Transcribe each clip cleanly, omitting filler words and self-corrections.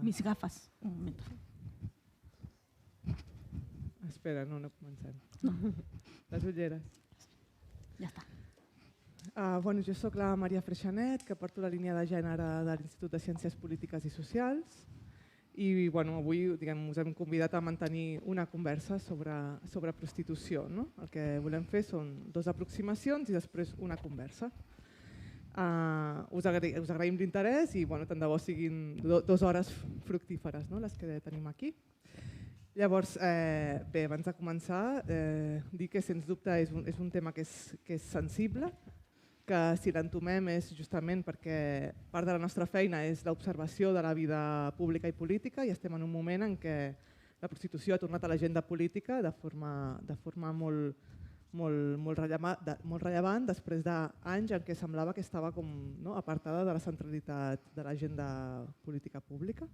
Mis gafes, un moment. Espera, no comencem. No. Les ulleres. Ja està. Jo soc la Maria Freixanet, que porto la línia de gènere de l'Institut de Ciències Polítiques i Socials i avui us hem convidat a mantenir una conversa sobre prostitució. El que volem fer són 2 aproximacions i després una conversa. Us agraïm l'interès i tant de bo siguin 2 hores fructíferes les que tenim aquí. Llavors, abans de començar, dir que sens dubte és un tema que és sensible, que si l'entomem és justament perquè part de la nostra feina és l'observació de la vida pública i política i estem en un moment en què la prostitució ha tornat a l'agenda política de forma molt rellevant després d'anys en què semblava que estava apartada de la centralitat de l'agenda política pública.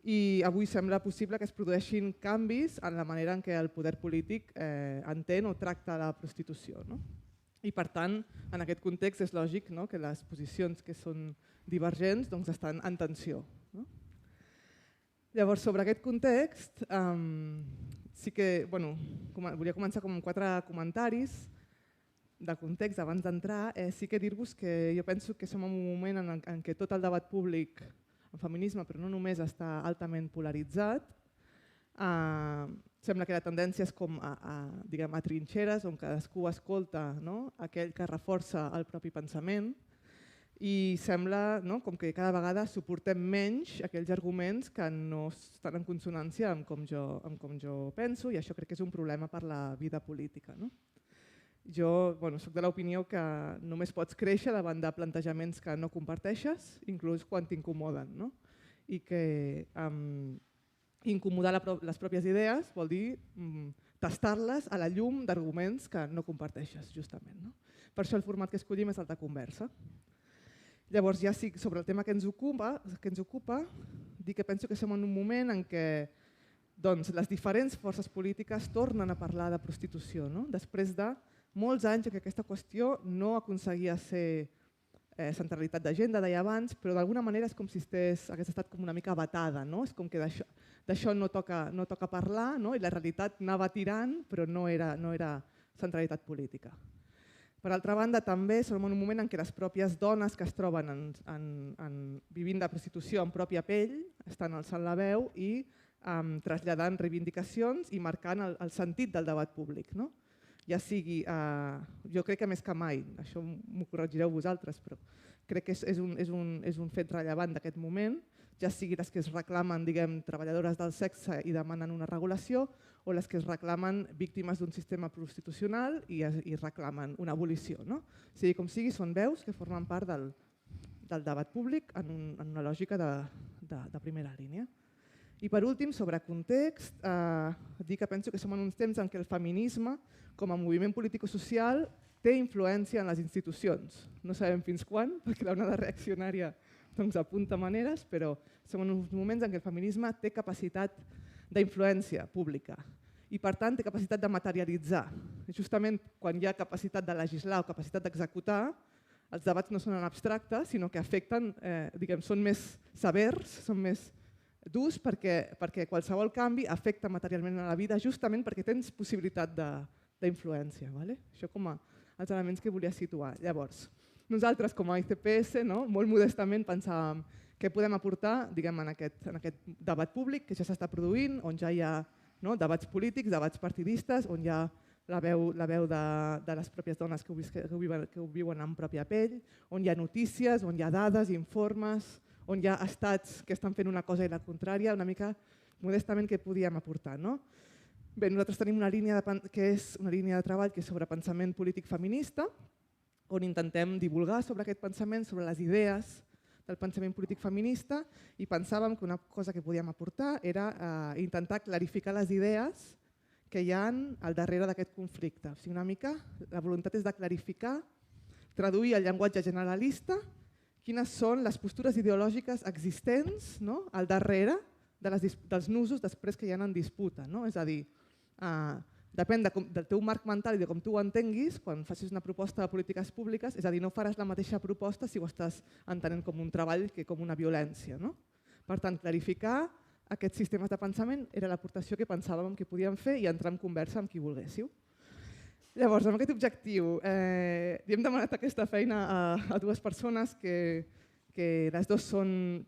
I avui sembla possible que es produeixin canvis en la manera en què el poder polític entén o tracta la prostitució. I per tant, en aquest context és lògic que les posicions que són divergents estan en tensió. Llavors, sobre aquest context, sí que volia començar amb 4 comentaris de context abans d'entrar. Sí que dir-vos que jo penso que som en un moment en què tot el debat públic en feminisme, però no només, està altament polaritzat. Sembla que la tendència és com a trinxeres on cadascú escolta aquell que reforça el propi pensament i sembla com que cada vegada suportem menys aquells arguments que no estan en consonància amb com jo penso i això crec que és un problema per la vida política. Jo soc de l'opinió que només pots créixer davant de plantejaments que no comparteixes, inclús quan t'incomoden, i que incomodar les pròpies idees vol dir tastar-les a la llum d'arguments que no comparteixes, justament. Per això el format que escollim és el de conversa. Llavors, ja sí, sobre el tema que ens ocupa, dir que penso que som en un moment en què les diferents forces polítiques tornen a parlar de prostitució, després de molts anys en què aquesta qüestió no aconseguia ser centralitat d'agenda, deia abans, però d'alguna manera és com si hagués estat com una mica vetada. És com que d'això no toca parlar i la realitat anava tirant, però no era centralitat política. Per altra banda, també som en un moment en què les pròpies dones que es troben vivint de prostitució en pròpia pell estan alçant la veu i traslladant reivindicacions i marcant el sentit del debat públic. Ja sigui, jo crec que més que mai, això m'ho corregireu vosaltres, però crec que és un fet rellevant d'aquest moment, ja sigui les que es reclamen treballadores del sexe i demanen una regulació o les que es reclamen víctimes d'un sistema prostitucional i reclamen una abolició. Sigui com sigui, són veus que formen part del debat públic en una lògica de primera línia. I per últim, sobre context, dir que penso que som en uns temps en què el feminisme, com a moviment polític-social, té influència en les institucions. No sabem fins quan, perquè l'onada reaccionària apunta maneres, però som en uns moments en què el feminisme té capacitat d'influència pública i, per tant, té capacitat de materialitzar. Justament quan hi ha capacitat de legislar o capacitat d'executar, els debats no són en abstracte, sinó que afecten, són més severs, són més durs perquè qualsevol canvi afecta materialment a la vida justament perquè tens possibilitat d'influència. Això com els elements que volia situar. Llavors, nosaltres com a ICPS, molt modestament pensàvem què podem aportar en aquest debat públic que ja s'està produint, on ja hi ha debats polítics, debats partidistes, on hi ha la veu de les pròpies dones que ho viuen en pròpia pell, on hi ha notícies, on hi ha dades, informes, on hi ha estats que estan fent una cosa i la contrària, una mica modestament què podíem aportar. Bé, nosaltres tenim una línia que és una línia de treball que és sobre pensament polític feminista, on intentem divulgar sobre aquest pensament, sobre les idees del pensament polític feminista i pensàvem que una cosa que podíem aportar era intentar clarificar les idees que hi ha al darrere d'aquest conflicte. O sigui, una mica la voluntat és de clarificar, traduir el llenguatge generalista quines són les postures ideològiques existents al darrere dels nusos després que hi ha en disputa. És a dir, depèn del teu marc mental i de com tu ho entenguis quan facis una proposta de polítiques públiques, és a dir, no faràs la mateixa proposta si ho estàs entenent com un treball que com una violència. Per tant, clarificar aquests sistemes de pensament era l'aportació que pensàvem que podíem fer i entrar en conversa amb qui volguéssiu. Llavors, amb aquest objectiu, li hem demanat aquesta feina a dues persones que les dues són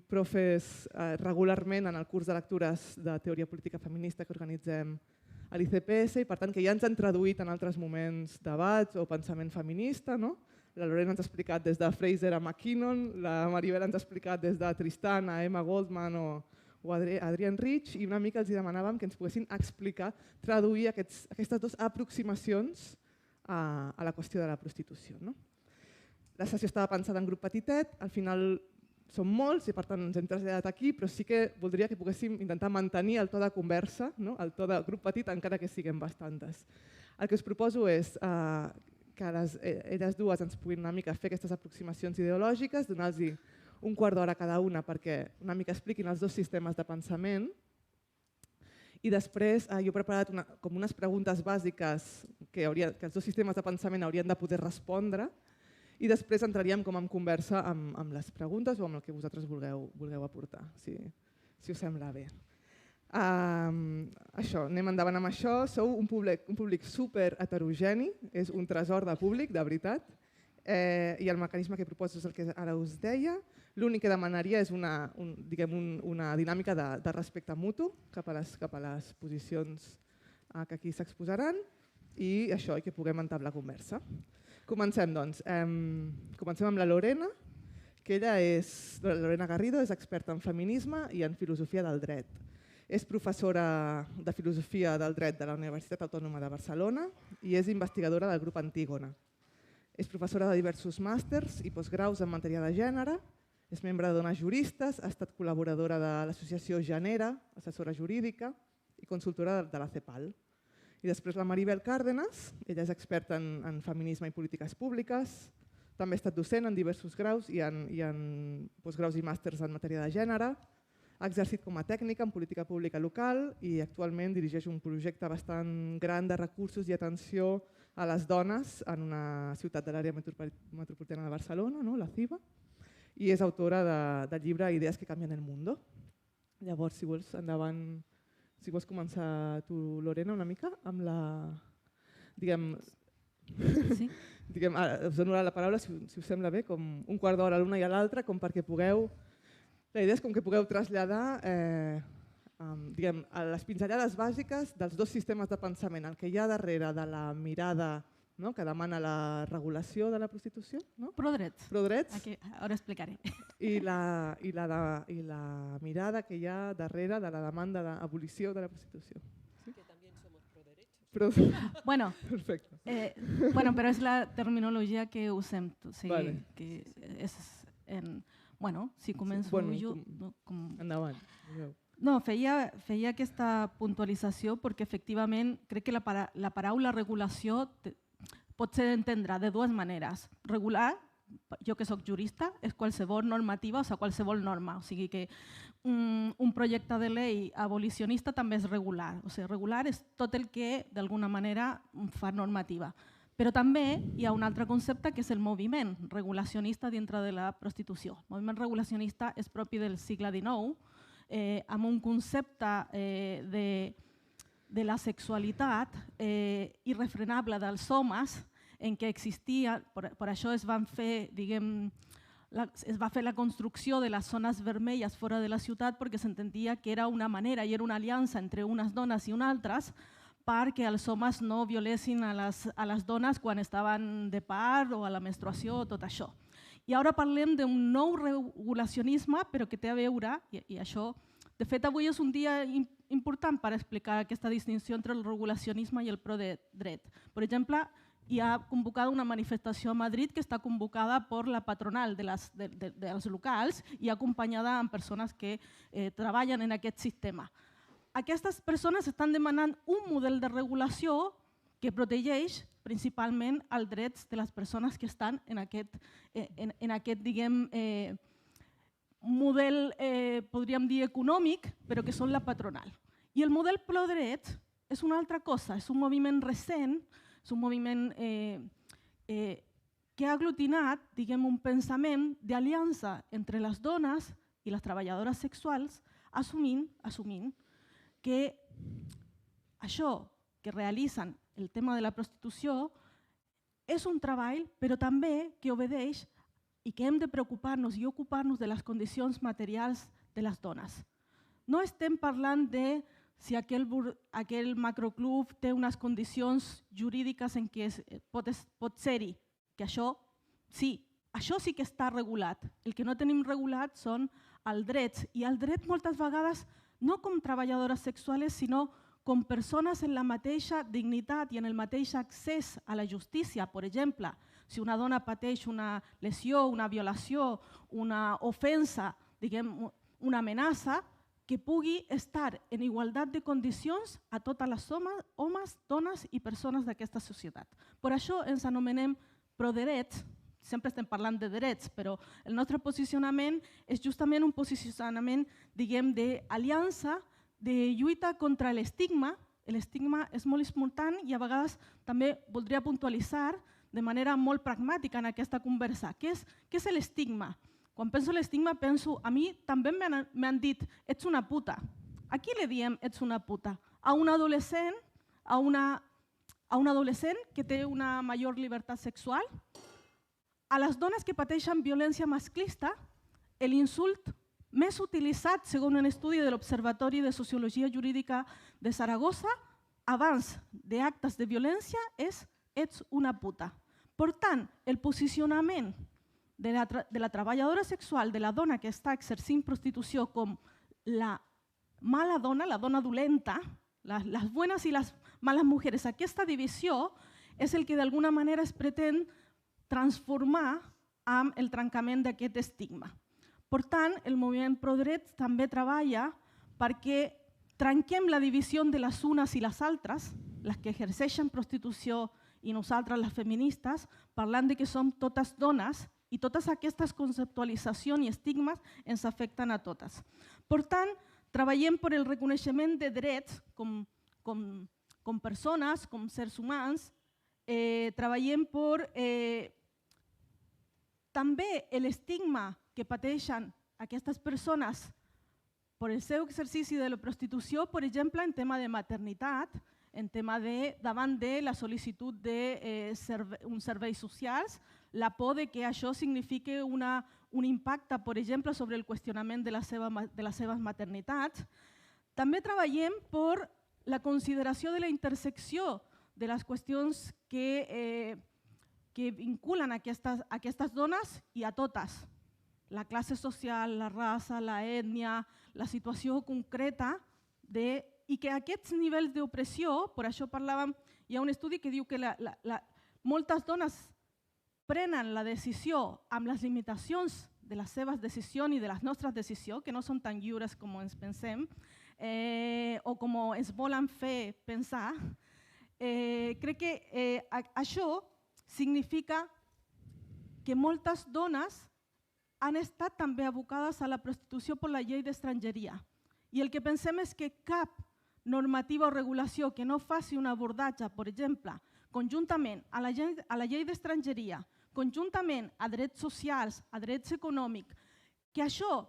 profes regularment en el curs de lectures de teoria política feminista que organitzem a l'ICPS i per tant que ja ens han traduït en altres moments debats o pensament feminista. No? La Lorena ens ha explicat des de Fraser a McKinnon, la Maribel ens ha explicat des de Tristan a Emma Goldman o Adrienne Rich i una mica els demanàvem que ens poguessin explicar, traduir aquestes dues aproximacions a la qüestió de la prostitució. No? La sessió estava pensada en grup petitet, al final som molts i per tant ens hem traslladat aquí, però sí que voldria que poguéssim intentar mantenir el to de conversa, no? El to de grup petit encara que siguem bastantes. El que us proposo és que elles dues ens puguin una mica fer aquestes aproximacions ideològiques, donar-los un quart d'hora cada una perquè una mica expliquin els dos sistemes de pensament i després jo he preparat com unes preguntes bàsiques que els dos sistemes de pensament haurien de poder respondre i després entraríem com en conversa amb les preguntes o amb el que vosaltres vulgueu aportar, si us sembla bé. Això, anem endavant amb això. Sou un públic super heterogeni, és un tresor de públic, de veritat, i el mecanisme que proposo és el que ara us deia. L'únic que demanaria és una dinàmica de respecte mutu cap a les posicions que aquí s'exposaran i això, i que puguem entablar conversa. Comencem, doncs. Comencem amb la Lorena, que ella és, la Lorena Garrido, és experta en feminisme i en filosofia del dret. És professora de filosofia del dret de la Universitat Autònoma de Barcelona i és investigadora del grup Antígona. És professora de diversos màsters i postgraus en matèria de gènere, és membre de Dones Juristes, ha estat col·laboradora de l'associació Genera, assessora jurídica i consultora de la CEPAL. I després la Maribel Cárdenas, ella és experta en feminisme i polítiques públiques, també ha estat docent en diversos graus i en postgraus i màsters en matèria de gènere, ha exercit com a tècnica en política pública local i actualment dirigeix un projecte bastant gran de recursos i atenció a les dones en una ciutat de l'àrea metropolitana de Barcelona, la CIBA, i és autora del llibre Idees que canvien el mundo. Llavors, si vols, endavant. Si vols començar tu, Lorena, una mica amb la... Sí. Us dono la paraula, si us sembla bé, com un quart d'hora a l'una i a l'altra, com perquè pugueu... La idea és com que pugueu traslladar les pinzellades bàsiques dels dos sistemes de pensament, el que hi ha darrere de la mirada que demana la regulació de la prostitució. Prodrets. Prodrets. Ara explicaré. I la mirada que hi ha darrere de la demanda d'abolició de la prostitució. Que també som proderechos. Bueno, perfecto. Però és la terminologia que usem. Vale. Que és bueno, si començo jo... Endavant. No, feia aquesta puntualització perquè efectivament crec que la paraula regulació pot ser d'entendre de dues maneres. Regular, jo que soc jurista, és qualsevol normativa, o sigui, qualsevol norma. O sigui que un projecte de llei abolicionista també és regular. O sigui, regular és tot el que d'alguna manera fa normativa. Però també hi ha un altre concepte que és el moviment regulacionista dintre de la prostitució. El moviment regulacionista és propi del segle XIX, amb un concepte de la sexualitat irrefrenable dels homes en què existia, per això es va fer la construcció de les zones vermelles fora de la ciutat perquè s'entendia que era una manera i era una aliança entre unes dones i unes altres perquè els homes no violessin a les dones quan estaven de part o a la menstruació, tot això. I ara parlem d'un nou regulacionisme, però que té a veure, i això, de fet avui és un dia important per explicar aquesta distinció entre el regulacionisme i el prodret. Per exemple, hi ha convocada una manifestació a Madrid que està convocada per la patronal dels locals i acompanyada amb persones que treballen en aquest sistema. Aquestes persones estan demanant un model de regulació que protegeix principalment els drets de les persones que estan en aquest model, podríem dir, econòmic, però que són la patronal. I el model prodret és una altra cosa, és un moviment recent, és un moviment que ha aglutinat un pensament d'aliança entre les dones i les treballadores sexuals assumint que això que realitzen el tema de la prostitució és un treball, però també que obedeix i que hem de preocupar-nos i ocupar-nos de les condicions materials de les dones. No estem parlant de si aquell macroclub té unes condicions jurídiques en què pot ser-hi, que això sí que està regulat. El que no tenim regulat són els drets, i el dret moltes vegades no com treballadores sexuals, sinó com persones en la mateixa dignitat i en el mateix accés a la justícia. Per exemple, si una dona pateix una lesió, una violació, una ofensa, una amenaça, que pugui estar en igualtat de condicions a totes les homes, dones i persones d'aquesta societat. Per això ens anomenem prodrets. Sempre estem parlant de drets, però el nostre posicionament és justament un posicionament, d'aliança, de lluita contra l'estigma. L'estigma és molt important i a vegades també voldria puntualitzar de manera molt pragmàtica en aquesta conversa. Què és l'estigma? Quan penso en l'estigma, penso, a mi també m'han dit, ets una puta. A qui li diem ets una puta? A un adolescent, a un adolescent que té una major llibertat sexual? A les dones que pateixen violència masclista, l'insult més utilitzat, segons un estudi de l'Observatori de Sociologia Jurídica de Saragossa, abans d'actes de violència és ets una puta. Per tant, el posicionament de la treballadora sexual, de la dona que està exercint prostitució com la mala dona, la dona dolenta, les buenas i les males mujeres, aquesta divisió és el que d'alguna manera es pretén transformar amb el trencament d'aquest estigma. Per tant, el moviment prodrets també treballa perquè trenquem la divisió de les unes i les altres, les que exerceixen prostitució i nosaltres, les feministes, parlant de que som totes dones i totes aquestes conceptualitzacions i estigmes ens afecten a totes. Per tant, treballem per el reconeixement de drets com persones, com sers humans, treballem per també l'estigma que pateixen aquestes persones per el seu exercici de la prostitució, per exemple, en tema de maternitat, en tema davant de la sol·licitud d'uns serveis socials, la por que això signifiqui un impacte, per exemple, sobre el qüestionament de les seves maternitats. També treballem per la consideració de la intersecció de les qüestions que vinculen aquestes dones i a totes. La classe social, la raça, l'ètnia, la situació concreta i que aquests nivells d'opressió, per això parlàvem, hi ha un estudi que diu que moltes dones prenen la decisió amb les limitacions de les seves decisions i de les nostres decisions, que no són tan lliures com ens pensem o com ens volen fer pensar. Crec que això significa que moltes dones han estat també abocades a la prostitució per la llei d'estrangeria. I el que pensem és que cap normativa o regulació que no faci un abordatge, per exemple, conjuntament a la llei d'estrangeria, conjuntament a drets socials, a drets econòmics, que això,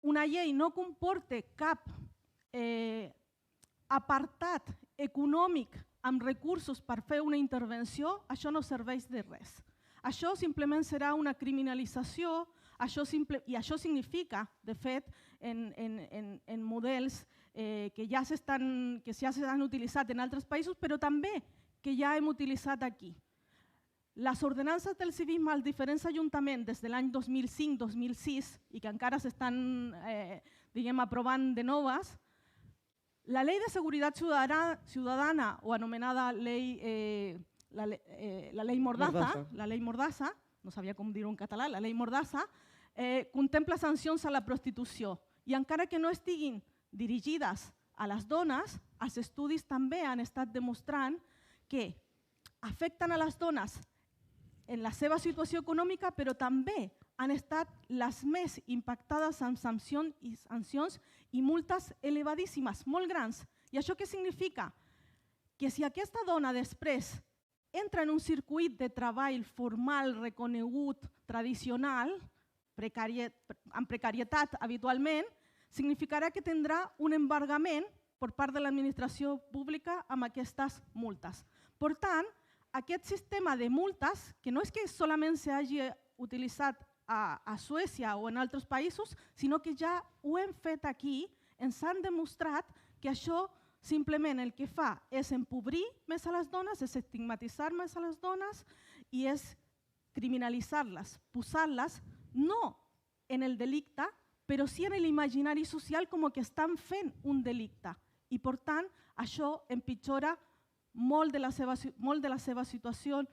una llei no comporta cap apartat econòmic amb recursos per fer una intervenció, això no serveix de res. Això simplement serà una criminalització i això significa, de fet, en models que ja s'han utilitzat en altres països, però també que ja hem utilitzat aquí. Les ordenances del civisme als diferents ajuntaments des de l'any 2005-2006 i que encara s'estan aprovant de noves, la Ley de Seguridad Ciudadana, o anomenada la Ley Mordaza, no sabia com dir-ho en català, la Ley Mordaza, contempla sancions a la prostitució. I encara que no estiguin dirigides a les dones, els estudis també han estat demostrant que afecten a les dones en la seva situació econòmica, però també han estat les més impactades amb sancions i multes elevadíssimes, molt grans. I això què significa? Que si aquesta dona després entra en un circuit de treball formal, reconegut, tradicional, amb precarietat habitualment, significarà que tindrà un embargament per part de l'administració pública amb aquestes multes. Per tant, aquest sistema de multes, que no és que solament s'hagi utilitzat a Suècia o en altres països, sinó que ja ho hem fet aquí, ens han demostrat que això simplement el que fa és empobrir més a les dones, és estigmatitzar més a les dones i és criminalitzar-les, posar-les no en el delicte, però sí en l'imaginari social com que estan fent un delicte. I per tant, això empitjora molt de la seva situació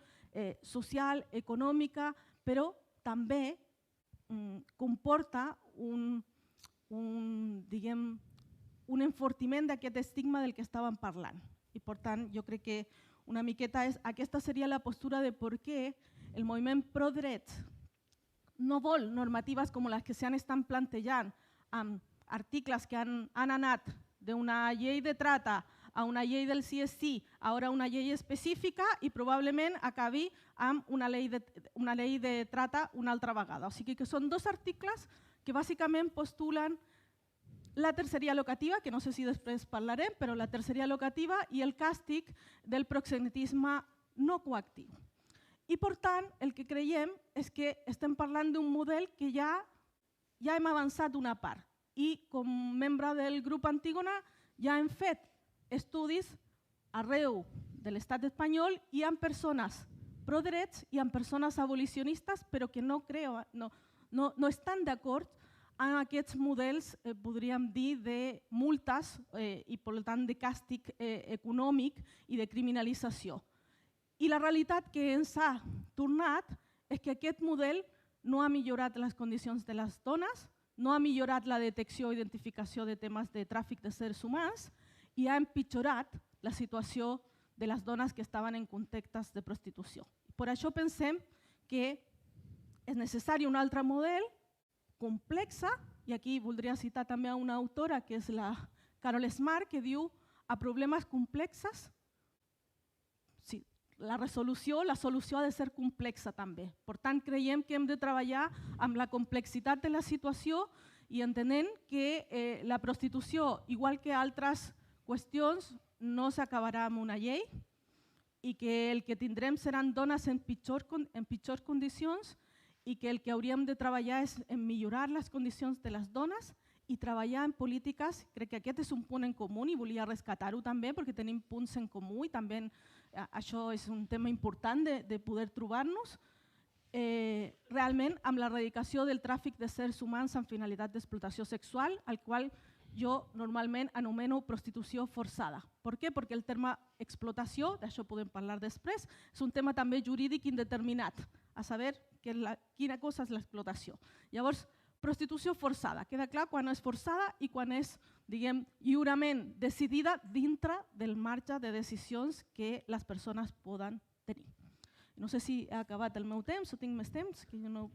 social, econòmica, però també comporta un enfortiment d'aquest estigma del que estàvem parlant. I per tant, jo crec que una miqueta aquesta seria la postura de per què el moviment pro-drets no vol normatives com les que s'han estat plantejant amb articles que han anat d'una llei de trata a una llei del CSC, ara una llei específica i probablement acabi amb una llei de trata una altra vegada. O sigui que són dos articles que bàsicament postulen la terceria locativa, que no sé si després parlarem, però la terceria locativa i el càstig del proxenetisme no coactiu. I per tant, el que creiem és que estem parlant d'un model que ja hem avançat una part i com membre del grup Antígona ja hem fet estudis arreu de l'estat espanyol i amb persones pro-drets i amb persones abolicionistes, però que no estan d'acord amb aquests models, podríem dir, de multes i, per tant, de càstig econòmic i de criminalització. I la realitat que ens ha tornat és que aquest model no ha millorat les condicions de les dones, no ha millorat la detecció i identificació de temes de tràfic de éssers humans i ha empitjorat la situació de les dones que estaven en contextes de prostitució. Per això pensem que és necessari un altre model complexa, i aquí voldria citar també a una autora que és la Carol Smart, que diu a problemes complexes la solució ha de ser complexa també. Per tant, creiem que hem de treballar amb la complexitat de la situació i entenent que la prostitució, igual que altres qüestions, no s'acabarà amb una llei i que el que tindrem seran dones en pitjors condicions i que el que hauríem de treballar és en millorar les condicions de les dones i treballar en polítiques. Crec que aquest és un punt en comú i volia rescatar-ho també perquè tenim punts en comú i també això és un tema important de poder trobar-nos realment amb l'erradicació del tràfic d'éssers humans amb finalitat d'explotació sexual, al qual jo normalment anomeno prostitució forçada. Per què? Perquè el terme explotació, d'això podem parlar després, és un tema també jurídic indeterminat, a saber quina cosa és l'explotació. Llavors, prostitució forçada, queda clar quan és forçada i quan és, diguem, lliurement decidida dintre del marge de decisions que les persones poden tenir. No sé si he acabat el meu temps o tinc més temps, que jo no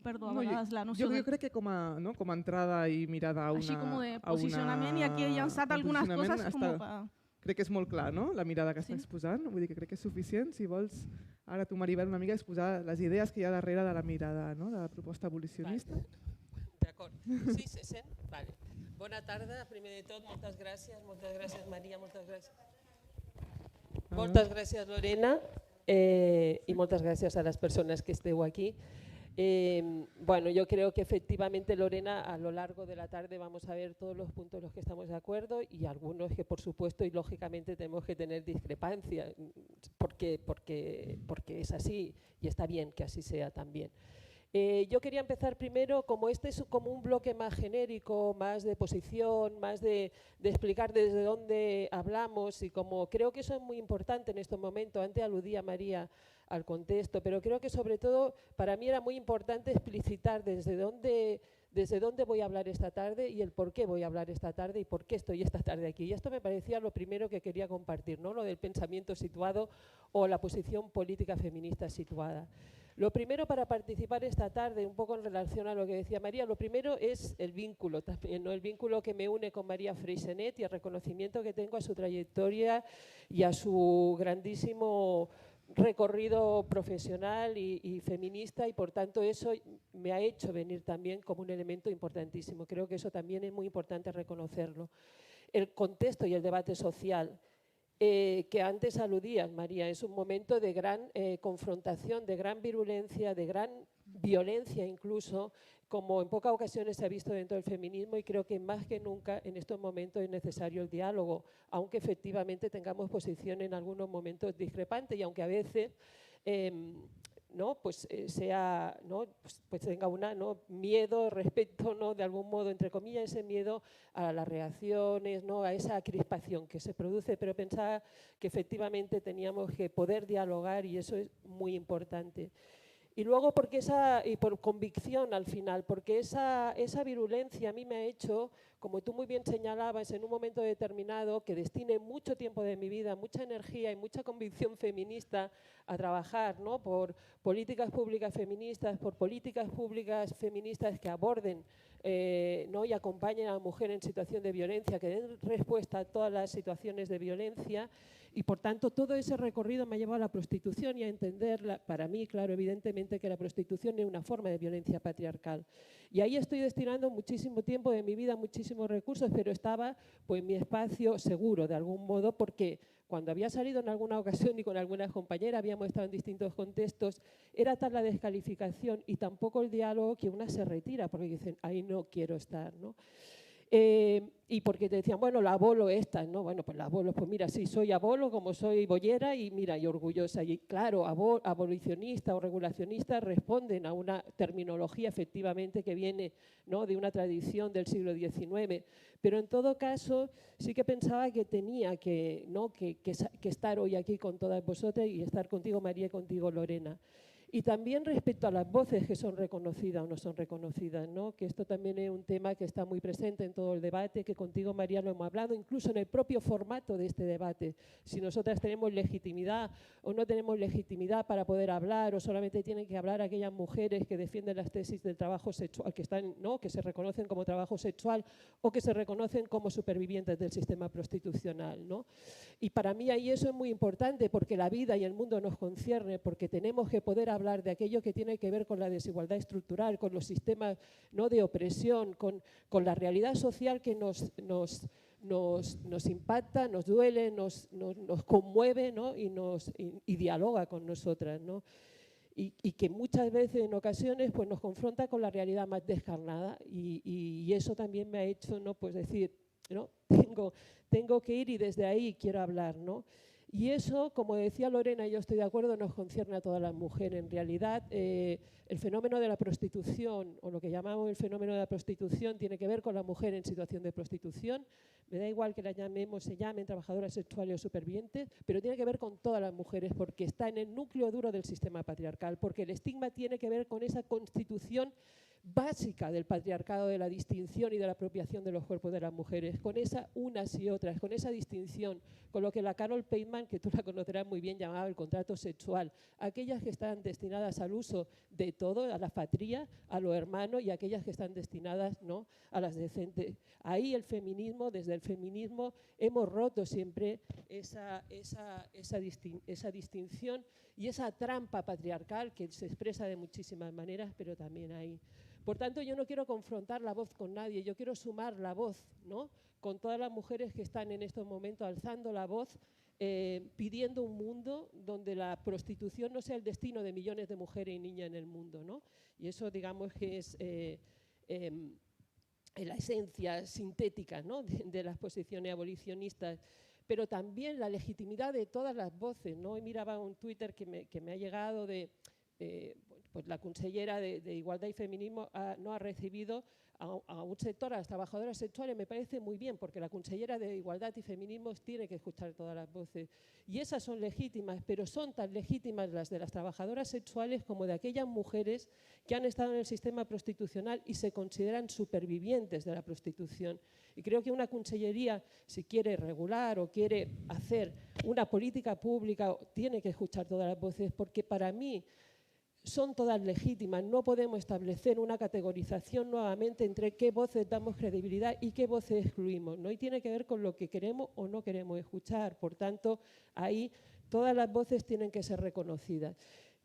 perdo a vegades la noció de... Jo crec que com a entrada i mirada a una... Així com de posicionament, i aquí he llançat algunes coses com... Crec que és molt clar, no?, la mirada que està exposant. Vull dir que crec que és suficient. Si vols, ara tu, Maribel, una mica exposar les idees que hi ha darrere de la mirada, no?, de la proposta abolicionista. D'acord. Sí, se sent? Vale. Bona tarda. Primer de tot, moltes gràcies Maria, moltes gràcies. Moltes gràcies Lorena y moltes gràcies a las personas que esteu aquí. Bueno, yo creo que efectivamente, Lorena, a lo largo de la tarde vamos a ver todos los puntos en los que estamos de acuerdo y algunos que, por supuesto y lógicamente, tenemos que tener discrepancia, porque es así y está bien que así sea también. Yo quería empezar primero, como este es como un bloque más genérico, más de posición, más de explicar desde dónde hablamos, y como creo que eso es muy importante en este momento. Antes aludía María al contexto, pero creo que sobre todo para mí era muy importante explicitar desde dónde voy a hablar esta tarde y el por qué voy a hablar esta tarde y por qué estoy esta tarde aquí. Y esto me parecía lo primero que quería compartir, ¿no?, lo del pensamiento situado o la posición política feminista situada. Lo primero, para participar esta tarde, un poco en relación a lo que decía María, lo primero es el vínculo también, ¿no?, el vínculo que me une con María Freixenet y el reconocimiento que tengo a su trayectoria y a su grandísimo recorrido profesional y feminista, y por tanto eso me ha hecho venir también como un elemento importantísimo. Creo que eso también es muy importante reconocerlo. El contexto y el debate social que antes aludías, María, es un momento de gran confrontación, de gran virulencia, de gran violencia incluso, como en pocas ocasiones se ha visto dentro del feminismo, y creo que más que nunca en estos momentos es necesario el diálogo, aunque efectivamente tengamos posiciones en algunos momentos discrepantes y aunque a veces ¿no? Pues sea, ¿no? Pues tenga miedo respecto, ¿no? De algún modo, entre comillas, ese miedo a las reacciones, ¿no? A esa crispación que se produce, pero pensaba que efectivamente teníamos que poder dialogar y eso es muy importante. Y luego y por convicción al final, porque esa virulencia a mí me ha hecho, como tú muy bien señalabas, en un momento determinado, que destine mucho tiempo de mi vida, mucha energía y mucha convicción feminista a trabajar, ¿no? Por políticas públicas feministas, por políticas públicas feministas que aborden ¿no? y acompañen a la mujer en situación de violencia, que den respuesta a todas las situaciones de violencia. Y por tanto, todo ese recorrido me ha llevado a la prostitución y a entender, para mí, claro, evidentemente, que la prostitución es una forma de violencia patriarcal. Y ahí estoy destinando muchísimo tiempo de mi vida, muchísimos recursos, pero estaba pues, en mi espacio seguro, de algún modo, porque cuando había salido en alguna ocasión y con algunas compañeras, habíamos estado en distintos contextos, era tal la descalificación y tampoco el diálogo que una se retira, porque dicen, ahí no quiero estar, ¿no? Y porque te decían, bueno, la abolo esta, ¿no? Bueno, pues la abolo, pues mira, sí, soy abolo como soy boyera y mira, y orgullosa. Y claro, abolicionista o regulacionista responden a una terminología efectivamente que viene, ¿no? de una tradición del siglo XIX. Pero en todo caso, sí que pensaba que tenía que, ¿no? que estar hoy aquí con todas vosotras y estar contigo, María, y contigo, Lorena. Y también respecto a las voces que son reconocidas o no son reconocidas, ¿no? Que esto también es un tema que está muy presente en todo el debate, que contigo, María, lo hemos hablado, incluso en el propio formato de este debate. Si nosotras tenemos legitimidad o no tenemos legitimidad para poder hablar, o solamente tienen que hablar aquellas mujeres que defienden las tesis del trabajo sexual, que están, ¿no? que se reconocen como trabajo sexual o que se reconocen como supervivientes del sistema prostitucional, ¿no? Y para mí ahí eso es muy importante, porque la vida y el mundo nos concierne, porque tenemos que poder hablar de aquello que tiene que ver con la desigualdad estructural, con los sistemas, ¿no? de opresión, con la realidad social que nos impacta, nos duele, nos conmueve, ¿no? y dialoga con nosotras, ¿no? Y que muchas veces, en ocasiones, pues nos confronta con la realidad más descarnada, y eso también me ha hecho, ¿no? pues decir, ¿no? tengo que ir y desde ahí quiero hablar, ¿no? Y eso, como decía Lorena, y yo estoy de acuerdo, nos concierne a todas las mujeres. En realidad, el fenómeno de la prostitución, o lo que llamamos el fenómeno de la prostitución, tiene que ver con la mujer en situación de prostitución. Me da igual que la se llamen trabajadoras sexuales o supervivientes, pero tiene que ver con todas las mujeres, porque está en el núcleo duro del sistema patriarcal, porque el estigma tiene que ver con esa constitución básica del patriarcado, de la distinción y de la apropiación de los cuerpos de las mujeres, con esa unas y otras, con esa distinción, con lo que la Carol Pateman, que tú la conocerás muy bien, llamaba el contrato sexual, aquellas que están destinadas al uso de todo, a la patria, a lo hermano, y aquellas que están destinadas, ¿no? a las decentes. Ahí el feminismo, desde el feminismo, hemos roto siempre esa distinción y esa trampa patriarcal que se expresa de muchísimas maneras, pero también ahí. Por tanto, yo no quiero confrontar la voz con nadie, yo quiero sumar la voz, ¿no? con todas las mujeres que están en estos momentos alzando la voz, pidiendo un mundo donde la prostitución no sea el destino de millones de mujeres y niñas en el mundo, ¿no? Y eso, digamos, que es la esencia sintética, ¿no? de las posiciones abolicionistas, pero también la legitimidad de todas las voces, ¿no? Y miraba un Twitter que me ha llegado de pues la consellera de Igualdad y Feminismo no ha recibido a un sector, a las trabajadoras sexuales. Me parece muy bien, porque la consellera de Igualdad y Feminismos tiene que escuchar todas las voces. Y esas son legítimas, pero son tan legítimas las de las trabajadoras sexuales como de aquellas mujeres que han estado en el sistema prostitucional y se consideran supervivientes de la prostitución. Y creo que una consellería, si quiere regular o quiere hacer una política pública, tiene que escuchar todas las voces, porque para mí son todas legítimas. No podemos establecer una categorización nuevamente entre qué voces damos credibilidad y qué voces excluimos, ¿no? Y tiene que ver con lo que queremos o no queremos escuchar. Por tanto, ahí Todas las voces tienen que ser reconocidas.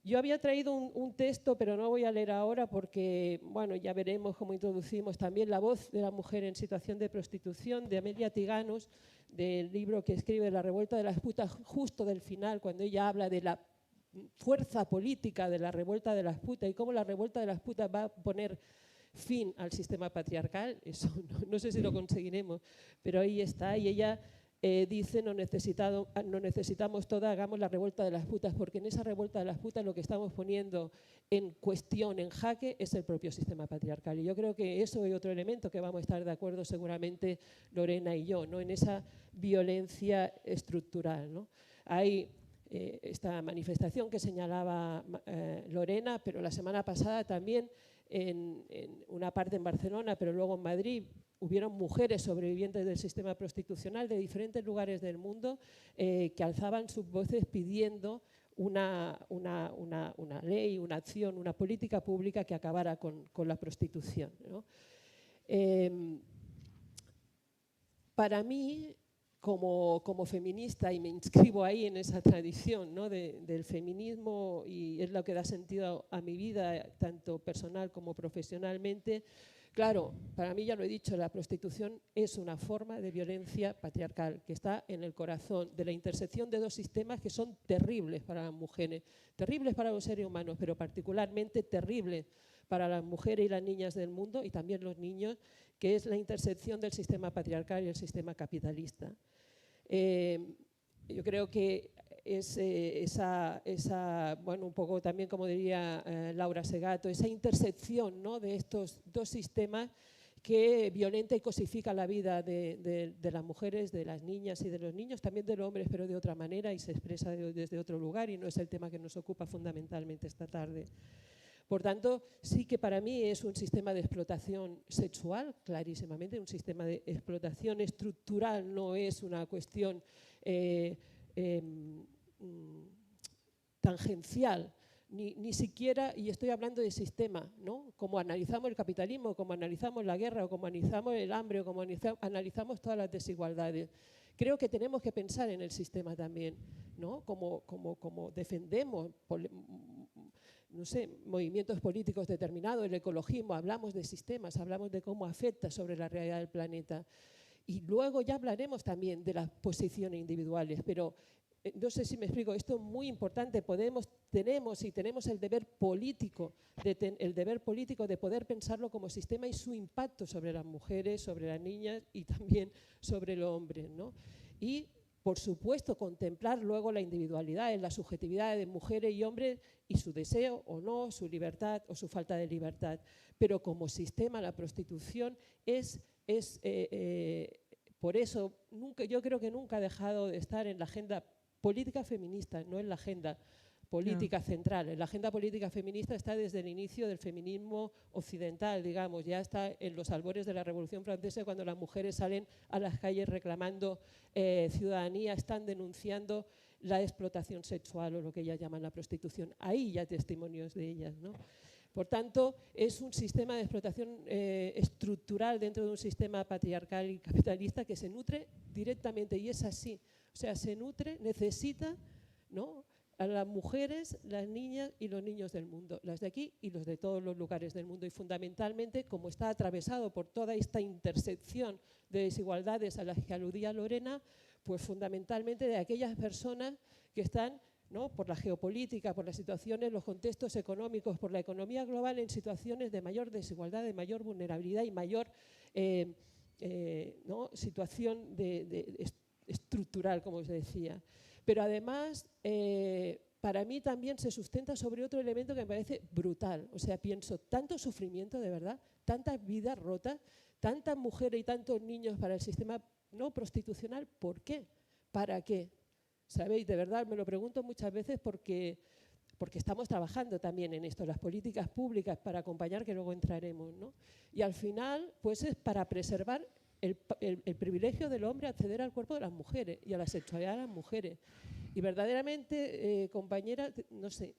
Yo había traído un texto, pero no voy a leer ahora porque, bueno, ya veremos cómo introducimos también la voz de la mujer en situación de prostitución, de Amelia Tiganos, del libro que escribe La revuelta de las putas, justo del final, cuando ella habla de la fuerza política de la revuelta de las putas y cómo la revuelta de las putas va a poner fin al sistema patriarcal. Eso no sé si lo conseguiremos, pero ahí está. Y ella dice, no necesitamos todas, hagamos la revuelta de las putas, porque en esa revuelta de las putas lo que estamos poniendo en cuestión, en jaque, es el propio sistema patriarcal. Y yo creo que eso es otro elemento que vamos a estar de acuerdo seguramente Lorena y yo, ¿no? En esa violencia estructural, ¿no? Hay esta manifestación que señalaba Lorena, pero la semana pasada también en una parte en Barcelona, pero luego en Madrid, hubieron mujeres sobrevivientes del sistema prostitucional de diferentes lugares del mundo que alzaban sus voces pidiendo una ley, una acción, una política pública que acabara con la prostitución, ¿no? Para mí, como feminista, y me inscribo ahí en esa tradición, ¿no? del feminismo, y es lo que da sentido a mi vida, tanto personal como profesionalmente. Claro, para mí, ya lo he dicho, la prostitución es una forma de violencia patriarcal que está en el corazón de la intersección de dos sistemas que son terribles para las mujeres, terribles para los seres humanos, pero particularmente terribles para las mujeres y las niñas del mundo y también los niños, que es la intersección del sistema patriarcal y el sistema capitalista. Yo creo que es bueno, un poco también, como diría Laura Segato, esa intersección, ¿no? de estos dos sistemas que violenta y cosifica la vida de las mujeres, de las niñas y de los niños, también de los hombres, pero de otra manera y se expresa desde otro lugar y no es el tema que nos ocupa fundamentalmente esta tarde. Por tanto, sí que para mí es un sistema de explotación sexual, clarísimamente, un sistema de explotación estructural, no es una cuestión tangencial, ni siquiera, y estoy hablando de sistema, ¿no? Como analizamos el capitalismo, como analizamos la guerra, o como analizamos el hambre, o como analizamos todas las desigualdades. Creo que tenemos que pensar en el sistema también, ¿no? Como defendemos, no sé, movimientos políticos determinados, el ecologismo, hablamos de sistemas, hablamos de cómo afecta sobre la realidad del planeta. Y luego ya hablaremos también de las posiciones individuales, pero no sé si me explico, esto es muy importante, tenemos el deber político de poder pensarlo como sistema y su impacto sobre las mujeres, sobre las niñas y también sobre los hombres, ¿no? Y, por supuesto, contemplar luego la individualidad, la subjetividad de mujeres y hombres y su deseo o no, su libertad o su falta de libertad. Pero como sistema la prostitución por eso yo creo que nunca ha dejado de estar en la agenda política feminista, no en la agenda política central. En la agenda política feminista está desde el inicio del feminismo occidental, digamos, ya está en los albores de la Revolución Francesa, cuando las mujeres salen a las calles reclamando ciudadanía, están denunciando la explotación sexual o lo que ellas llaman la prostitución. Ahí ya hay testimonios de ellas, ¿no? Por tanto, es un sistema de explotación estructural dentro de un sistema patriarcal y capitalista que se nutre directamente, y es así. O sea, se nutre, necesita, ¿no?, a las mujeres, las niñas y los niños del mundo, las de aquí y los de todos los lugares del mundo. Y fundamentalmente, como está atravesado por toda esta intersección de desigualdades a las que aludía Lorena, pues fundamentalmente de aquellas personas que están, ¿no?, por la geopolítica, por las situaciones, los contextos económicos, por la economía global, en situaciones de mayor desigualdad, de mayor vulnerabilidad y mayor ¿no?, situación estructural, como os decía. Pero además, para mí también se sustenta sobre otro elemento que me parece brutal. O sea, pienso, tanto sufrimiento de verdad, tantas vidas rotas, tantas mujeres y tantos niños para el sistema no prostitucional, ¿por qué? ¿Para qué? ¿Sabéis? De verdad, me lo pregunto muchas veces porque estamos trabajando también en esto, las políticas públicas para acompañar, que luego entraremos, ¿no? Y al final, pues es para preservar el privilegio del hombre a acceder al cuerpo de las mujeres y a la sexualidad de las mujeres. Y verdaderamente, compañeras, no sé,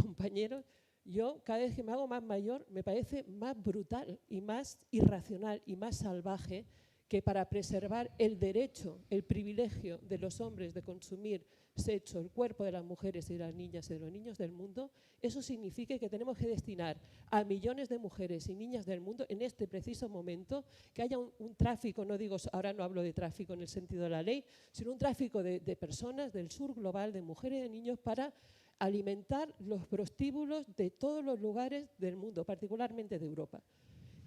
compañeros, yo cada vez que me hago más mayor me parece más brutal y más irracional y más salvaje que para preservar el derecho, el privilegio de los hombres de consumir sexo, el cuerpo de las mujeres y de las niñas y de los niños del mundo, eso significa que tenemos que destinar a millones de mujeres y niñas del mundo en este preciso momento, que haya un tráfico, no digo, ahora no hablo de tráfico en el sentido de la ley, sino un tráfico de personas del sur global, de mujeres y de niños, para alimentar los prostíbulos de todos los lugares del mundo, particularmente de Europa.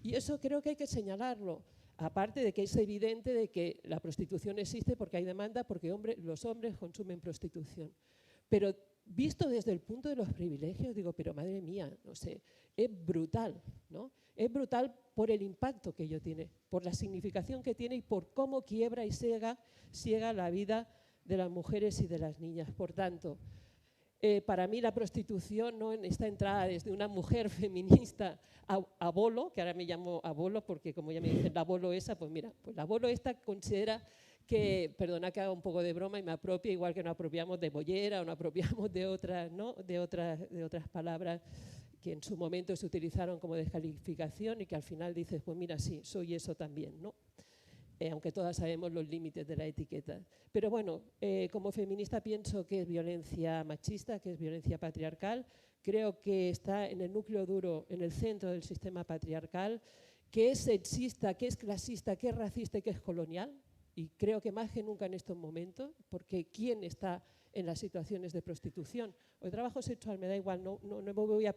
Y eso creo que hay que señalarlo, aparte de que es evidente de que la prostitución existe porque hay demanda, porque los hombres consumen prostitución. Pero visto desde el punto de los privilegios, digo, pero madre mía, no sé, es brutal, ¿no? Es brutal por el impacto que ello tiene, por la significación que tiene y por cómo quiebra y ciega la vida de las mujeres y de las niñas. Por tanto, para mí la prostitución no está entrada desde una mujer feminista a bolo, que ahora me llamo a bolo porque como ya me dicen la bolo esa, pues mira, pues la bolo esta considera que, perdona que haga un poco de broma y me apropie, igual que nos apropiamos de bollera o nos apropiamos de otras, ¿no? de otras palabras que en su momento se utilizaron como descalificación y que al final dices, pues mira, sí, soy eso también, ¿no? Aunque todas sabemos los límites de la etiqueta. Pero bueno, como feminista pienso que es violencia machista, que es violencia patriarcal. Creo que está en el núcleo duro, en el centro del sistema patriarcal, que es sexista, que es clasista, que es racista y que es colonial. Y creo que más que nunca en estos momentos, porque ¿quién está en las situaciones de prostitución o de trabajo sexual? Me da igual, no me voy a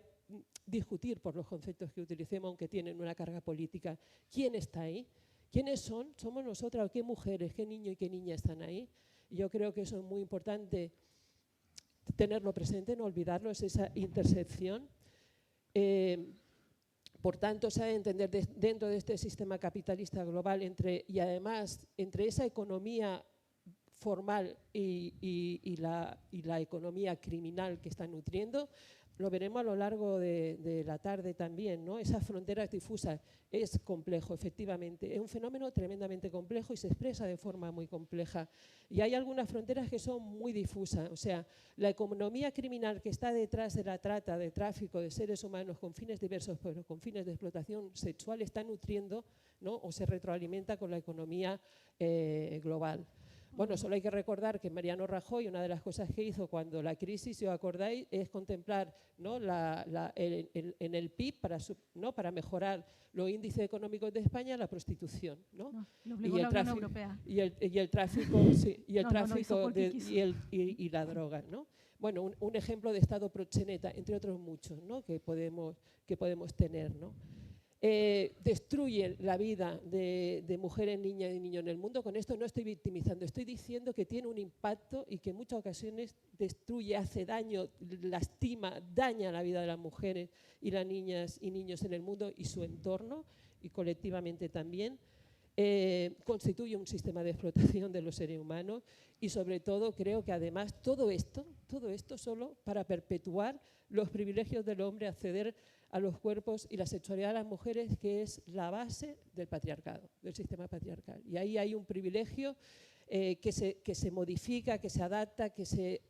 discutir por los conceptos que utilicemos, aunque tienen una carga política. ¿Quién está ahí? ¿Quiénes son? ¿Somos nosotras? ¿Qué mujeres, qué niños y qué niñas están ahí? Y yo creo que eso es muy importante tenerlo presente, no olvidarlo, es esa intersección. Por tanto, se ha de entender dentro de este sistema capitalista global y además entre esa economía formal y la economía criminal que está nutriendo. Lo veremos a lo largo de la tarde también, ¿no? Esas fronteras difusas es complejo, efectivamente. Es un fenómeno tremendamente complejo y se expresa de forma muy compleja. Y hay algunas fronteras que son muy difusas. O sea, la economía criminal que está detrás de la trata, de tráfico de seres humanos con fines diversos, pero con fines de explotación sexual, está nutriendo, ¿no? O se retroalimenta con la economía global. Bueno, solo hay que recordar que Mariano Rajoy, una de las cosas que hizo cuando la crisis, si os acordáis, es contemplar, ¿no? en el PIB para mejorar los índices económicos de España la prostitución, ¿no? Lo obligó la Unión Europea. Y el tráfico, sí, y el tráfico y la droga, ¿no? Bueno, un ejemplo de Estado proxeneta, entre otros muchos, ¿no? que podemos tener, ¿no? Destruyen la vida de mujeres, niñas y niños en el mundo. Con esto no estoy victimizando, estoy diciendo que tiene un impacto y que en muchas ocasiones destruye, hace daño, lastima, daña la vida de las mujeres y las niñas y niños en el mundo y su entorno, y colectivamente también. Constituye un sistema de explotación de los seres humanos y sobre todo creo que además todo esto solo para perpetuar los privilegios del hombre, acceder a los cuerpos y la sexualidad de las mujeres, que es la base del patriarcado, del sistema patriarcal. Y ahí hay un privilegio que se modifica, que se adapta, que se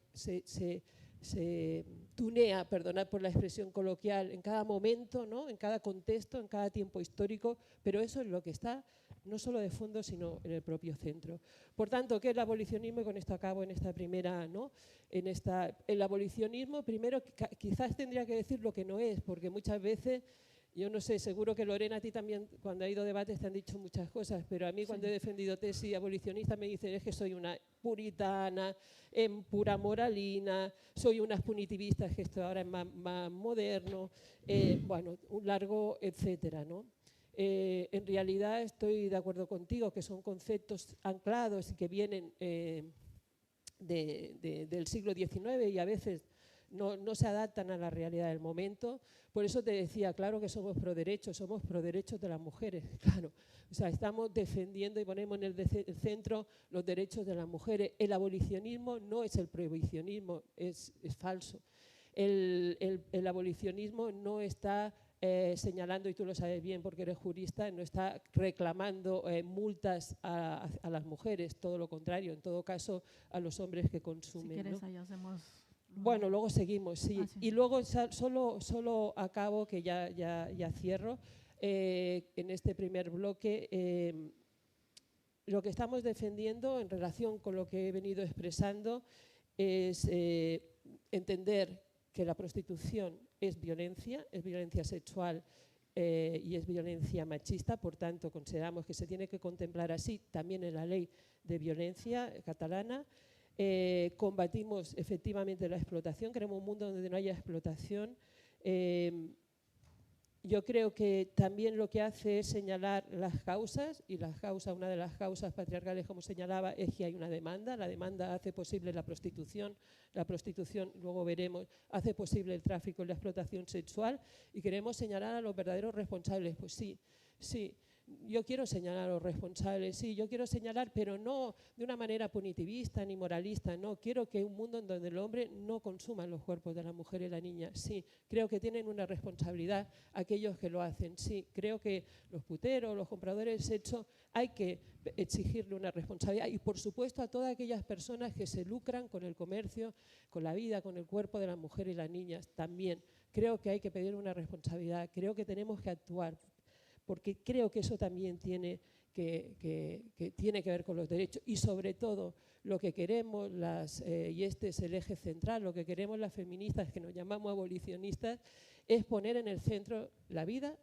tunea, perdonad por la expresión coloquial, en cada momento, ¿no? En cada contexto, en cada tiempo histórico, pero eso es lo que está no solo de fondo, sino en el propio centro. Por tanto, ¿qué es el abolicionismo? Y con esto acabo en esta primera, ¿no? El abolicionismo, primero, quizás tendría que decir lo que no es, porque muchas veces, yo no sé, seguro que Lorena, a ti también, cuando ha ido a debates, te han dicho muchas cosas, pero a mí cuando he defendido tesis abolicionistas me dicen es que soy una puritana, pura moralina, soy unas punitivistas, que esto ahora es más moderno, bueno, un largo etcétera, ¿no? En realidad estoy de acuerdo contigo que son conceptos anclados y que vienen del siglo XIX y a veces no se adaptan a la realidad del momento. Por eso te decía, claro que somos pro derechos de las mujeres, claro. O sea, estamos defendiendo y ponemos en el centro los derechos de las mujeres. El abolicionismo no es el prohibicionismo, es falso. El abolicionismo no está señalando, y tú lo sabes bien porque eres jurista, no está reclamando multas a las mujeres, todo lo contrario, en todo caso a los hombres que consumen. Si quieres, ¿no? ahí hacemos... Bueno, luego seguimos, sí. Sí. Y luego solo acabo, que ya cierro, en este primer bloque, lo que estamos defendiendo en relación con lo que he venido expresando es entender que la prostitución es violencia sexual y es violencia machista, por tanto consideramos que se tiene que contemplar así también en la ley de violencia catalana. Combatimos efectivamente la explotación, queremos un mundo donde no haya explotación. Yo creo que también lo que hace es señalar las causas, y una de las causas patriarcales, como señalaba, es que hay una demanda. La demanda hace posible la prostitución, luego veremos, hace posible el tráfico y la explotación sexual, y queremos señalar a los verdaderos responsables. Pues sí, yo quiero señalar a los responsables, sí, yo quiero señalar, pero no de una manera punitivista ni moralista, no. Quiero que un mundo en donde el hombre no consuma los cuerpos de la mujer y la niña, sí. Creo que tienen una responsabilidad aquellos que lo hacen, sí. Creo que los puteros, los compradores de sexo, hay que exigirle una responsabilidad, y por supuesto a todas aquellas personas que se lucran con el comercio, con la vida, con el cuerpo de la mujer y las niñas también. Creo que hay que pedir una responsabilidad, creo que tenemos que actuar, porque creo que eso también tiene que ver con los derechos, y sobre todo lo que queremos, y este es el eje central, lo que queremos las feministas, que nos llamamos abolicionistas, es poner en el centro la vida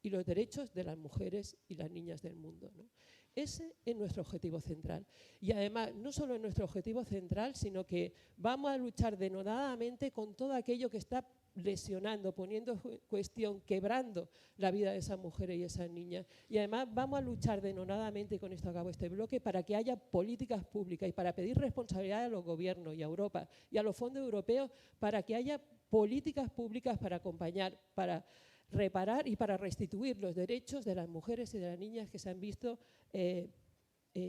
y los derechos de las mujeres y las niñas del mundo, ¿no? Ese es nuestro objetivo central. Y además, no solo es nuestro objetivo central, sino que vamos a luchar denodadamente con todo aquello que está lesionando, poniendo en cuestión, quebrando la vida de esas mujeres y esas niñas. Y además vamos a luchar denodadamente, con esto acabo este bloque, para que haya políticas públicas y para pedir responsabilidad a los gobiernos y a Europa y a los fondos europeos, para que haya políticas públicas para acompañar, para reparar y para restituir los derechos de las mujeres y de las niñas que se han visto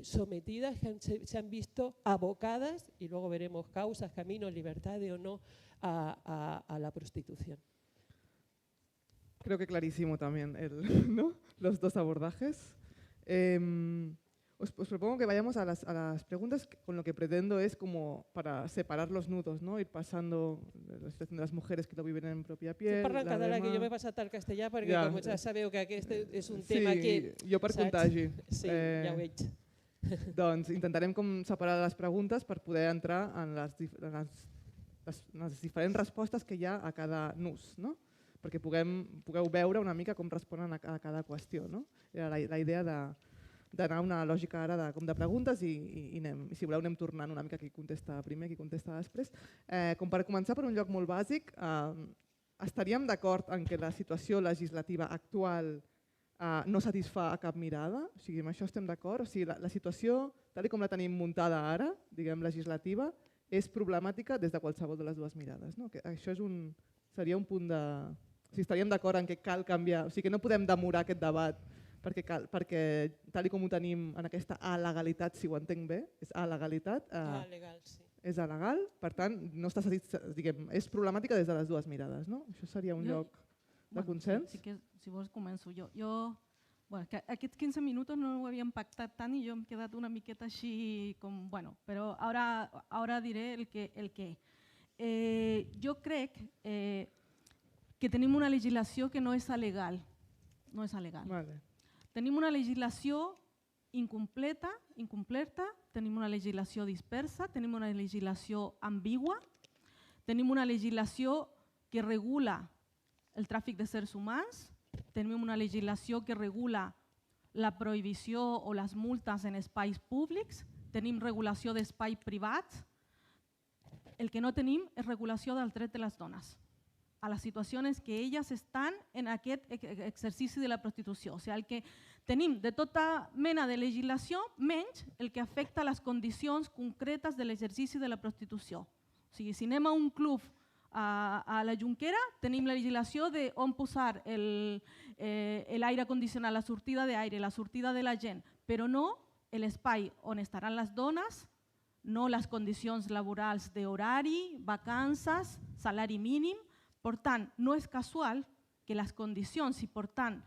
sometidas, que se han visto abocadas, y luego veremos causas, caminos, libertades o no, a la prostitución. Creo que clarísimo también ¿no? Los dos abordajes. Os propongo que vayamos a las preguntas, con lo que pretendo es como para separar los nudos, ¿no? Ir pasando la situación de las mujeres que lo viven en propia piel. Parla en català, que jo m'he passat al castellà, perquè ja, com ja sabeu que aquest és un tema que... Sí, jo per contagi. Sí, ja ho veig. Doncs intentarem com separar les preguntes per poder entrar en les diferents respostes que hi ha a cada nus, no? Perquè pugueu veure una mica com responen a cada qüestió, no? Era la idea d'anar a una lògica ara com de preguntes i si voleu anem tornant una mica qui contesta primer, qui contesta després. Com per començar per un lloc molt bàsic, estaríem d'acord en que la situació legislativa actual no satisfà a cap mirada? O sigui, amb això estem d'acord? O sigui, la situació, tal com la tenim muntada ara, diguem, legislativa, és problemàtica des de qualsevol de les dues mirades. Això seria un punt de... O sigui, estaríem d'acord en que cal canviar, o sigui, que no podem demorar aquest debat perquè tal com ho tenim en aquesta alegalitat, si ho entenc bé, és alegalitat, és alegal, per tant, no està diguem, és problemàtica des de les dues mirades. No? Això seria un lloc de consens. Si vols començo jo. Aquests 15 minuts no ho havíem pactat tant i jo hem quedat una miqueta així com... Però ara diré el que. Jo crec que tenim una legislació que no és legal. No és legal. Vale. Tenim una legislació incompleta, tenim una legislació dispersa, tenim una legislació ambigua, tenim una legislació que regula el tràfic de éssers humans, tenim una legislació que regula la prohibició o les multes en espais públics, tenim regulació d'espais privats. El que no tenim és regulació del dret de les dones a les situacions que elles estan en aquest exercici de la prostitució. O sigui, el que tenim de tota mena de legislació, menys el que afecta les condicions concretes de l'exercici de la prostitució. O sigui, si anem a un club a la Jonquera, tenim la legislació d'on posar l'aire condicionat, la sortida d'aire, la sortida de la gent, però no l'espai on estaran les dones, no les condicions laborals d'horari, vacances, salari mínim. Per tant, no és casual que les condicions i, per tant,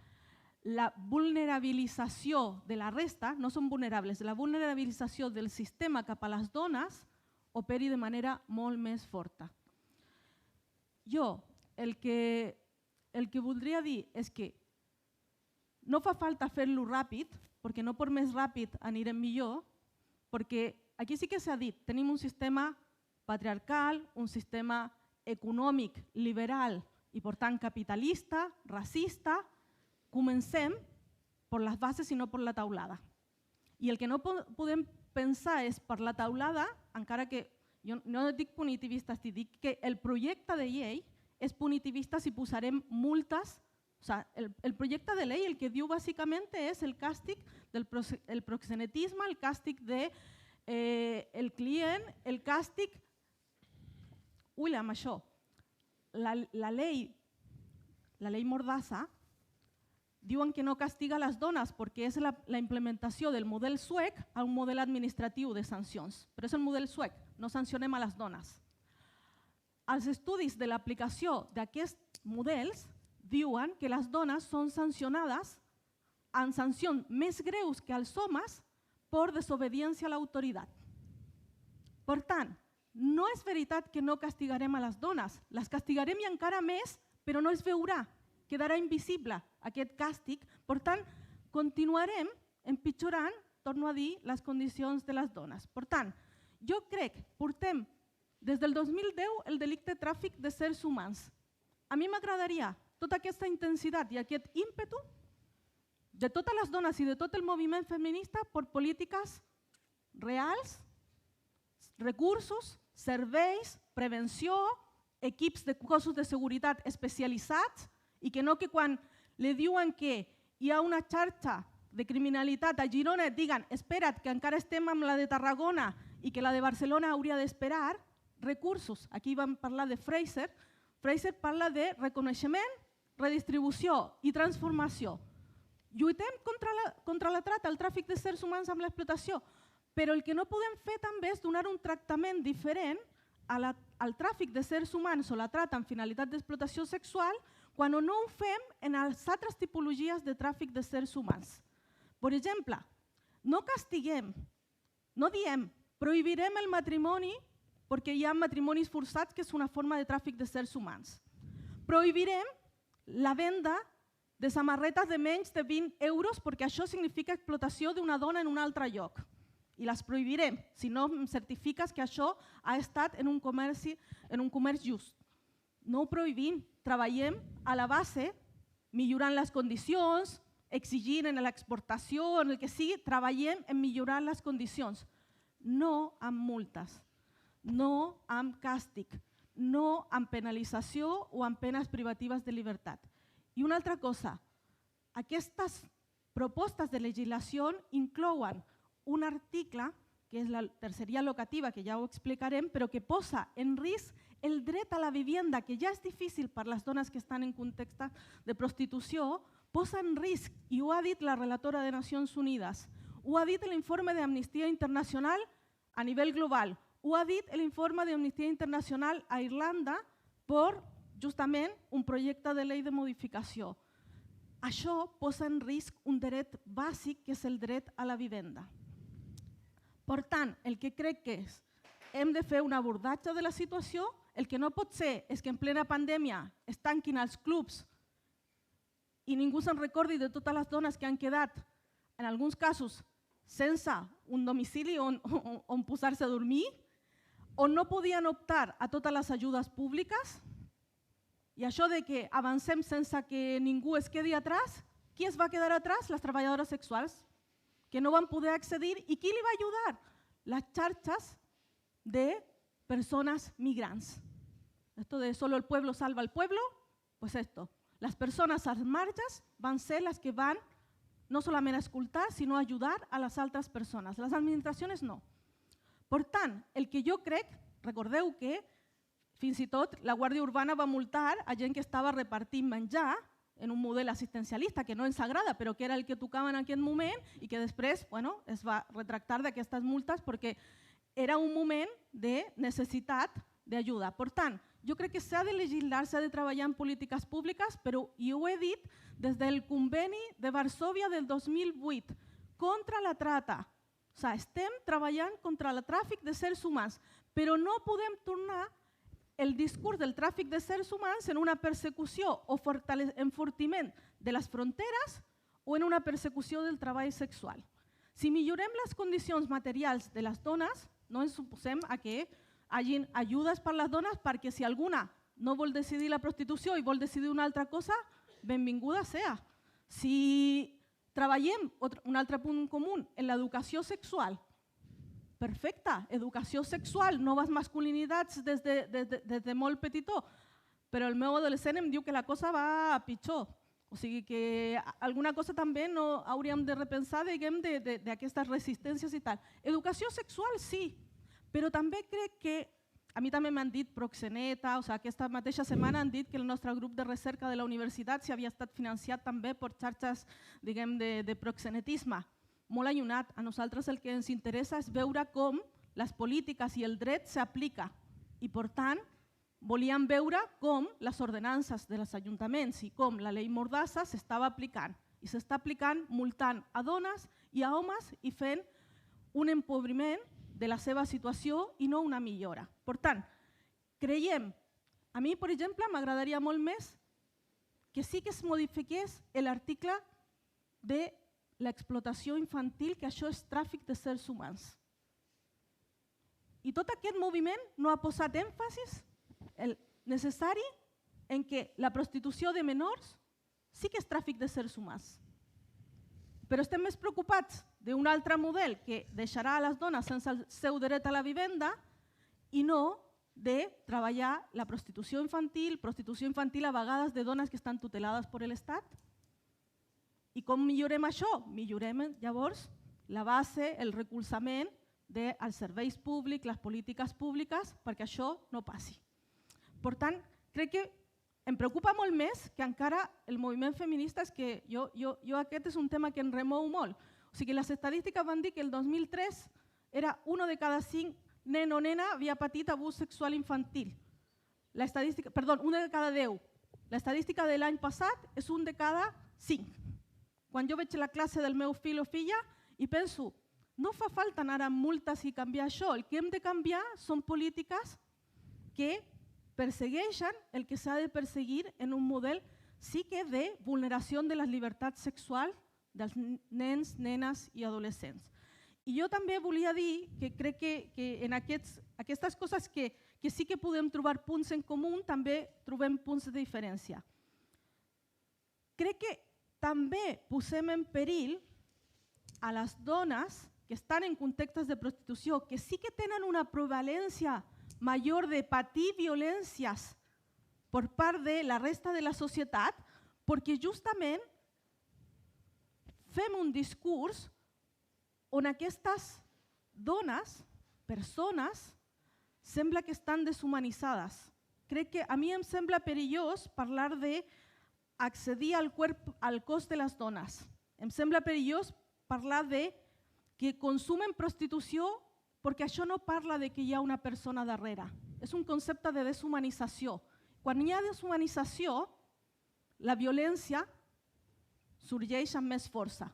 la vulnerabilització de la resta, no són vulnerables, la vulnerabilització del sistema cap a les dones operi de manera molt més forta. Jo el que voldria dir és que no fa falta fer-lo ràpid, perquè no per més ràpid anirem millor, perquè aquí sí que s'ha dit, tenim un sistema patriarcal, un sistema econòmic liberal i, per tant, capitalista, racista. Comencem per les bases i no per la taulada. I el que no podem pensar és per la taulada, encara que jo no dic punitivista, dic que el projecte de llei és punitivista si posarem multes. O sea, el projecte de llei el que diu bàsicament és el càstig del proxenetisme, el càstig del client, el càstig... Ull, amb això, la llei Mordassa diuen que no castiga les dones perquè és la implementació del model suec a un model administratiu de sancions. Però és el model suec, no sancionem a les dones. Els estudis de l'aplicació d'aquests models diuen que les dones són sancionades amb sancions més greus que els homes per desobediència a l'autoritat. Per tant, no és veritat que no castigarem a les dones, les castigarem i encara més, però no es veurà, quedarà invisible aquest càstig. Per tant, continuarem empitjorant, torno a dir, les condicions de les dones. Per tant, jo crec que portem des del 2010 el delicte de tràfic de sers humans. A mi m'agradaria tota aquesta intensitat i aquest ímpetu de totes les dones i de tot el moviment feminista per polítiques reals, recursos, serveis, prevenció, equips de cossos de seguretat especialitzats i que no que quan li diuen que hi ha una xarxa de criminalitat a Girona et diguen espera't que encara estem amb la de Tarragona i que la de Barcelona hauria d'esperar, recursos. Aquí vam parlar de Fraser. Fraser parla de reconeixement, redistribució i transformació. Lluitem contra la trata, el tràfic de sers humans amb l'explotació, però el que no podem fer també és donar un tractament diferent al tràfic de sers humans o la trata amb finalitat d'explotació sexual quan no ho fem en les altres tipologies de tràfic de sers humans. Per exemple, no castiguem, no diem prohibirem el matrimoni perquè hi ha matrimonis forçats que és una forma de tràfic de sers humans. Prohibirem la venda de samarretes de menys de 20 euros perquè això significa explotació d'una dona en un altre lloc. I les prohibirem si no em certifiques que això ha estat en un comerç just. No ho prohibim, treballem a la base, millorant les condicions, exigint en l'exportació, en el que sigui, treballem en millorar les condicions. No amb multes, no amb càstig, no amb penalització o amb penes privatives de llibertat. I una altra cosa, aquestes propostes de legislació inclouen un article, que és la terceria locativa, que ja ho explicarem, però que posa en risc el dret a la vivienda, que ja és difícil per les dones que estan en context de prostitució, posa en risc, i ho ha dit la relatora de Nacions Unides, ho ha dit l'informe d'Amnistia Internacional a nivell global, ho ha dit l'informe d'Amnistia Internacional a Irlanda per justament un projecte de llei de modificació. Això posa en risc un dret bàsic que és el dret a la vivenda. Per tant, el que crec que és, hem de fer un abordatge de la situació, el que no pot ser és que en plena pandèmia es tanquin els clubs i ningú se'n recordi de totes les dones que han quedat, en alguns casos, sense un domicili on posar-se a dormir, on no podien optar a totes les ajudes públiques, i això de que avancem sense que ningú es quedi atrás, qui es va quedar atrás? Les treballadores sexuals, que no van poder accedir. I qui li va ajudar? Les xarxes de persones migrants. Esto de solo el pueblo salva al pueblo, pues esto. Las persones als marges van ser les que van no solament a escoltar, sinó a ajudar a les altres persones. Les administracions no. Per tant, el que jo crec, recordeu que fins i tot la Guàrdia Urbana va multar a gent que estava repartint menjar en un model assistencialista que no ens agrada, però que era el que tocava en aquell moment i que després es va retractar d'aquestes multes perquè era un moment de necessitat d'ajuda. Per tant, jo crec que s'ha de legislar, s'ha de treballar en polítiques públiques, però, i ho he dit, des del conveni de Varsòvia del 2008 contra la trata. O sigui, estem treballant contra el tràfic de sers humans, però no podem tornar el discurs del tràfic de sers humans en una persecució o enfortiment de les fronteres o en una persecució del treball sexual. Si millorem les condicions materials de les dones, no ens suposem a que hagin ajudes per les dones perquè si alguna no vol decidir la prostitució i vol decidir una altra cosa, benvinguda sea. Si treballem un altre punt comú en l'educació sexual, perfecte, educació sexual, noves masculinitats des de molt petitó, però el meu adolescent em diu que la cosa va a pitjor. O sigui que alguna cosa també no hauríem de repensar, diguem, d'aquestes resistències i tal. Educació sexual, sí, però també crec que, a mi també m'han dit proxeneta, o sigui, aquesta mateixa setmana han dit que el nostre grup de recerca de la universitat s'havia estat financiat també per xarxes, diguem, de proxenetisme. Molt allunyat. A nosaltres el que ens interessa és veure com les polítiques i el dret s'aplica i, per tant, volíem veure com les ordenances dels ajuntaments i com la llei Mordassa s'estava aplicant. I s'està aplicant multant a dones i a homes i fent un empobriment de la seva situació i no una millora. Per tant, creiem, a mi, per exemple, m'agradaria molt més que sí que es modifiqués l'article de l'explotació infantil, que això és tràfic de éssers humans. I tot aquest moviment no ha posat èmfasis necessari en que la prostitució de menors sí que és tràfic de éssers humans. Però estem més preocupats d'un altre model que deixarà a les dones sense el seu dret a la vivenda i no de treballar la prostitució infantil a vegades de dones que estan tutelades per l'Estat. I com millorem això? Millorem llavors la base, el recolzament dels serveis públics, les polítiques públiques, perquè això no passi. Per tant, crec que em preocupa molt més que encara el moviment feminista, és que jo aquest és un tema que em remou molt. O sigui, les estadístiques van dir que el 2003 era 1 de cada 5 nen o nena havia patit abús sexual infantil. Perdó, 1 de cada 10. L'estadística de l'any passat és 1 de cada 5. Quan jo veig la classe del meu fill o filla i penso, no fa falta anar amb multes i canviar això, el que hem de canviar són polítiques que persegueixen el que s'ha de perseguir en un model sí que de vulneració de les llibertats sexuals dels nens, nenes i adolescents. I jo també volia dir que crec que en aquestes coses que sí que podem trobar punts en comú, també trobem punts de diferència. Crec que també posem en perill a les dones que estan en contextes de prostitució, que sí que tenen una prevalència major de patir violències per part de la resta de la societat, perquè justament fem un discurs on aquestes dones, persones, sembla que estan deshumanitzades. Crec que a mi em sembla perillós parlar d'accedir al cos de les dones. Em sembla perillós parlar de que consumen prostitució perquè això no parla de que hi ha una persona darrere. És un concepte de deshumanització. Quan hi ha deshumanització, la violència sorgeix amb més força.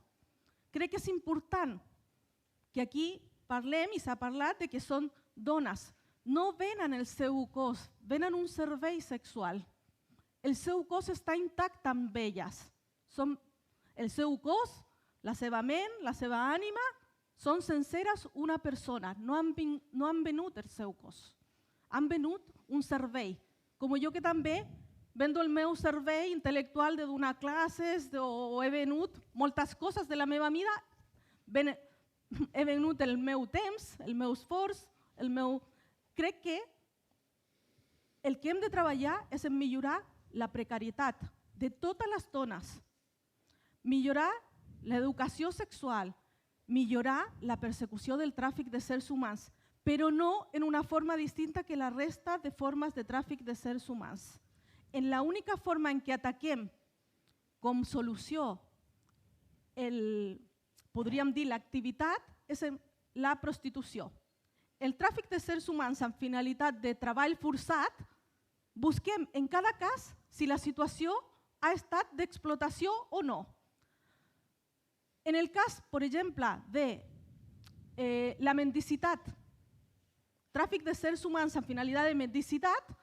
Crec que és important que aquí parlem, i s'ha parlat, de que són dones. No venen el seu cos, venen un servei sexual. El seu cos està intacte amb elles. El seu cos, la seva ment, la seva ànima, són senceres una persona. No han venut el seu cos. Han venut un servei. Com jo que també vendo el meu servei intel·lectual de donar classes o he venut moltes coses de la meva vida. He venut el meu temps, el meu esforç, Crec que el que hem de treballar és en millorar la precarietat de totes les dones, millorar l'educació sexual, millorar la persecució del tràfic d'éssers humans, però no en una forma distinta que la resta de formes de tràfic d'éssers humans. En l'única forma en què ataquem com solució, podríem dir, l'activitat, és la prostitució. El tràfic d'éssers humans amb finalitat de treball forçat, busquem en cada cas si la situació ha estat d'explotació o no. En el cas, per exemple, de la mendicitat, tràfic d'éssers humans amb finalitat de mendicitat,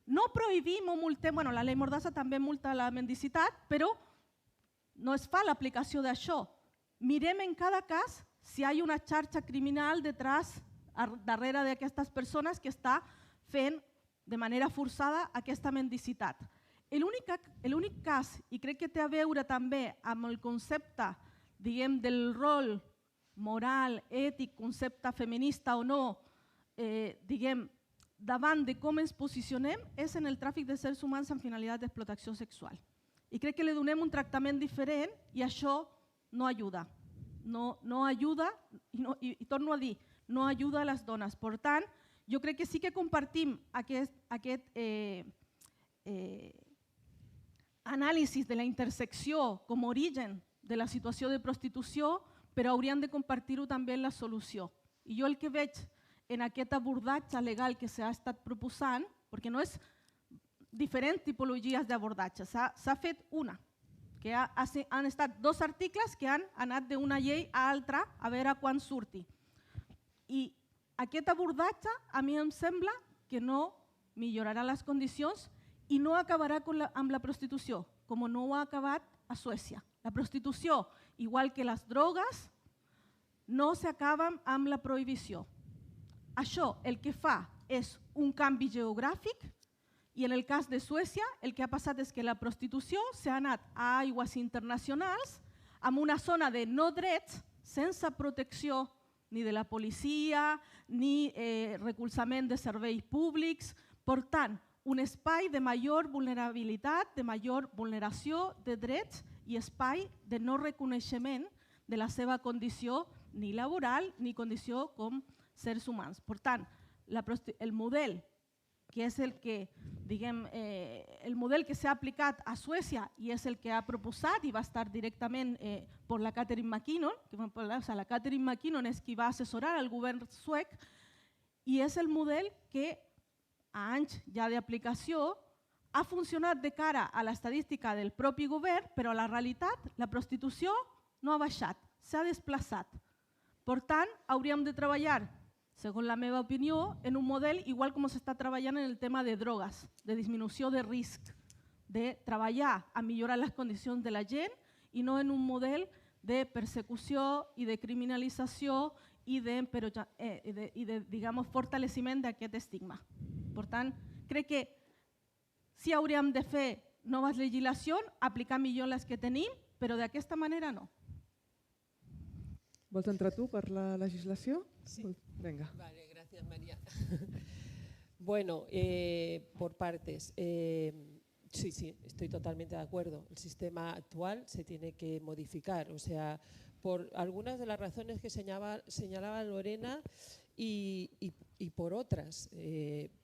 no prohibim o multem, la llei Mordassa també multa la mendicitat, però no es fa l'aplicació d'això. Mirem en cada cas si hi ha una xarxa criminal detrás darrere d'aquestes persones que està fent de manera forçada aquesta mendicitat. L'únic cas, i crec que té a veure també amb el concepte, diguem, del rol moral, ètic, concepte feminista o no, diguem, davant de com ens posicionem, és en el tràfic de sers humans amb finalitat d'explotació sexual. I crec que li donem un tractament diferent i això no ajuda. No ajuda, i torno a dir, no ajuda a les dones. Per tant, jo crec que sí que compartim aquest anàlisi de la intersecció com a origen de la situació de prostitució, però hauríem de compartir-ho també en la solució. I jo el que veig en aquest abordatge legal que s'ha estat proposant, perquè no és diferents tipologies d'abordatge, s'ha fet una, que han estat 2 articles que han anat d'una llei a altra a veure quan surti. I aquest abordatge a mi em sembla que no millorarà les condicions i no acabarà amb la prostitució, com no ho ha acabat a Suècia. La prostitució, igual que les drogues, no s'acaba amb la prohibició. Això el que fa és un canvi geogràfic i en el cas de Suècia el que ha passat és que la prostitució s'ha anat a aigües internacionals amb una zona de no drets sense protecció ni de la policia ni recolzament de serveis públics. Per tant, un espai de major vulnerabilitat, de major vulneració de drets i espai de no reconeixement de la seva condició ni laboral ni condició com sers humans. Per tant, el model que és el que, diguem, el model que s'ha aplicat a Suècia i és el que ha proposat i va estar directament per la Catherine McKinnon, la Catherine McKinnon és qui va assessorar el govern suec i és el model que a anys ja d'aplicació ha funcionat de cara a l'estadística del propi govern, però a la realitat la prostitució no ha baixat, s'ha desplaçat. Per tant, hauríem de treballar, segons la meva opinió, en un model igual com s'està treballant en el tema de drogues, de disminució de risc, de treballar a millorar les condicions de la gent i no en un model de persecució i de criminalització i de fortaleciment d'aquest estigma. Per tant, crec que sí hauríem de fer noves legislacions, aplicar millor les que tenim, però d'aquesta manera no. Vols entrar tu per la legislació? Sí. Venga. Vale, gracias María. Bueno, por partes. Sí, estoy totalmente de acuerdo. El sistema actual se tiene que modificar. O sea, por algunas de las razones que señalaba Lorena y por otras,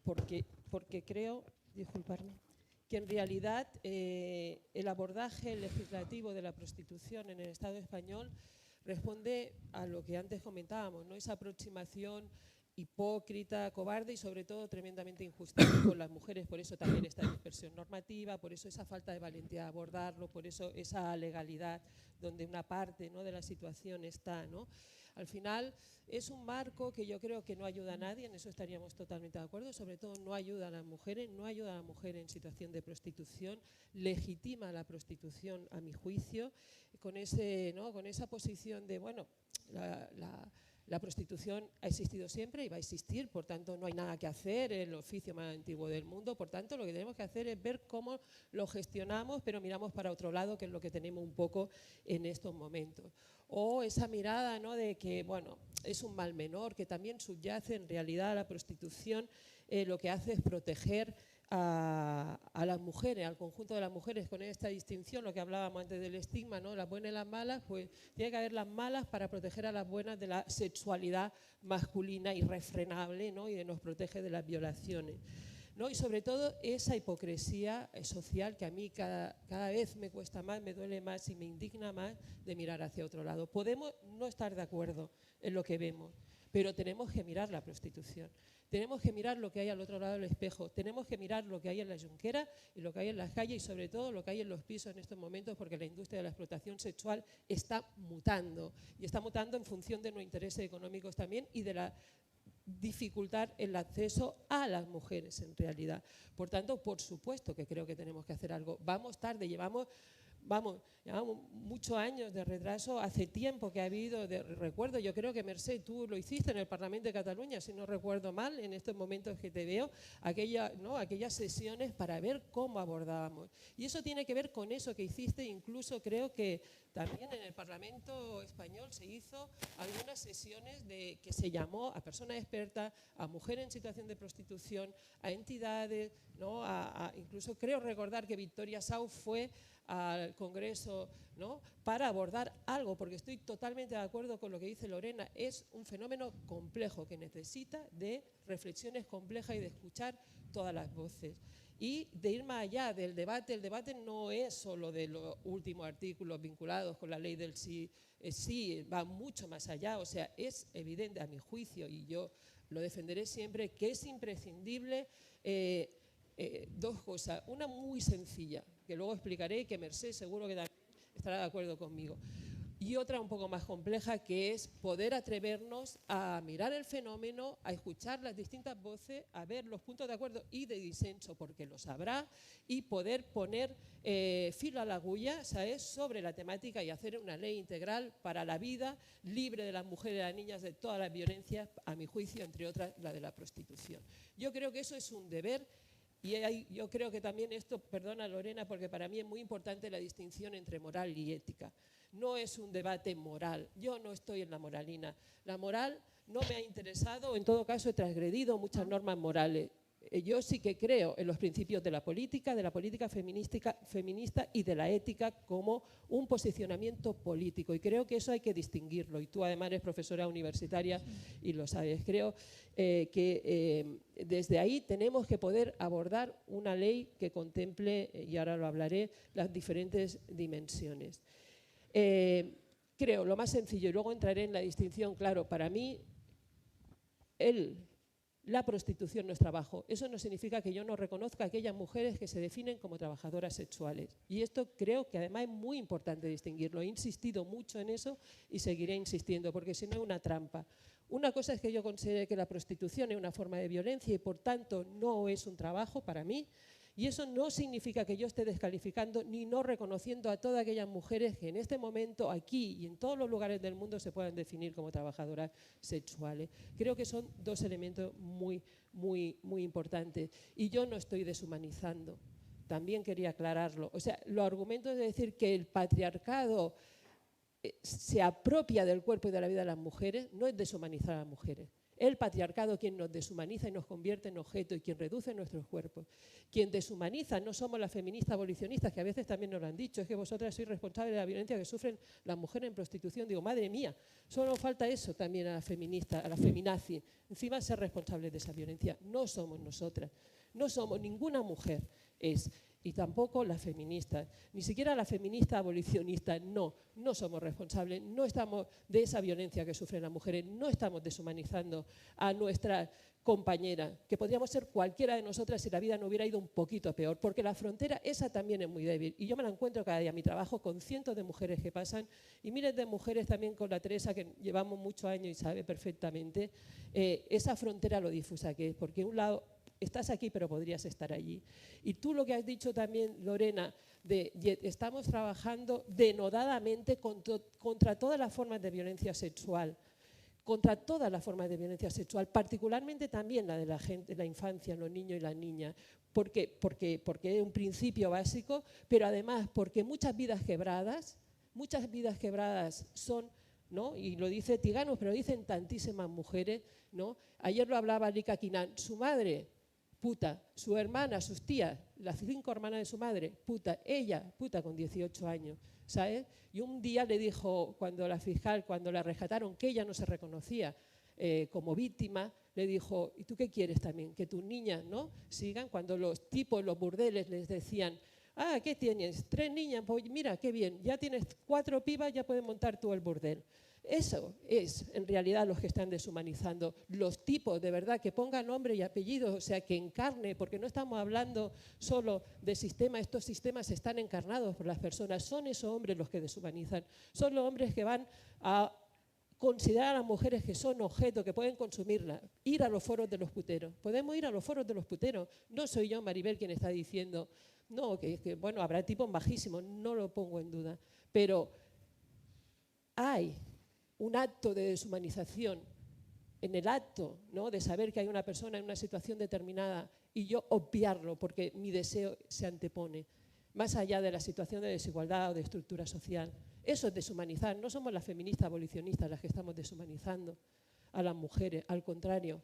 porque creo, disculparme, que en realidad el abordaje legislativo de la prostitución en el Estado español responde a lo que antes comentábamos, ¿no? Esa aproximación hipócrita, cobarde y sobre todo tremendamente injusta con las mujeres. Por eso también esta dispersión normativa, por eso esa falta de valentía de abordarlo, por eso esa legalidad donde una parte, ¿no?, de la situación está, ¿no? Al final es un marco que yo creo que no ayuda a nadie, en eso estaríamos totalmente de acuerdo, sobre todo no ayuda a las mujeres, no ayuda a la mujer en situación de prostitución, legitima la prostitución a mi juicio, con esa posición de, bueno, la prostitución ha existido siempre y va a existir, por tanto no hay nada que hacer, es el oficio más antiguo del mundo, por tanto lo que tenemos que hacer es ver cómo lo gestionamos, pero miramos para otro lado, que es lo que tenemos un poco en estos momentos. O esa mirada, ¿no?, de que, bueno, es un mal menor, que también subyace en realidad la prostitución, lo que hace es proteger a las mujeres, al conjunto de las mujeres, con esta distinción, lo que hablábamos antes del estigma, ¿no?, las buenas y las malas, pues tiene que haber las malas para proteger a las buenas de la sexualidad masculina irrefrenable, ¿no?, y nos protege de las violaciones, ¿no? Y sobre todo esa hipocresía social que a mí cada vez me cuesta más, me duele más y me indigna más de mirar hacia otro lado. Podemos no estar de acuerdo en lo que vemos, pero tenemos que mirar la prostitución. Tenemos que mirar lo que hay al otro lado del espejo, tenemos que mirar lo que hay en la Junquera y lo que hay en las calles y sobre todo lo que hay en los pisos en estos momentos, porque la industria de la explotación sexual está mutando y está mutando en función de los intereses económicos también y de la dificultar el acceso a las mujeres en realidad. Por tanto, por supuesto que creo que tenemos que hacer algo. Vamos tarde, llevamos vamos, llevamos muchos años de retraso, hace tiempo que ha habido, recuerdo, yo creo que Mercè, tú lo hiciste en el Parlamento de Cataluña, si no recuerdo mal, en estos momentos que te veo, aquellas sesiones para ver cómo abordábamos. Y eso tiene que ver con eso que hiciste, incluso creo que también en el Parlamento español se hizo algunas sesiones que se llamó a personas expertas, a mujeres en situación de prostitución, a entidades, ¿no? Incluso creo recordar que Victoria Sau fue al Congreso, ¿no? Para abordar algo, porque estoy totalmente de acuerdo con lo que dice Lorena, es un fenómeno complejo que necesita de reflexiones complejas y de escuchar todas las voces. Y de ir más allá del debate. El debate no es solo de los últimos artículos vinculados con la ley del sí, va mucho más allá. O sea, es evidente a mi juicio, y yo lo defenderé siempre, que es imprescindible dos cosas. Una muy sencilla, que luego explicaré y que Mercè seguro que también estará de acuerdo conmigo. Y otra un poco más compleja, que es poder atrevernos a mirar el fenómeno, a escuchar las distintas voces, a ver los puntos de acuerdo y de disenso, porque los habrá, y poder poner filo a la agulla, ¿sabes?, sobre la temática y hacer una ley integral para la vida, libre de las mujeres y las niñas de todas las violencias, a mi juicio, entre otras, la de la prostitución. Yo creo que eso es un deber. Y yo creo que también esto, perdona Lorena, porque para mí es muy importante la distinción entre moral y ética. No es un debate moral, yo no estoy en la moralina. La moral no me ha interesado, en todo caso he transgredido muchas normas morales. Yo sí que creo en los principios de la política feminista y de la ética como un posicionamiento político, y creo que eso hay que distinguirlo, y tú además eres profesora universitaria y lo sabes. Creo que desde ahí tenemos que poder abordar una ley que contemple, y ahora lo hablaré, las diferentes dimensiones. Creo lo más sencillo, y luego entraré en la distinción. Claro, para mí la prostitución no es trabajo. Eso no significa que yo no reconozca a aquellas mujeres que se definen como trabajadoras sexuales. Y esto creo que además es muy importante distinguirlo. He insistido mucho en eso y seguiré insistiendo, porque si no es una trampa. Una cosa es que yo considere que la prostitución es una forma de violencia y por tanto no es un trabajo para mí. Y eso no significa que yo esté descalificando ni no reconociendo a todas aquellas mujeres que en este momento, aquí y en todos los lugares del mundo, se puedan definir como trabajadoras sexuales. Creo que son dos elementos muy, muy, muy importantes. Y yo no estoy deshumanizando. También quería aclararlo. O sea, los argumentos de decir que el patriarcado se apropia del cuerpo y de la vida de las mujeres no es deshumanizar a las mujeres. El patriarcado quien nos deshumaniza y nos convierte en objeto y quien reduce nuestros cuerpos. Quien deshumaniza no somos las feministas abolicionistas, que a veces también nos lo han dicho, es que vosotras sois responsables de la violencia que sufren las mujeres en prostitución. Digo, madre mía, solo falta eso también a las feministas, a las feminazis, encima ser responsables de esa violencia. No somos nosotras, no somos, ninguna mujer es. Y tampoco las feministas, ni siquiera las feministas abolicionistas, no somos responsables, no estamos de esa violencia que sufren las mujeres, no estamos deshumanizando a nuestra compañera, que podríamos ser cualquiera de nosotras si la vida no hubiera ido un poquito peor, porque la frontera esa también es muy débil, y yo me la encuentro cada día en mi trabajo con cientos de mujeres que pasan, y miles de mujeres también con la Teresa, que llevamos muchos años y sabe perfectamente esa frontera lo difusa que es, porque un lado estás aquí pero podrías estar allí. Y tú lo que has dicho también, Lorena, estamos trabajando denodadamente contra todas las formas de violencia sexual, particularmente también la de la infancia, los niños y las niñas, porque es un principio básico, pero además porque muchas vidas quebradas son, ¿no? Y lo dice Tiganos, pero lo dicen tantísimas mujeres, ¿no? Ayer lo hablaba Lika Kinan, su madre, puta, su hermana, sus tías, las 5 hermanas de su madre, puta, ella, puta con 18 años, ¿sabes? Y un día le dijo, cuando la fiscal, cuando la rescataron, que ella no se reconocía como víctima, le dijo, ¿y tú qué quieres también? Que tus niñas, ¿no?, sigan. Cuando los tipos, los burdeles les decían, ah, ¿qué tienes? 3 niñas, pues mira, qué bien, ya tienes 4 pibas, ya puedes montar tú el burdel. Eso es, en realidad, los que están deshumanizando. Los tipos, de verdad, que pongan nombre y apellido, o sea, que encarne, porque no estamos hablando solo de sistemas, estos sistemas están encarnados por las personas. Son esos hombres los que deshumanizan. Son los hombres que van a considerar a las mujeres que son objeto, que pueden consumirla. Ir a los foros de los puteros. Podemos ir a los foros de los puteros. No soy yo, Maribel, quien está diciendo No, bueno, habrá tipos bajísimos, no lo pongo en duda, pero hay un acto de deshumanización en el acto, ¿no?, de saber que hay una persona en una situación determinada y yo obviarlo porque mi deseo se antepone, más allá de la situación de desigualdad o de estructura social. Eso es deshumanizar. No somos las feministas abolicionistas las que estamos deshumanizando a las mujeres, al contrario.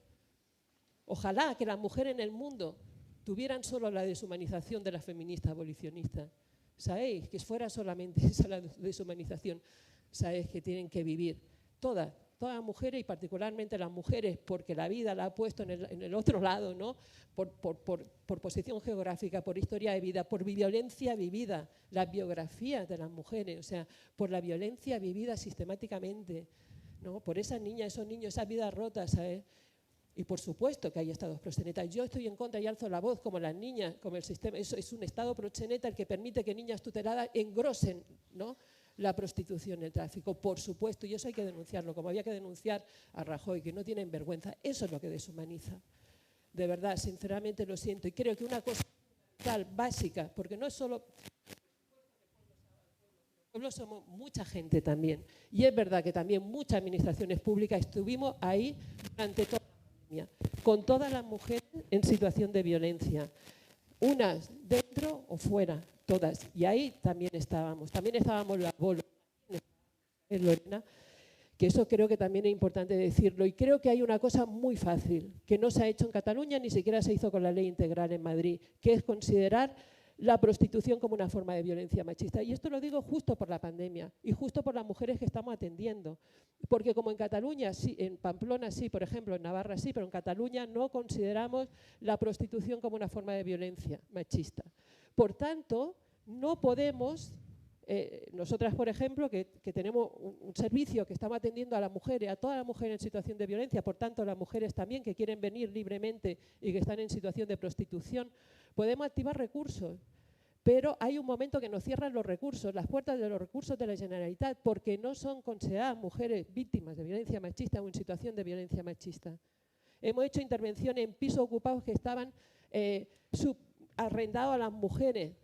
Ojalá que las mujeres en el mundo tuvieran solo la deshumanización de las feministas abolicionistas. ¿Sabéis? Que fuera solamente esa la deshumanización. ¿Sabéis? Que tienen que vivir todas las mujeres y particularmente las mujeres, porque la vida la ha puesto en el otro lado, ¿no? Por posición geográfica, por historia de vida, por violencia vivida, las biografías de las mujeres, o sea, por la violencia vivida sistemáticamente, ¿no? Por esas niñas, esos niños, esas vidas rotas, ¿sabes? Y por supuesto que hay estados proxenetas. Yo estoy en contra y alzo la voz como las niñas, como el sistema. Eso es un estado proxeneta el que permite que niñas tuteladas engrosen, ¿no?, la prostitución, el tráfico, por supuesto, y eso hay que denunciarlo, como había que denunciar a Rajoy, que no tienen vergüenza. Eso es lo que deshumaniza. De verdad, sinceramente lo siento. Y creo que una cosa tal, básica, porque no es solo... Pueblo somos mucha gente también. Y es verdad que también muchas administraciones públicas estuvimos ahí durante toda la pandemia, con todas las mujeres en situación de violencia, unas dentro o fuera, todas. Y ahí también estábamos la Bolo, Lorena, que eso creo que también es importante decirlo. Y creo que hay una cosa muy fácil, que no se ha hecho en Cataluña, ni siquiera se hizo con la ley integral en Madrid, que es considerar la prostitución como una forma de violencia machista. Y esto lo digo justo por la pandemia y justo por las mujeres que estamos atendiendo. Porque como en Cataluña, sí, en Pamplona sí, por ejemplo, en Navarra sí, pero en Cataluña no consideramos la prostitución como una forma de violencia machista. Por tanto, no podemos, nosotras, por ejemplo, que tenemos un servicio que estamos atendiendo a las mujeres, a todas las mujeres en situación de violencia, por tanto, las mujeres también que quieren venir libremente y que están en situación de prostitución, podemos activar recursos. Pero hay un momento que nos cierran los recursos, las puertas de los recursos de la Generalitat, porque no son consideradas mujeres víctimas de violencia machista o en situación de violencia machista. Hemos hecho intervenciones en pisos ocupados que estaban arrendados a las mujeres,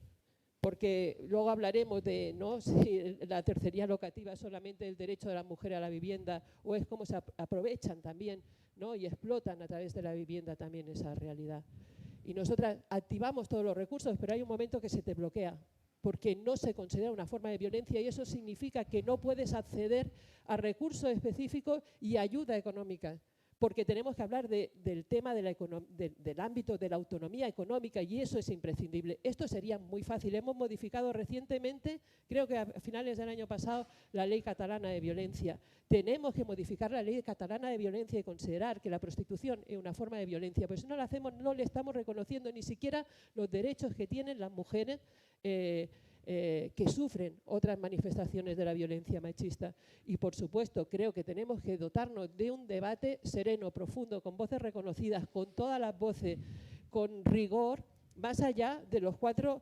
porque luego hablaremos de, ¿no?, si la tercería locativa es solamente el derecho de las mujeres a la vivienda o es cómo se aprovechan también, ¿no?, y explotan a través de la vivienda también esa realidad. Y nosotras activamos todos los recursos, pero hay un momento que se te bloquea, porque no se considera una forma de violencia y eso significa que no puedes acceder a recursos específicos y ayuda económica, porque tenemos que hablar del tema del ámbito de la autonomía económica y eso es imprescindible. Esto sería muy fácil. Hemos modificado recientemente, creo que a finales del año pasado, la ley catalana de violencia. Tenemos que modificar la ley catalana de violencia y considerar que la prostitución es una forma de violencia. Pues si no lo hacemos, no le estamos reconociendo ni siquiera los derechos que tienen las mujeres que sufren otras manifestaciones de la violencia machista. Y por supuesto, creo que tenemos que dotarnos de un debate sereno, profundo, con voces reconocidas, con todas las voces, con rigor, más allá de los 4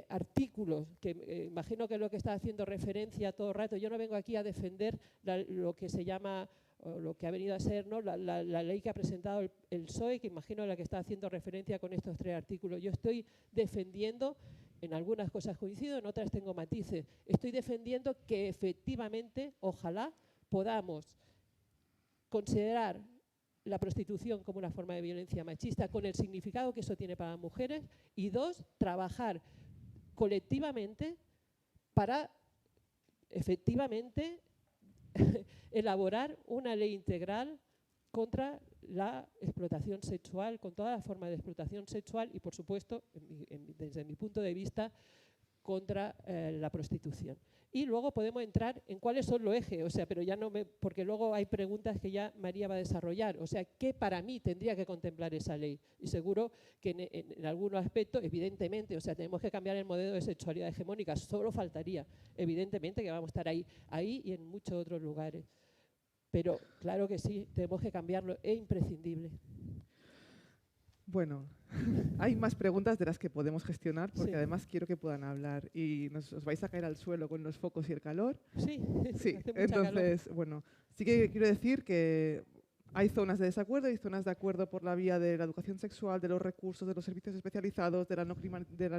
artículos, que imagino que es lo que está haciendo referencia todo el rato. Yo no vengo aquí a defender lo que se llama, o lo que ha venido a ser, ¿no?, la ley que ha presentado el PSOE, que imagino a la que está haciendo referencia con estos 3 artículos. Yo estoy defendiendo, en algunas cosas coincido, en otras tengo matices. Estoy defendiendo que efectivamente, ojalá, podamos considerar la prostitución como una forma de violencia machista con el significado que eso tiene para las mujeres y 2, trabajar colectivamente para efectivamente elaborar una ley integral contra la explotación sexual, con todas las formas de explotación sexual y, por supuesto, desde mi punto de vista, contra la prostitución. Y luego podemos entrar en cuáles son los ejes, o sea, pero ya no porque luego hay preguntas que ya María va a desarrollar, o sea, ¿qué para mí tendría que contemplar esa ley? Y seguro que en algunos aspectos, evidentemente, o sea, tenemos que cambiar el modelo de sexualidad hegemónica, solo faltaría, evidentemente que vamos a estar ahí y en muchos otros lugares. Pero claro que sí, tenemos que cambiarlo, es imprescindible. Bueno, hay más preguntas de las que podemos gestionar porque sí, además quiero que puedan hablar y os vais a caer al suelo con los focos y el calor. Sí, sí. Hace mucha Entonces, calor. Bueno, sí que quiero decir que Hay zonas de desacuerdo y zonas de acuerdo por la vía de la educación sexual, de los recursos, de los servicios especializados, de la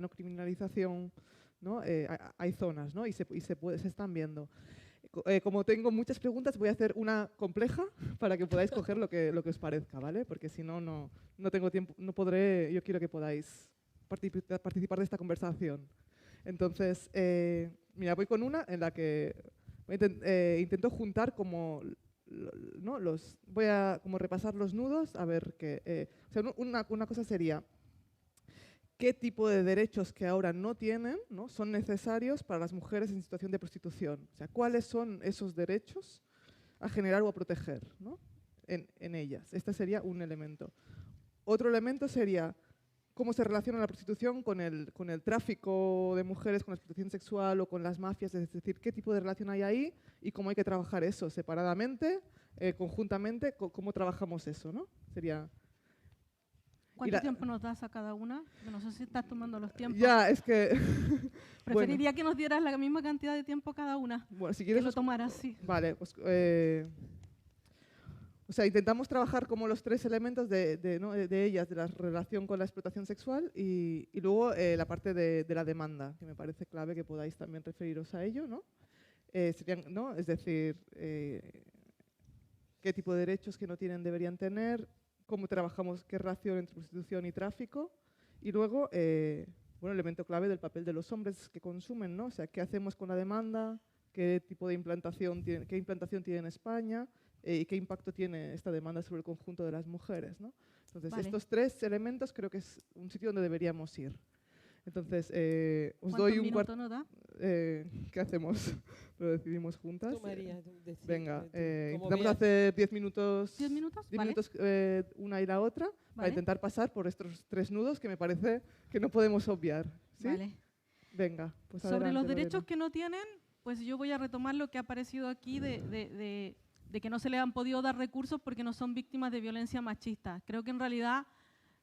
no criminalización, ¿no? Hay zonas, ¿no? Y se están viendo. Como tengo muchas preguntas, voy a hacer una compleja para que podáis coger lo que os parezca, ¿vale? Porque si no, no tengo tiempo, no podré. Yo quiero que podáis participar de esta conversación. Entonces, mira, voy con una en la que intento juntar como... ¿no? Voy a como repasar los nudos, a ver qué... o sea, una cosa sería, ¿qué tipo de derechos que ahora no tienen, ¿no? son necesarios para las mujeres en situación de prostitución? O sea, ¿cuáles son esos derechos a generar o a proteger, ¿no? en ellas? Este sería un elemento. Otro elemento sería cómo se relaciona la prostitución con el tráfico de mujeres, con la explotación sexual o con las mafias, es decir, qué tipo de relación hay ahí y cómo hay que trabajar eso separadamente, conjuntamente, cómo trabajamos eso, ¿no? Sería... ¿Cuánto tiempo nos das a cada una? Yo no sé si estás tomando los tiempos. Ya, es que... Preferiría que nos dieras la misma cantidad de tiempo cada una. Bueno, si quieres... Que lo tomaras, sí. Vale, pues... o sea, intentamos trabajar como los tres elementos de ellas, de la relación con la explotación sexual y luego la parte de la demanda, que me parece clave que podáis también referiros a ello, ¿no? ¿No? Es decir, qué tipo de derechos que no tienen deberían tener, cómo trabajamos, qué relación entre prostitución y tráfico y luego, bueno, elemento clave del papel de los hombres que consumen, ¿no? O sea, qué hacemos con la demanda, qué tipo de implantación tiene en España, y qué impacto tiene esta demanda sobre el conjunto de las mujeres, ¿no? Entonces, estos tres elementos creo que es un sitio donde deberíamos ir. Entonces, os doy un cuarto. ¿No da? ¿Qué hacemos? Lo decidimos juntas. Tú, María, venga, intentamos hacer 10 minutos. 10 minutos, 10 vale. minutos una y la otra, para Vale. intentar pasar por estos tres nudos que me parece que no podemos obviar. ¿Sí? Vale. Venga, pues Sobre adelante, los derechos Lorena. que no tienen, pues yo voy a retomar lo que ha aparecido aquí de que no se le han podido dar recursos porque no son víctimas de violencia machista. Creo que en realidad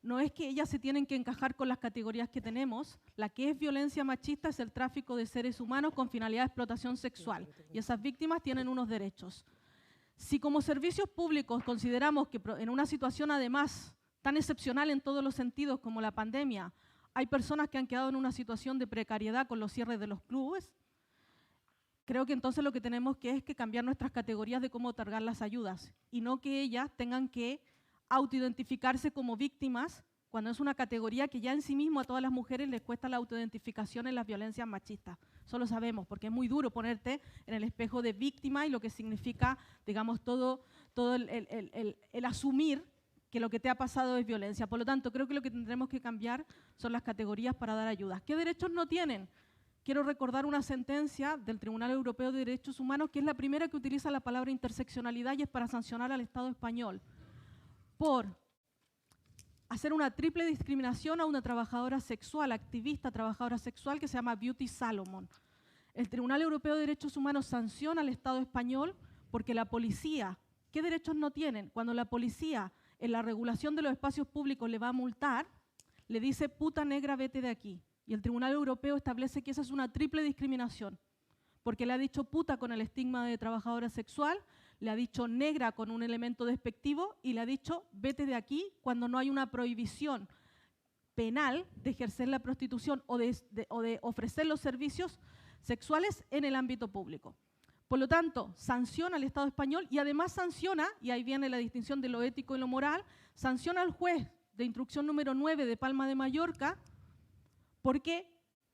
no es que ellas se tienen que encajar con las categorías que tenemos. La que es violencia machista es el tráfico de seres humanos con finalidad de explotación sexual. Y esas víctimas tienen unos derechos. Si como servicios públicos consideramos que en una situación además tan excepcional en todos los sentidos como la pandemia, hay personas que han quedado en una situación de precariedad con los cierres de los clubes, creo que entonces lo que tenemos es que cambiar nuestras categorías de cómo otorgar las ayudas y no que ellas tengan que autoidentificarse como víctimas cuando es una categoría que ya en sí mismo a todas las mujeres les cuesta la autoidentificación en las violencias machistas. Eso lo sabemos, porque es muy duro ponerte en el espejo de víctima y lo que significa, digamos, todo el asumir que lo que te ha pasado es violencia. Por lo tanto, creo que lo que tendremos que cambiar son las categorías para dar ayudas. ¿Qué derechos no tienen? Quiero recordar una sentencia del Tribunal Europeo de Derechos Humanos, que es la primera que utiliza la palabra interseccionalidad y es para sancionar al Estado español por hacer una triple discriminación a una trabajadora sexual, activista trabajadora sexual, que se llama Beauty Salomon. El Tribunal Europeo de Derechos Humanos sanciona al Estado español porque la policía, ¿qué derechos no tienen? Cuando la policía en la regulación de los espacios públicos le va a multar, le dice puta negra, vete de aquí. Y el Tribunal Europeo establece que esa es una triple discriminación, porque le ha dicho puta con el estigma de trabajadora sexual, le ha dicho negra con un elemento despectivo y le ha dicho vete de aquí cuando no hay una prohibición penal de ejercer la prostitución o de ofrecer los servicios sexuales en el ámbito público. Por lo tanto, sanciona al Estado español y además sanciona, y ahí viene la distinción de lo ético y lo moral, sanciona al juez de instrucción número 9 de Palma de Mallorca porque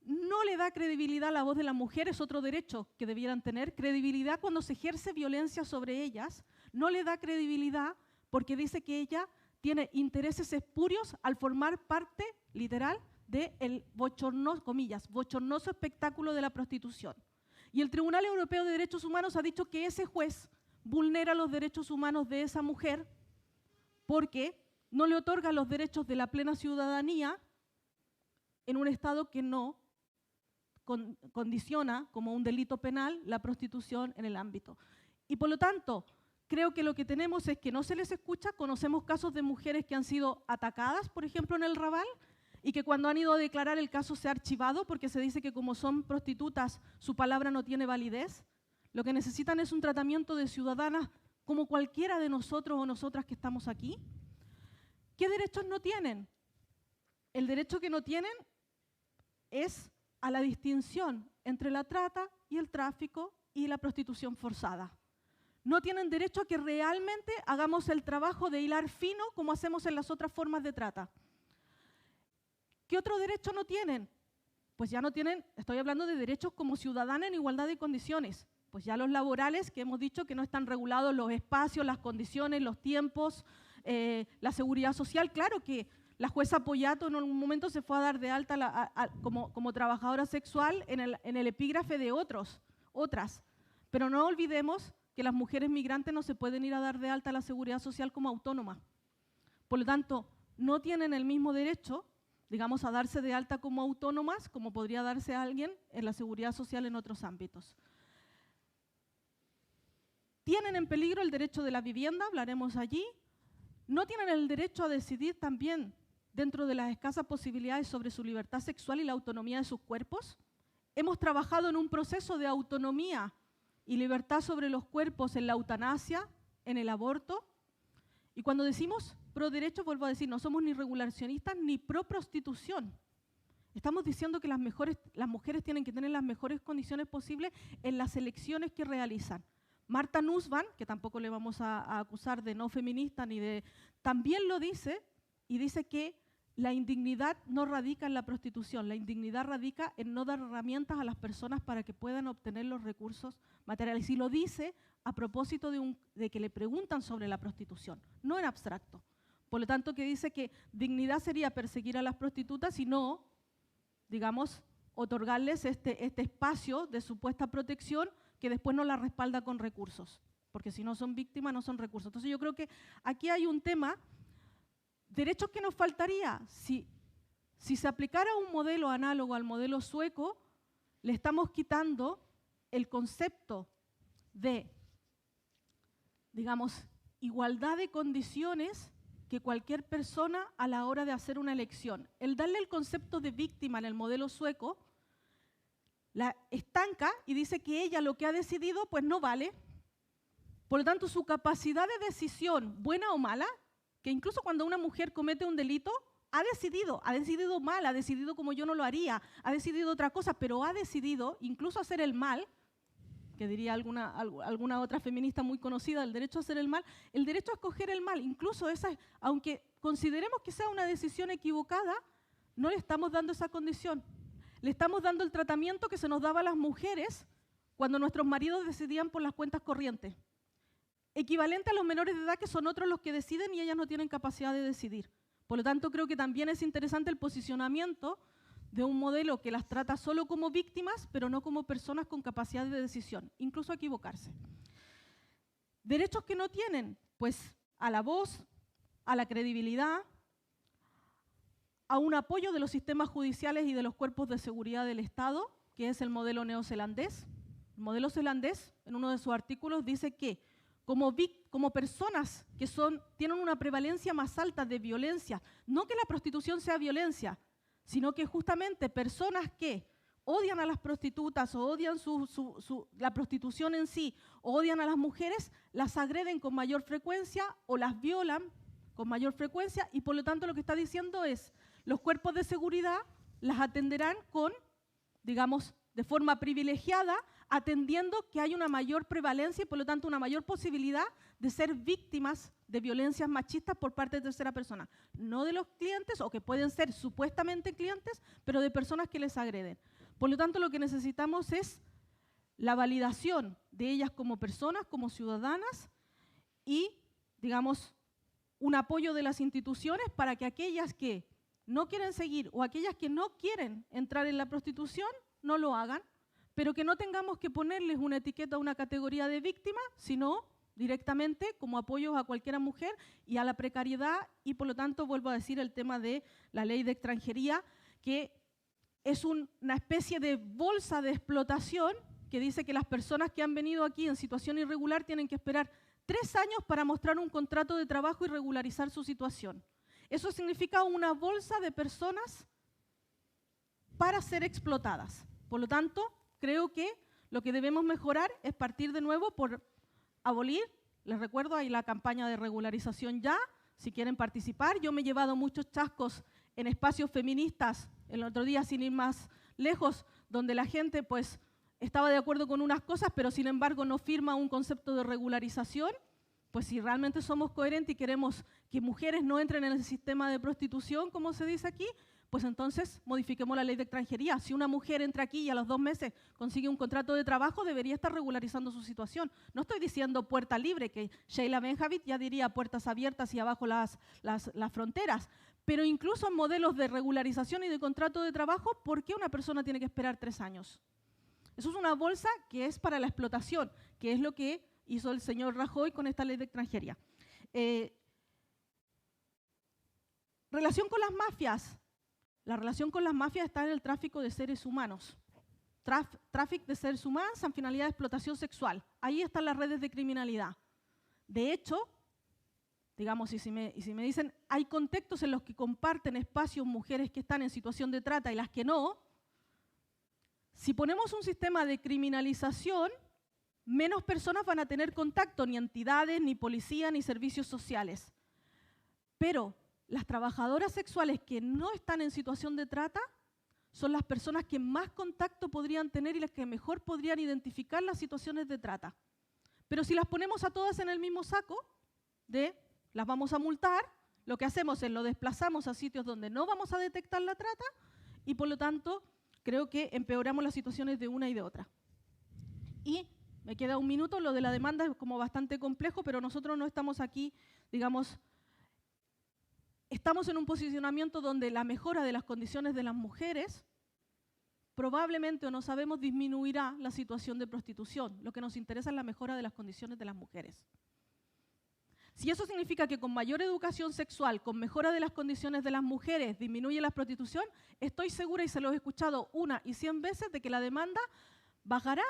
no le da credibilidad a la voz de la mujer, es otro derecho que debieran tener, credibilidad cuando se ejerce violencia sobre ellas, no le da credibilidad porque dice que ella tiene intereses espurios al formar parte, literal, del bochornoso, comillas, bochornoso espectáculo de la prostitución. Y el Tribunal Europeo de Derechos Humanos ha dicho que ese juez vulnera los derechos humanos de esa mujer porque no le otorga los derechos de la plena ciudadanía en un Estado que no condiciona como un delito penal la prostitución en el ámbito. Y por lo tanto, creo que lo que tenemos es que no se les escucha. Conocemos casos de mujeres que han sido atacadas, por ejemplo, en el Raval, y que cuando han ido a declarar el caso se ha archivado porque se dice que como son prostitutas su palabra no tiene validez. Lo que necesitan es un tratamiento de ciudadanas como cualquiera de nosotros o nosotras que estamos aquí. ¿Qué derechos no tienen? El derecho que no tienen es a la distinción entre la trata y el tráfico y la prostitución forzada. No tienen derecho a que realmente hagamos el trabajo de hilar fino como hacemos en las otras formas de trata. ¿Qué otro derecho no tienen? Pues ya no tienen, estoy hablando de derechos como ciudadana en igualdad de condiciones. Pues ya los laborales, que hemos dicho que no están regulados los espacios, las condiciones, los tiempos, la seguridad social. Claro que la jueza Poyato en un momento se fue a dar de alta como trabajadora sexual en el epígrafe de otras. Pero no olvidemos que las mujeres migrantes no se pueden ir a dar de alta a la seguridad social como autónomas. Por lo tanto, no tienen el mismo derecho, digamos, a darse de alta como autónomas como podría darse a alguien en la seguridad social en otros ámbitos. Tienen en peligro el derecho de la vivienda, hablaremos allí. No tienen el derecho a decidir también dentro de las escasas posibilidades sobre su libertad sexual y la autonomía de sus cuerpos. Hemos trabajado en un proceso de autonomía y libertad sobre los cuerpos en la eutanasia, en el aborto. Y cuando decimos pro derechos, vuelvo a decir, no somos ni regulacionistas ni pro prostitución. Estamos diciendo que las mujeres tienen que tener las mejores condiciones posibles en las elecciones que realizan. Marta Nussbaum, que tampoco le vamos a acusar de no feminista, también lo dice, y dice que la indignidad no radica en la prostitución, la indignidad radica en no dar herramientas a las personas para que puedan obtener los recursos materiales. Y lo dice a propósito de que le preguntan sobre la prostitución, no en abstracto. Por lo tanto, que dice que dignidad sería perseguir a las prostitutas y no, digamos, otorgarles este espacio de supuesta protección que después no la respalda con recursos, porque si no son víctimas, no son recursos. Entonces yo creo que aquí hay un tema, derechos que nos faltaría. Si se aplicara un modelo análogo al modelo sueco, le estamos quitando el concepto de, digamos, igualdad de condiciones que cualquier persona a la hora de hacer una elección. El darle el concepto de víctima en el modelo sueco la estanca y dice que ella lo que ha decidido pues no vale. Por lo tanto, su capacidad de decisión, buena o mala, que incluso cuando una mujer comete un delito, ha decidido mal, ha decidido como yo no lo haría, ha decidido otra cosa, pero ha decidido incluso hacer el mal, que diría alguna otra feminista muy conocida, el derecho a hacer el mal, el derecho a escoger el mal, incluso esa, aunque consideremos que sea una decisión equivocada, no le estamos dando esa condición. Le estamos dando el tratamiento que se nos daba a las mujeres cuando nuestros maridos decidían por las cuentas corrientes. Equivalente a los menores de edad que son otros los que deciden y ellas no tienen capacidad de decidir. Por lo tanto, creo que también es interesante el posicionamiento de un modelo que las trata solo como víctimas, pero no como personas con capacidad de decisión, incluso a equivocarse. Derechos que no tienen, pues a la voz, a la credibilidad, a un apoyo de los sistemas judiciales y de los cuerpos de seguridad del Estado, que es el modelo neozelandés. El modelo zelandés, en uno de sus artículos, dice que como personas que tienen una prevalencia más alta de violencia, no que la prostitución sea violencia, sino que justamente personas que odian a las prostitutas o odian la prostitución en sí, o odian a las mujeres, las agreden con mayor frecuencia o las violan con mayor frecuencia, y por lo tanto lo que está diciendo es los cuerpos de seguridad las atenderán con, digamos, de forma privilegiada, atendiendo que hay una mayor prevalencia y por lo tanto una mayor posibilidad de ser víctimas de violencias machistas por parte de tercera persona. No de los clientes, o que pueden ser supuestamente clientes, pero de personas que les agreden. Por lo tanto, lo que necesitamos es la validación de ellas como personas, como ciudadanas y, digamos, un apoyo de las instituciones para que aquellas que no quieren seguir o aquellas que no quieren entrar en la prostitución no lo hagan, pero que no tengamos que ponerles una etiqueta, una categoría de víctima, sino directamente como apoyo a cualquier mujer y a la precariedad, y por lo tanto vuelvo a decir el tema de la ley de extranjería, que es una especie de bolsa de explotación que dice que las personas que han venido aquí en situación irregular tienen que esperar 3 años para mostrar un contrato de trabajo y regularizar su situación. Eso significa una bolsa de personas para ser explotadas. Por lo tanto, creo que lo que debemos mejorar es partir de nuevo por abolir les recuerdo, hay la campaña de regularización ya, si quieren participar. Yo me he llevado muchos chascos en espacios feministas, el otro día sin ir más lejos, donde la gente pues estaba de acuerdo con unas cosas, pero sin embargo no firma un concepto de regularización. Pues si realmente somos coherentes y queremos que mujeres no entren en el sistema de prostitución, como se dice aquí, pues entonces modifiquemos la ley de extranjería. Si una mujer entra aquí y a los 2 meses consigue un contrato de trabajo, debería estar regularizando su situación. No estoy diciendo puerta libre, que Sheila Benjavid ya diría puertas abiertas y abajo las fronteras, pero incluso en modelos de regularización y de contrato de trabajo, ¿por qué una persona tiene que esperar 3 años? Eso es una bolsa que es para la explotación, que es lo que hizo el señor Rajoy con esta ley de extranjería. Relación con las mafias. La relación con las mafias está en el tráfico de seres humanos. Tráfico de seres humanos en finalidad de explotación sexual. Ahí están las redes de criminalidad. De hecho, digamos, y si me dicen, hay contextos en los que comparten espacios mujeres que están en situación de trata y las que no, si ponemos un sistema de criminalización, menos personas van a tener contacto, ni entidades, ni policía, ni servicios sociales. Pero las trabajadoras sexuales que no están en situación de trata son las personas que más contacto podrían tener y las que mejor podrían identificar las situaciones de trata. Pero si las ponemos a todas en el mismo saco, las vamos a multar, lo que hacemos es lo desplazamos a sitios donde no vamos a detectar la trata y por lo tanto creo que empeoramos las situaciones de una y de otra. Y me queda 1 minuto, lo de la demanda es como bastante complejo, pero nosotros no estamos aquí, digamos, estamos en un posicionamiento donde la mejora de las condiciones de las mujeres probablemente, o no sabemos, disminuirá la situación de prostitución. Lo que nos interesa es la mejora de las condiciones de las mujeres. Si eso significa que con mayor educación sexual, con mejora de las condiciones de las mujeres, disminuye la prostitución, estoy segura, y se lo he escuchado 1 y 100 veces, de que la demanda bajará.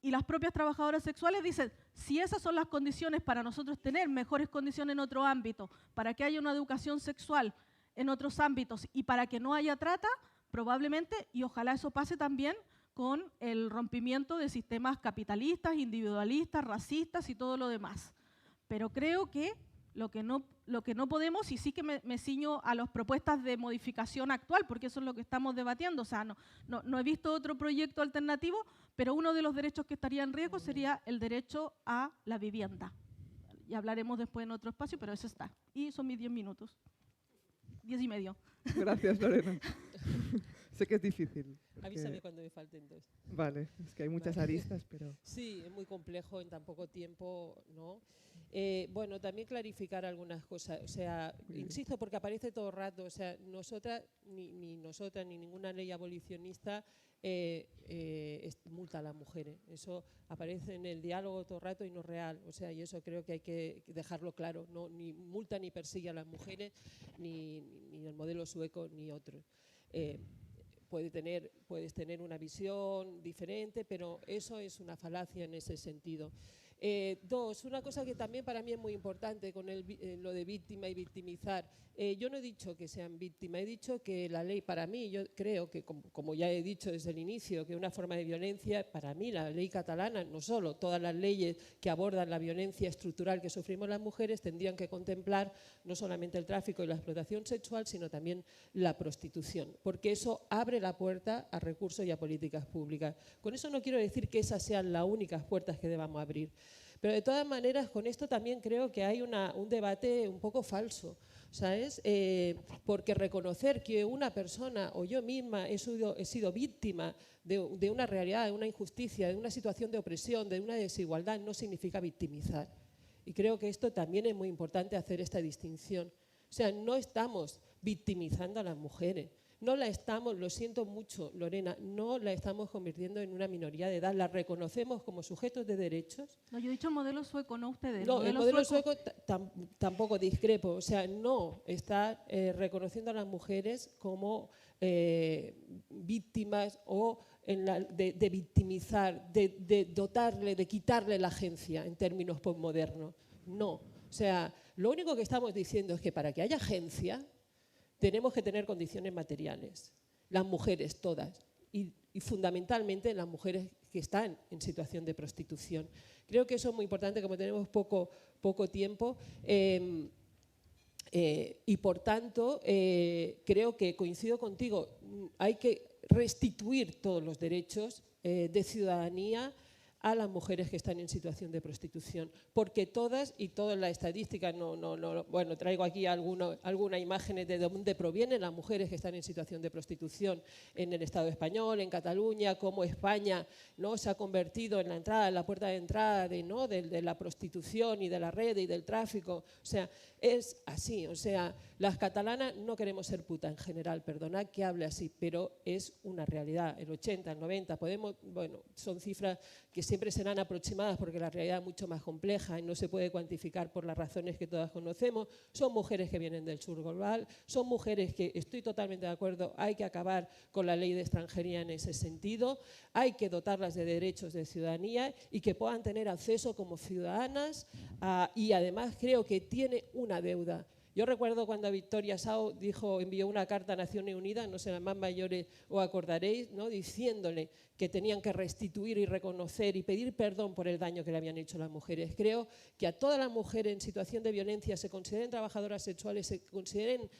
Y las propias trabajadoras sexuales dicen, si esas son las condiciones para nosotros tener mejores condiciones en otro ámbito, para que haya una educación sexual en otros ámbitos y para que no haya trata, probablemente, y ojalá eso pase también con el rompimiento de sistemas capitalistas, individualistas, racistas y todo lo demás. Pero creo que lo que no podemos, y sí que me ciño a las propuestas de modificación actual, porque eso es lo que estamos debatiendo, o sea, no he visto otro proyecto alternativo, pero uno de los derechos que estaría en riesgo sería el derecho a la vivienda. Y hablaremos después en otro espacio, pero eso está. Y son mis 10 minutos. 10 y medio. Gracias, Lorena. Sé que es difícil. Avísame cuando me falten 2. Vale, es que hay muchas aristas, pero... Sí, es muy complejo en tan poco tiempo, ¿no? Bueno, también clarificar algunas cosas, o sea, insisto, porque aparece todo el rato, o sea, ni nosotras, ni ninguna ley abolicionista multa a las mujeres. Eso aparece en el diálogo todo el rato y no es real, o sea, y eso creo que hay que dejarlo claro, no, ni multa ni persigue a las mujeres, ni el modelo sueco ni otro. Puedes tener una visión diferente, pero eso es una falacia en ese sentido. 2, una cosa que también para mí es muy importante con lo de víctima y victimizar. Yo no he dicho que sean víctimas, he dicho que la ley para mí, yo creo que como ya he dicho desde el inicio, que una forma de violencia, para mí la ley catalana, no solo, todas las leyes que abordan la violencia estructural que sufrimos las mujeres tendrían que contemplar no solamente el tráfico y la explotación sexual, sino también la prostitución, porque eso abre la puerta a recursos y a políticas públicas. Con eso no quiero decir que esas sean las únicas puertas que debamos abrir, pero de todas maneras con esto también creo que hay un debate un poco falso, ¿sabes? Porque reconocer que una persona o yo misma he sido víctima de una realidad, de una injusticia, de una situación de opresión, de una desigualdad, no significa victimizar. Y creo que esto también es muy importante hacer esta distinción. O sea, no estamos victimizando a las mujeres. No la estamos, lo siento mucho, Lorena, no la estamos convirtiendo en una minoría de edad, la reconocemos como sujetos de derechos. No, yo he dicho modelo sueco, no ustedes. No, el modelo sueco tampoco discrepo, o sea, no está reconociendo a las mujeres como víctimas o de victimizar, de dotarle, de quitarle la agencia en términos postmodernos. No, o sea, lo único que estamos diciendo es que para que haya agencia tenemos que tener condiciones materiales, las mujeres todas, y fundamentalmente las mujeres que están en situación de prostitución. Creo que eso es muy importante, como tenemos poco tiempo. Y por tanto, creo que coincido contigo, hay que restituir todos los derechos de ciudadanía a las mujeres que están en situación de prostitución, porque todas, y toda la estadística, bueno, traigo aquí alguna imagen de dónde provienen las mujeres que están en situación de prostitución en el Estado español, en Cataluña, cómo España, ¿no?, se ha convertido en la entrada, en la puerta de entrada de la prostitución y de la red y del tráfico. O sea, es así. O sea, las catalanas no queremos ser puta en general, perdonad que hable así, pero es una realidad. El 80, el 90, bueno, son cifras que siempre serán aproximadas porque la realidad es mucho más compleja y no se puede cuantificar por las razones que todas conocemos. Son mujeres que vienen del sur global, son mujeres que, estoy totalmente de acuerdo, hay que acabar con la ley de extranjería en ese sentido, hay que dotarlas de derechos de ciudadanía y que puedan tener acceso como ciudadanas y además creo que tiene una deuda. Yo recuerdo cuando Victoria Sau envió una carta a Naciones Unidas, no sé, las más mayores os acordaréis, ¿no?, diciéndole que tenían que restituir y reconocer y pedir perdón por el daño que le habían hecho las mujeres. Creo que a todas las mujeres en situación de violencia, se consideren trabajadoras sexuales, se consideren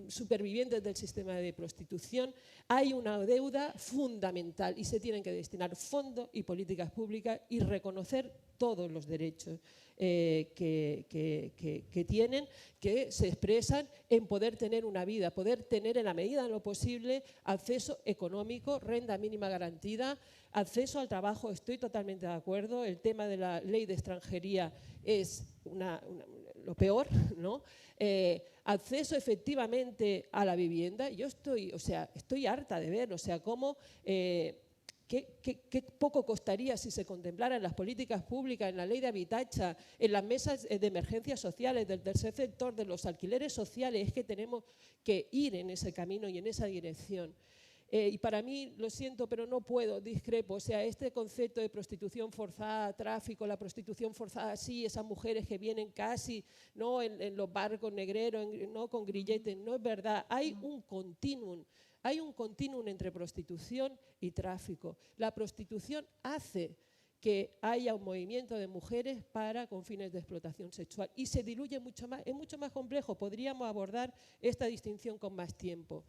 supervivientes del sistema de prostitución, hay una deuda fundamental y se tienen que destinar fondos y políticas públicas y reconocer todos los derechos que tienen, que se expresan en poder tener una vida, poder tener en la medida de lo posible acceso económico, renta mínima garantida, acceso al trabajo. Estoy totalmente de acuerdo, el tema de la ley de extranjería es lo peor, ¿no? Acceso efectivamente a la vivienda. Yo estoy harta de ver, o sea, cómo ¿qué poco costaría si se contemplaran las políticas públicas, en la ley de habitatge, en las mesas de emergencias sociales, del tercer sector, de los alquileres sociales? Es que tenemos que ir en ese camino y en esa dirección. Y para mí, lo siento, pero no puedo, discrepo. O sea, este concepto de prostitución forzada, tráfico, la prostitución forzada, sí, esas mujeres que vienen casi, ¿no?, en los barcos negreros, ¿no?, con grilletes, no es verdad. Hay un continuum. Hay un continuum entre prostitución y tráfico. La prostitución hace que haya un movimiento de mujeres con fines de explotación sexual y se diluye mucho más, es mucho más complejo. Podríamos abordar esta distinción con más tiempo.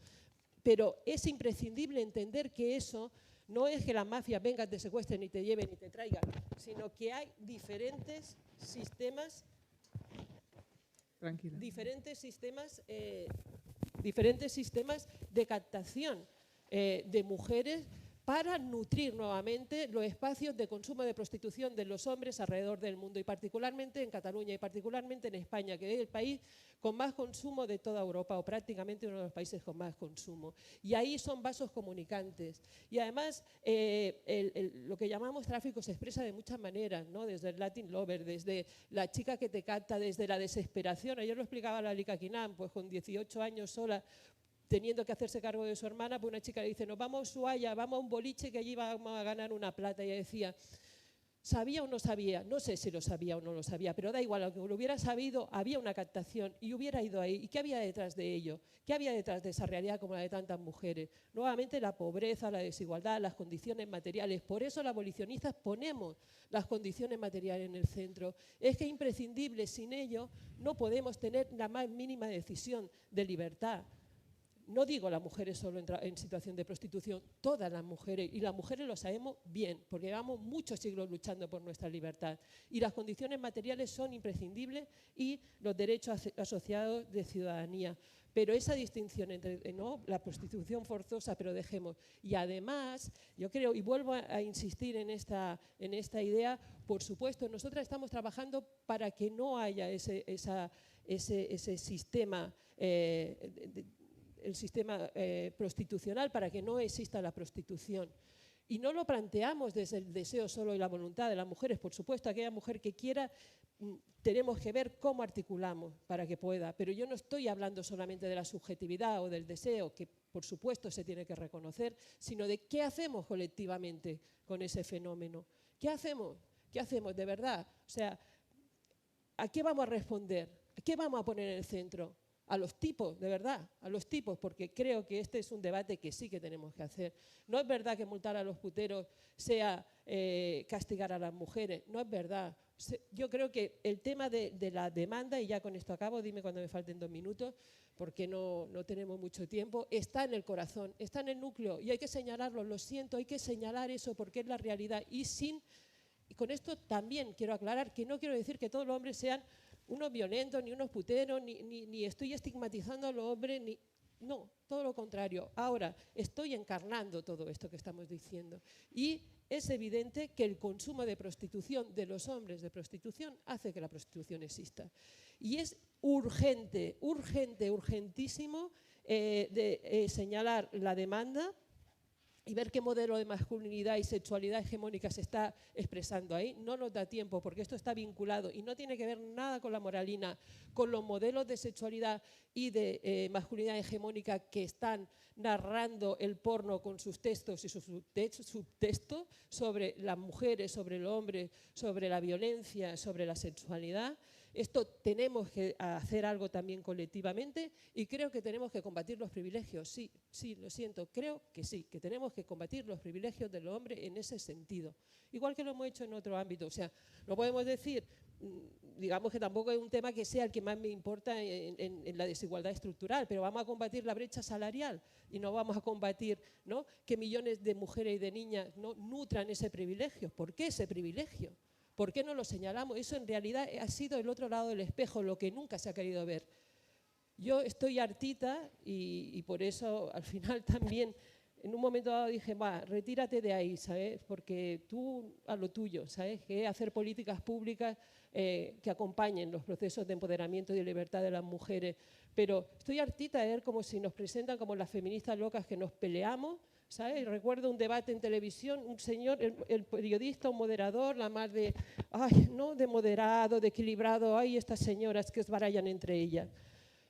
Pero es imprescindible entender que eso no es que las mafias vengan, te secuestren y te lleven y te traigan, sino que hay diferentes sistemas, de captación de mujeres para nutrir nuevamente los espacios de consumo de prostitución de los hombres alrededor del mundo, y particularmente en Cataluña y particularmente en España, que es el país con más consumo de toda Europa, o prácticamente uno de los países con más consumo. Y ahí son vasos comunicantes. Y además lo que llamamos tráfico se expresa de muchas maneras, ¿no? Desde el Latin Lover, desde la chica que te capta, desde la desesperación. Ayer lo explicaba la Lika Quinán, pues con 18 años sola, teniendo que hacerse cargo de su hermana, pues una chica le dice, nos vamos a Ushuaia, vamos a un boliche que allí vamos a ganar una plata. Y ella decía, ¿sabía o no sabía? No sé si lo sabía o no lo sabía, pero da igual, aunque lo hubiera sabido, había una captación y hubiera ido ahí. ¿Y qué había detrás de ello? ¿Qué había detrás de esa realidad como la de tantas mujeres? Nuevamente la pobreza, la desigualdad, las condiciones materiales. Por eso los abolicionistas ponemos las condiciones materiales en el centro. Es que es imprescindible, sin ello no podemos tener la más mínima decisión de libertad. No digo las mujeres solo en situación de prostitución, todas las mujeres, y las mujeres lo sabemos bien, porque llevamos muchos siglos luchando por nuestra libertad. Y las condiciones materiales son imprescindibles y los derechos asociados de ciudadanía. Pero esa distinción entre ¿no?, la prostitución forzosa, pero dejemos. Y además, yo creo, y vuelvo a insistir en esta idea, por supuesto, nosotras estamos trabajando para que no haya ese sistema el sistema prostitucional, para que no exista la prostitución. Y no lo planteamos desde el deseo solo y la voluntad de las mujeres. Por supuesto, aquella mujer que quiera, tenemos que ver cómo articulamos para que pueda. Pero yo no estoy hablando solamente de la subjetividad o del deseo, que por supuesto se tiene que reconocer, sino de qué hacemos colectivamente con ese fenómeno. ¿Qué hacemos? ¿Qué hacemos de verdad? O sea, ¿a qué vamos a responder? ¿A qué vamos a poner en el centro? a los tipos, de verdad, a los tipos, porque creo que este es un debate que sí que tenemos que hacer. No es verdad que multar a los puteros sea castigar a las mujeres, no es verdad. Yo creo que el tema de la demanda, y ya con esto acabo, dime cuando me falten 2 minutos, porque no tenemos mucho tiempo, está en el corazón, está en el núcleo, y hay que señalarlo, lo siento, hay que señalar eso porque es la realidad. Y con esto también quiero aclarar que no quiero decir que todos los hombres sean unos violentos, ni unos puteros, ni estoy estigmatizando a los hombres, no, todo lo contrario. Ahora, estoy encarnando todo esto que estamos diciendo. Y es evidente que el consumo de prostitución, de los hombres de prostitución, hace que la prostitución exista. Y es urgente, urgentísimo señalar la demanda y ver qué modelo de masculinidad y sexualidad hegemónica se está expresando ahí. No nos da tiempo porque esto está vinculado y no tiene que ver nada con la moralina, con los modelos de sexualidad y de masculinidad hegemónica que están narrando el porno con sus textos y sus subtextos sobre las mujeres, sobre el hombre, sobre la violencia, sobre la sexualidad. Esto tenemos que hacer algo también colectivamente y creo que tenemos que combatir los privilegios. Sí, lo siento, creo que sí, que tenemos que combatir los privilegios del hombre en ese sentido. Igual que lo hemos hecho en otro ámbito. O sea, no podemos decir, digamos que tampoco es un tema que sea el que más me importa en la desigualdad estructural, pero vamos a combatir la brecha salarial y no vamos a combatir, ¿no?, que millones de mujeres y de niñas no nutran ese privilegio. ¿Por qué ese privilegio? ¿Por qué no lo señalamos? Eso en realidad ha sido el otro lado del espejo, lo que nunca se ha querido ver. Yo estoy hartita y por eso al final también en un momento dado dije, retírate de ahí, ¿sabes? Porque tú a lo tuyo, ¿sabes? Que hacer políticas públicas que acompañen los procesos de empoderamiento y de libertad de las mujeres. Pero estoy hartita de ver como si nos presentan como las feministas locas que nos peleamos, ¿sabes? Recuerdo un debate en televisión, un señor, el periodista, un moderador, la más de, no de moderado, de equilibrado, estas señoras que esbarallan entre ellas.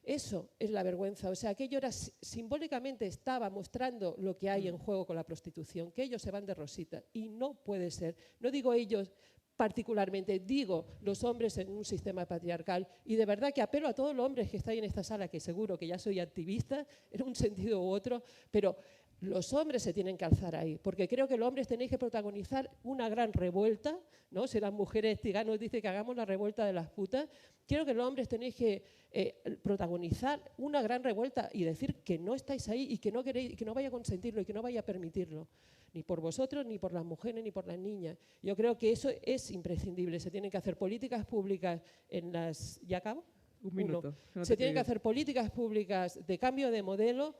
Eso es la vergüenza. O sea, aquello era, simbólicamente estaba mostrando lo que hay en juego con la prostitución, que ellos se van de rosita y no puede ser. No digo ellos particularmente, digo los hombres en un sistema patriarcal y de verdad que apelo a todos los hombres que están en esta sala, que seguro que ya soy activista en un sentido u otro, pero los hombres se tienen que alzar ahí, porque creo que los hombres tenéis que protagonizar una gran revuelta, ¿no? Si las mujeres ciganos dicen que hagamos la revuelta de las putas, creo que los hombres tenéis que protagonizar una gran revuelta y decir que no estáis ahí y que no queréis, que no vaya a consentirlo y que no vaya a permitirlo, ni por vosotros, ni por las mujeres, ni por las niñas. Yo creo que eso es imprescindible. Se tienen que hacer políticas públicas en las... ¿Ya acabo? Un minuto. Se tienen que hacer políticas públicas de cambio de modelo.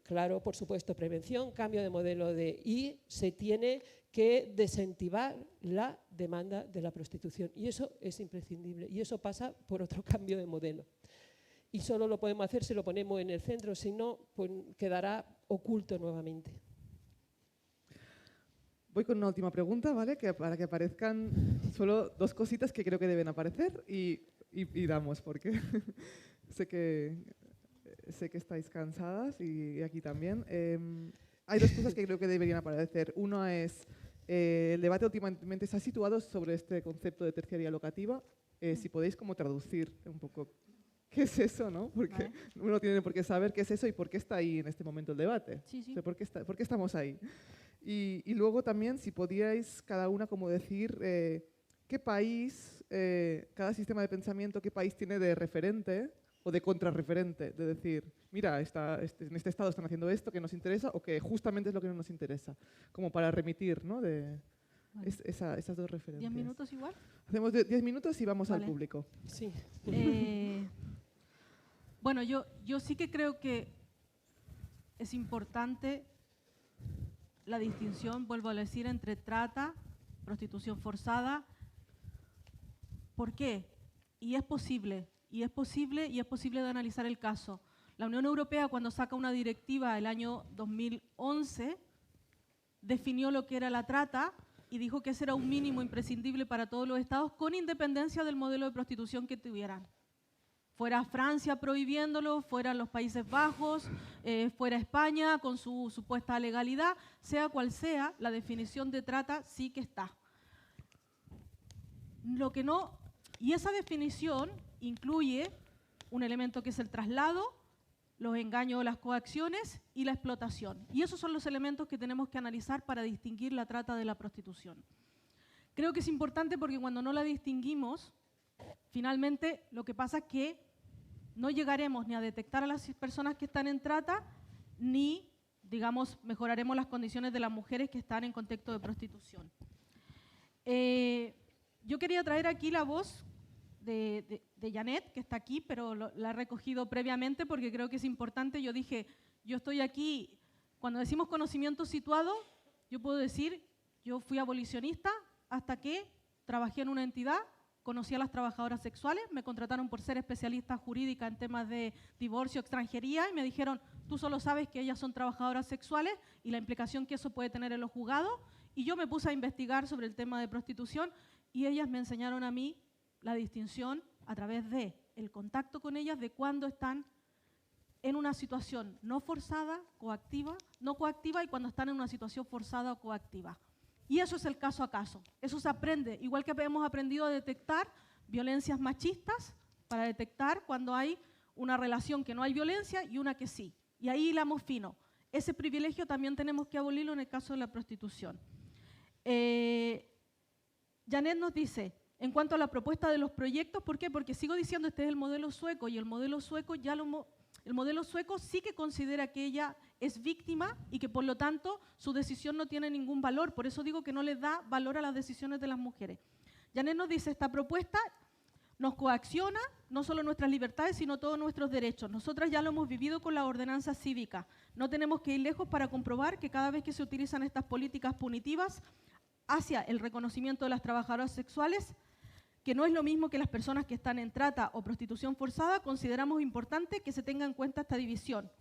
Claro, por supuesto, prevención, cambio de modelo y se tiene que desincentivar la demanda de la prostitución. Y eso es imprescindible. Y eso pasa por otro cambio de modelo. Y solo lo podemos hacer si lo ponemos en el centro, si no, pues quedará oculto nuevamente. Voy con una última pregunta, ¿vale? Que para que aparezcan solo 2 cositas que creo que deben aparecer y damos, porque sé que estáis cansadas y aquí también. Hay 2 cosas que creo que deberían aparecer. Una es, el debate últimamente se ha situado sobre este concepto de terciaria locativa. Si podéis como traducir un poco qué es eso, ¿no? Porque uno tiene por qué saber qué es eso y por qué está ahí en este momento el debate. Sí, sí. O sea, ¿por qué estamos ahí? Y luego también, si podíais cada una como decir qué país, cada sistema de pensamiento, qué país tiene de referente o de contrarreferente, de decir, mira, en este estado están haciendo esto que nos interesa o que justamente es lo que no nos interesa, como para remitir, ¿no? Esas 2 referencias. ¿10 minutos igual? Hacemos 10 minutos y vamos al público. Sí. Bueno, yo sí que creo que es importante la distinción, vuelvo a decir, entre trata, prostitución forzada. ¿Por qué? Y es posible de analizar el caso. La Unión Europea, cuando saca una directiva el año 2011, definió lo que era la trata y dijo que ese era un mínimo imprescindible para todos los estados, con independencia del modelo de prostitución que tuvieran. Fuera Francia prohibiéndolo, fuera los Países Bajos, fuera España con su supuesta legalidad, sea cual sea, la definición de trata sí que está. Lo que no, y esa definición incluye un elemento que es el traslado, los engaños o las coacciones y la explotación. Y esos son los elementos que tenemos que analizar para distinguir la trata de la prostitución. Creo que es importante porque cuando no la distinguimos, finalmente lo que pasa es que no llegaremos ni a detectar a las personas que están en trata, ni, digamos, mejoraremos las condiciones de las mujeres que están en contexto de prostitución. Yo quería traer aquí la voz de Janet, que está aquí, pero la he recogido previamente porque creo que es importante. Yo dije, yo estoy aquí, cuando decimos conocimiento situado, yo puedo decir, yo fui abolicionista hasta que trabajé en una entidad, conocí a las trabajadoras sexuales, me contrataron por ser especialista jurídica en temas de divorcio, extranjería, y me dijeron, tú solo sabes que ellas son trabajadoras sexuales y la implicación que eso puede tener en los juzgados, y yo me puse a investigar sobre el tema de prostitución y ellas me enseñaron a mí la distinción a través de el contacto con ellas de cuando están en una situación no forzada, no coactiva, y cuando están en una situación forzada o coactiva. Y eso es el caso a caso. Eso se aprende, igual que hemos aprendido a detectar violencias machistas, para detectar cuando hay una relación que no hay violencia y una que sí. Y ahí hilamos fino. Ese privilegio también tenemos que abolirlo en el caso de la prostitución. Janet nos dice, en cuanto a la propuesta de los proyectos, ¿por qué? Porque sigo diciendo, este es el modelo sueco, y el modelo sueco el modelo sueco sí que considera que ella es víctima y que por lo tanto su decisión no tiene ningún valor. Por eso digo que no le da valor a las decisiones de las mujeres. Janet nos dice, esta propuesta nos coacciona no solo nuestras libertades, sino todos nuestros derechos. Nosotras ya lo hemos vivido con la ordenanza cívica. No tenemos que ir lejos para comprobar que cada vez que se utilizan estas políticas punitivas hacia el reconocimiento de las trabajadoras sexuales, que no es lo mismo que las personas que están en trata o prostitución forzada, consideramos importante que se tenga en cuenta esta división.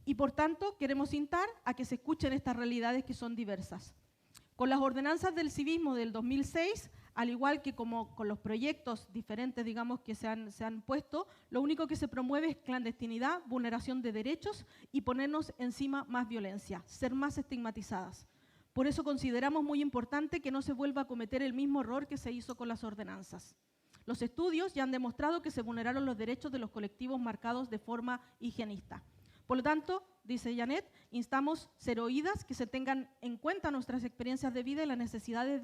Y por tanto, queremos instar a que se escuchen estas realidades que son diversas. Con las ordenanzas del civismo del 2006, al igual que como con los proyectos diferentes, digamos, que se han puesto, lo único que se promueve es clandestinidad, vulneración de derechos y ponernos encima más violencia, ser más estigmatizadas. Por eso consideramos muy importante que no se vuelva a cometer el mismo error que se hizo con las ordenanzas. Los estudios ya han demostrado que se vulneraron los derechos de los colectivos marcados de forma higienista. Por lo tanto, dice Janet, instamos ser oídas, que se tengan en cuenta nuestras experiencias de vida y las necesidades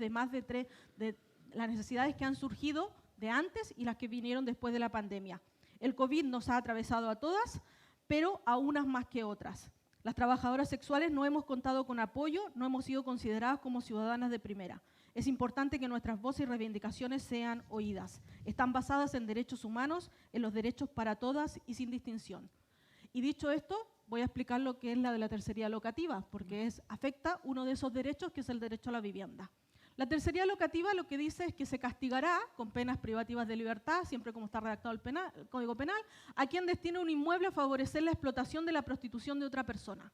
las necesidades que han surgido de antes y las que vinieron después de la pandemia. El COVID nos ha atravesado a todas, pero a unas más que otras. Las trabajadoras sexuales no hemos contado con apoyo, no hemos sido consideradas como ciudadanas de primera. Es importante que nuestras voces y reivindicaciones sean oídas. Están basadas en derechos humanos, en los derechos para todas y sin distinción. Y dicho esto, voy a explicar lo que es la de la tercería locativa, porque afecta uno de esos derechos, que es el derecho a la vivienda. La tercería locativa lo que dice es que se castigará con penas privativas de libertad, siempre como está redactado el Código Penal, a quien destine un inmueble a favorecer la explotación de la prostitución de otra persona.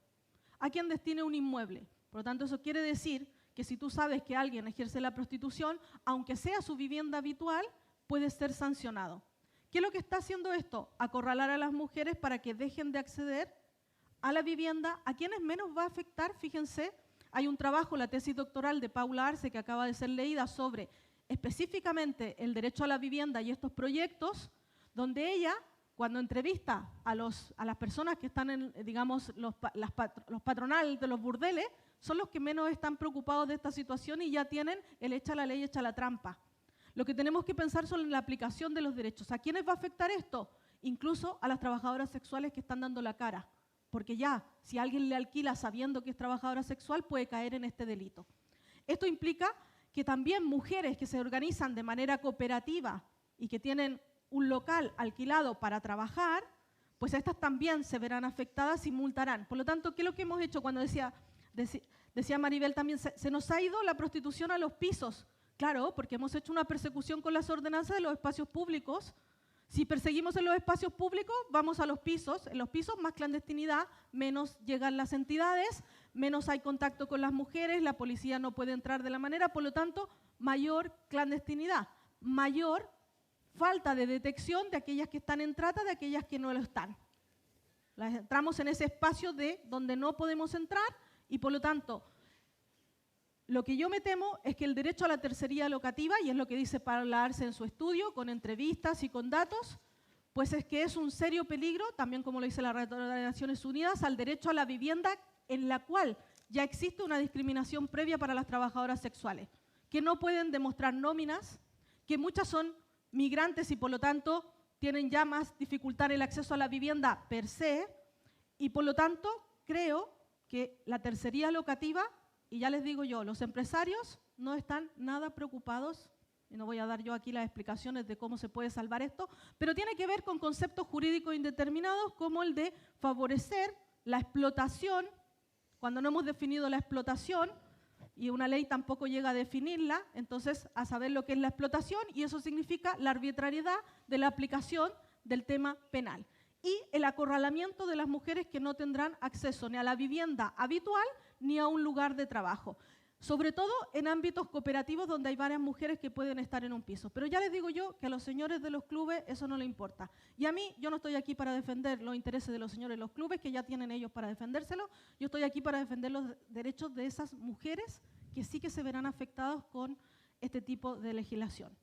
A quien destine un inmueble. Por lo tanto, eso quiere decir que si tú sabes que alguien ejerce la prostitución, aunque sea su vivienda habitual, puede ser sancionado. ¿Qué es lo que está haciendo esto? Acorralar a las mujeres para que dejen de acceder a la vivienda. ¿A quienes menos va a afectar? Fíjense, hay un trabajo, la tesis doctoral de Paula Arce, que acaba de ser leída sobre específicamente el derecho a la vivienda y estos proyectos, donde ella, cuando entrevista a las personas que están digamos, los patronales de los burdeles, son los que menos están preocupados de esta situación y ya tienen el echa la ley, echa la trampa. Lo que tenemos que pensar son en la aplicación de los derechos. ¿A quiénes va a afectar esto? Incluso a las trabajadoras sexuales que están dando la cara. Porque ya, si alguien le alquila sabiendo que es trabajadora sexual, puede caer en este delito. Esto implica que también mujeres que se organizan de manera cooperativa y que tienen un local alquilado para trabajar, pues estas también se verán afectadas y multarán. Por lo tanto, ¿qué es lo que hemos hecho? Cuando decía Maribel también, se nos ha ido la prostitución a los pisos. Claro, porque hemos hecho una persecución con las ordenanzas de los espacios públicos. Si perseguimos en los espacios públicos, vamos a los pisos. En los pisos, más clandestinidad, menos llegan las entidades, menos hay contacto con las mujeres, la policía no puede entrar de la manera, por lo tanto, mayor clandestinidad, mayor falta de detección de aquellas que están en trata, de aquellas que no lo están. Entramos en ese espacio donde no podemos entrar y, por lo tanto, lo que yo me temo es que el derecho a la tercería locativa, y es lo que dice Paula Arce en su estudio, con entrevistas y con datos, Pues es que es un serio peligro, también como lo dice la Relatora de Naciones Unidas, al derecho a la vivienda en la cual ya existe una discriminación previa para las trabajadoras sexuales, que no pueden demostrar nóminas, que muchas son migrantes y por lo tanto tienen ya más dificultad en el acceso a la vivienda per se, y por lo tanto creo que la tercería locativa, y ya les digo yo, los empresarios no están nada preocupados, y no voy a dar yo aquí las explicaciones de cómo se puede salvar esto, pero tiene que ver con conceptos jurídicos indeterminados como el de favorecer la explotación, cuando no hemos definido la explotación, y una ley tampoco llega a definirla, entonces a saber lo que es la explotación, y eso significa la arbitrariedad de la aplicación del tema penal. Y el acorralamiento de las mujeres que no tendrán acceso ni a la vivienda habitual ni a un lugar de trabajo. Sobre todo en ámbitos cooperativos donde hay varias mujeres que pueden estar en un piso. Pero ya les digo yo que a los señores de los clubes eso no les importa. Y a mí, yo no estoy aquí para defender los intereses de los señores de los clubes, que ya tienen ellos para defendérselo. Yo estoy aquí para defender los derechos de esas mujeres que sí que se verán afectadas con este tipo de legislación.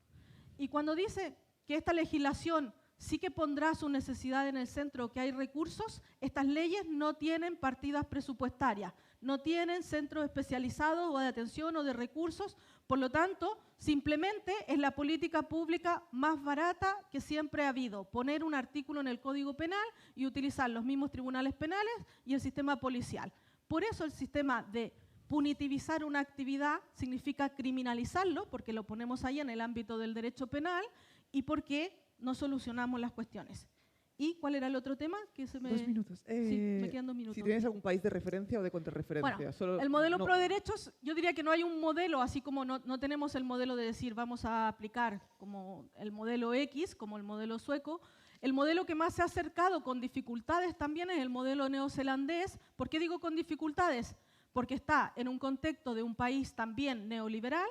Y cuando dice que esta legislación sí que pondrá su necesidad en el centro, que hay recursos, estas leyes no tienen partidas presupuestarias, no tienen centros especializados o de atención o de recursos, por lo tanto, simplemente es la política pública más barata que siempre ha habido, poner un artículo en el Código Penal y utilizar los mismos tribunales penales y el sistema policial. Por eso el sistema de punitivizar una actividad significa criminalizarlo, porque lo ponemos ahí en el ámbito del derecho penal y porque no solucionamos las cuestiones. ¿Y cuál era el otro tema? Que se me... 2 minutos. Sí, me quedan 2 minutos. Si tienes algún país de referencia o de contrarreferencia. Bueno, Solo el modelo no. pro derechos, yo diría que no hay un modelo, así como no tenemos el modelo de decir vamos a aplicar como el modelo X, como el modelo sueco. El modelo que más se ha acercado con dificultades también es el modelo neozelandés. ¿Por qué digo con dificultades? Porque está en un contexto de un país también neoliberal,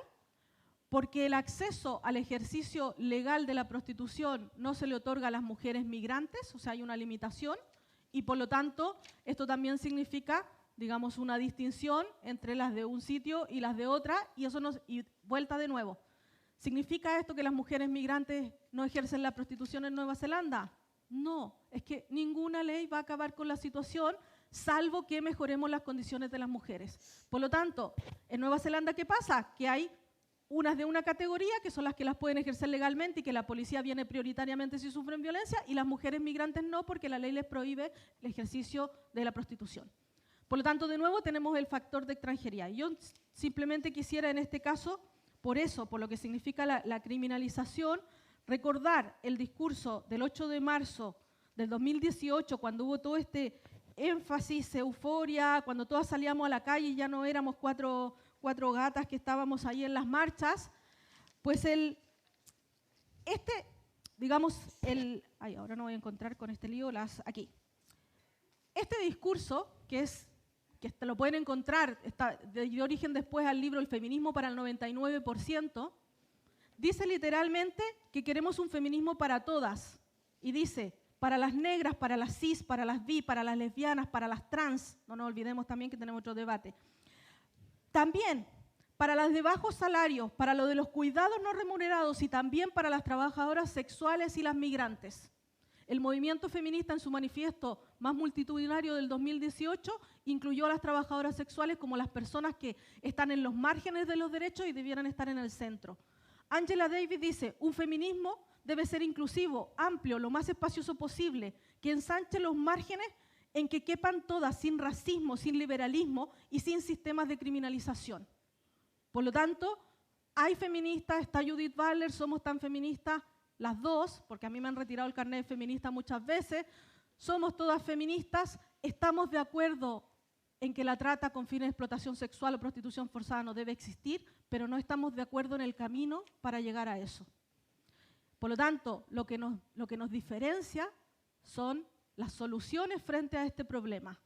porque el acceso al ejercicio legal de la prostitución no se le otorga a las mujeres migrantes, o sea, hay una limitación, y por lo tanto, esto también significa, digamos, una distinción entre las de un sitio y las de otra, y eso y vuelta de nuevo. ¿Significa esto que las mujeres migrantes no ejercen la prostitución en Nueva Zelanda? No, es que ninguna ley va a acabar con la situación, salvo que mejoremos las condiciones de las mujeres. Por lo tanto, en Nueva Zelanda, ¿qué pasa? Que hay unas de una categoría, que son las que las pueden ejercer legalmente y que la policía viene prioritariamente si sufren violencia, y las mujeres migrantes no, porque la ley les prohíbe el ejercicio de la prostitución. Por lo tanto, de nuevo, tenemos el factor de extranjería. Yo simplemente quisiera en este caso, por eso, por lo que significa la criminalización, recordar el discurso del 8 de marzo del 2018, cuando hubo todo este énfasis, euforia, cuando todas salíamos a la calle y ya no éramos cuatro gatas que estábamos ahí en las marchas, pues ahora no voy a encontrar con este lío aquí. Este discurso, que lo pueden encontrar, dio origen después al libro El feminismo para el 99%, dice literalmente que queremos un feminismo para todas, y dice, para las negras, para las cis, para las bi, para las lesbianas, para las trans, no nos olvidemos también que tenemos otro debate. También para las de bajos salarios, para lo de los cuidados no remunerados y también para las trabajadoras sexuales y las migrantes. El movimiento feminista en su manifiesto más multitudinario del 2018 incluyó a las trabajadoras sexuales como las personas que están en los márgenes de los derechos y debieran estar en el centro. Angela Davis dice, un feminismo debe ser inclusivo, amplio, lo más espacioso posible, que ensanche los márgenes en que quepan todas, sin racismo, sin liberalismo y sin sistemas de criminalización. Por lo tanto, hay feministas, está Judith Butler, somos tan feministas las dos, porque a mí me han retirado el carnet de feminista muchas veces, somos todas feministas, estamos de acuerdo en que la trata con fines de explotación sexual o prostitución forzada no debe existir, pero no estamos de acuerdo en el camino para llegar a eso. Por lo tanto, lo que nos diferencia son las soluciones frente a este problema.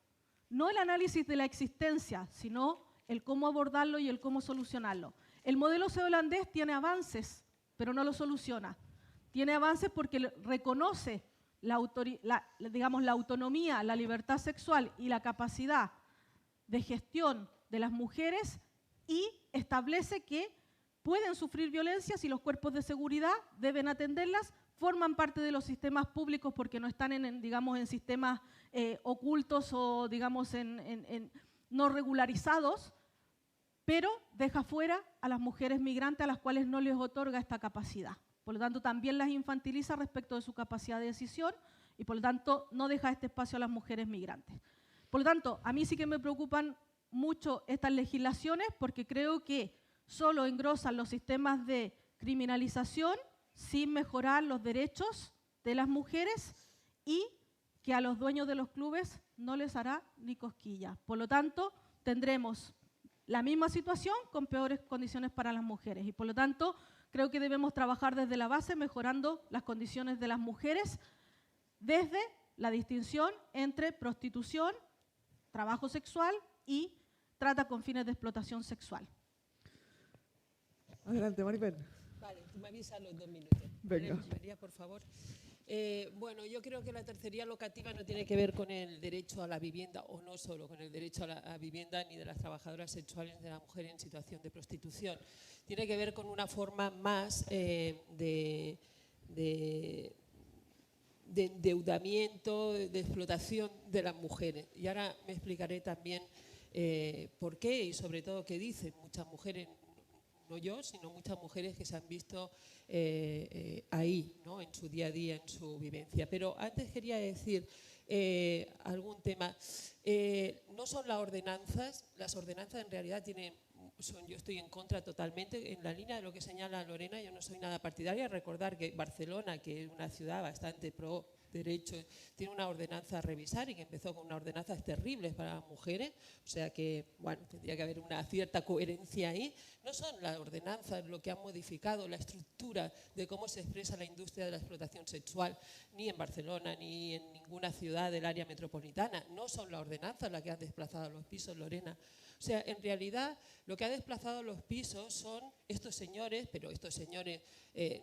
No el análisis de la existencia, sino el cómo abordarlo y el cómo solucionarlo. El modelo holandés tiene avances, pero no lo soluciona. Tiene avances porque reconoce la autonomía, la libertad sexual y la capacidad de gestión de las mujeres y establece que pueden sufrir violencias y los cuerpos de seguridad deben atenderlas, forman parte de los sistemas públicos porque no están digamos, en sistemas ocultos o digamos, no regularizados, pero deja fuera a las mujeres migrantes a las cuales no les otorga esta capacidad. Por lo tanto, también las infantiliza respecto de su capacidad de decisión y por lo tanto no deja este espacio a las mujeres migrantes. Por lo tanto, a mí sí que me preocupan mucho estas legislaciones porque creo que solo engrosan los sistemas de criminalización sin mejorar los derechos de las mujeres y que a los dueños de los clubes no les hará ni cosquillas. Por lo tanto, tendremos la misma situación con peores condiciones para las mujeres y por lo tanto creo que debemos trabajar desde la base mejorando las condiciones de las mujeres desde la distinción entre prostitución, trabajo sexual y trata con fines de explotación sexual. Adelante, Maribel. Vale, tú me avisas los 2 minutos. Venga. María, por favor. Bueno, yo creo que la tercería locativa no tiene que ver con el derecho a la vivienda, o no solo con el derecho a la vivienda ni de las trabajadoras sexuales de la mujer en situación de prostitución. Tiene que ver con una forma más de endeudamiento, de explotación de las mujeres. Y ahora me explicaré también por qué y sobre todo qué dicen muchas mujeres, no yo, sino muchas mujeres que se han visto ahí, ¿no? En su día a día, en su vivencia. Pero antes quería decir algún tema. No son las ordenanzas en realidad tienen... yo estoy en contra totalmente, en la línea de lo que señala Lorena, yo no soy nada partidaria. Recordar que Barcelona, que es una ciudad bastante pro derecho, tiene una ordenanza a revisar y que empezó con unas ordenanzas terribles para las mujeres, o sea que, bueno, tendría que haber una cierta coherencia ahí. No son las ordenanzas lo que han modificado la estructura de cómo se expresa la industria de la explotación sexual, ni en Barcelona, ni en ninguna ciudad del área metropolitana. No son las ordenanzas las que han desplazado los pisos, Lorena. O sea, en realidad lo que ha desplazado los pisos son estos señores, pero estos señores,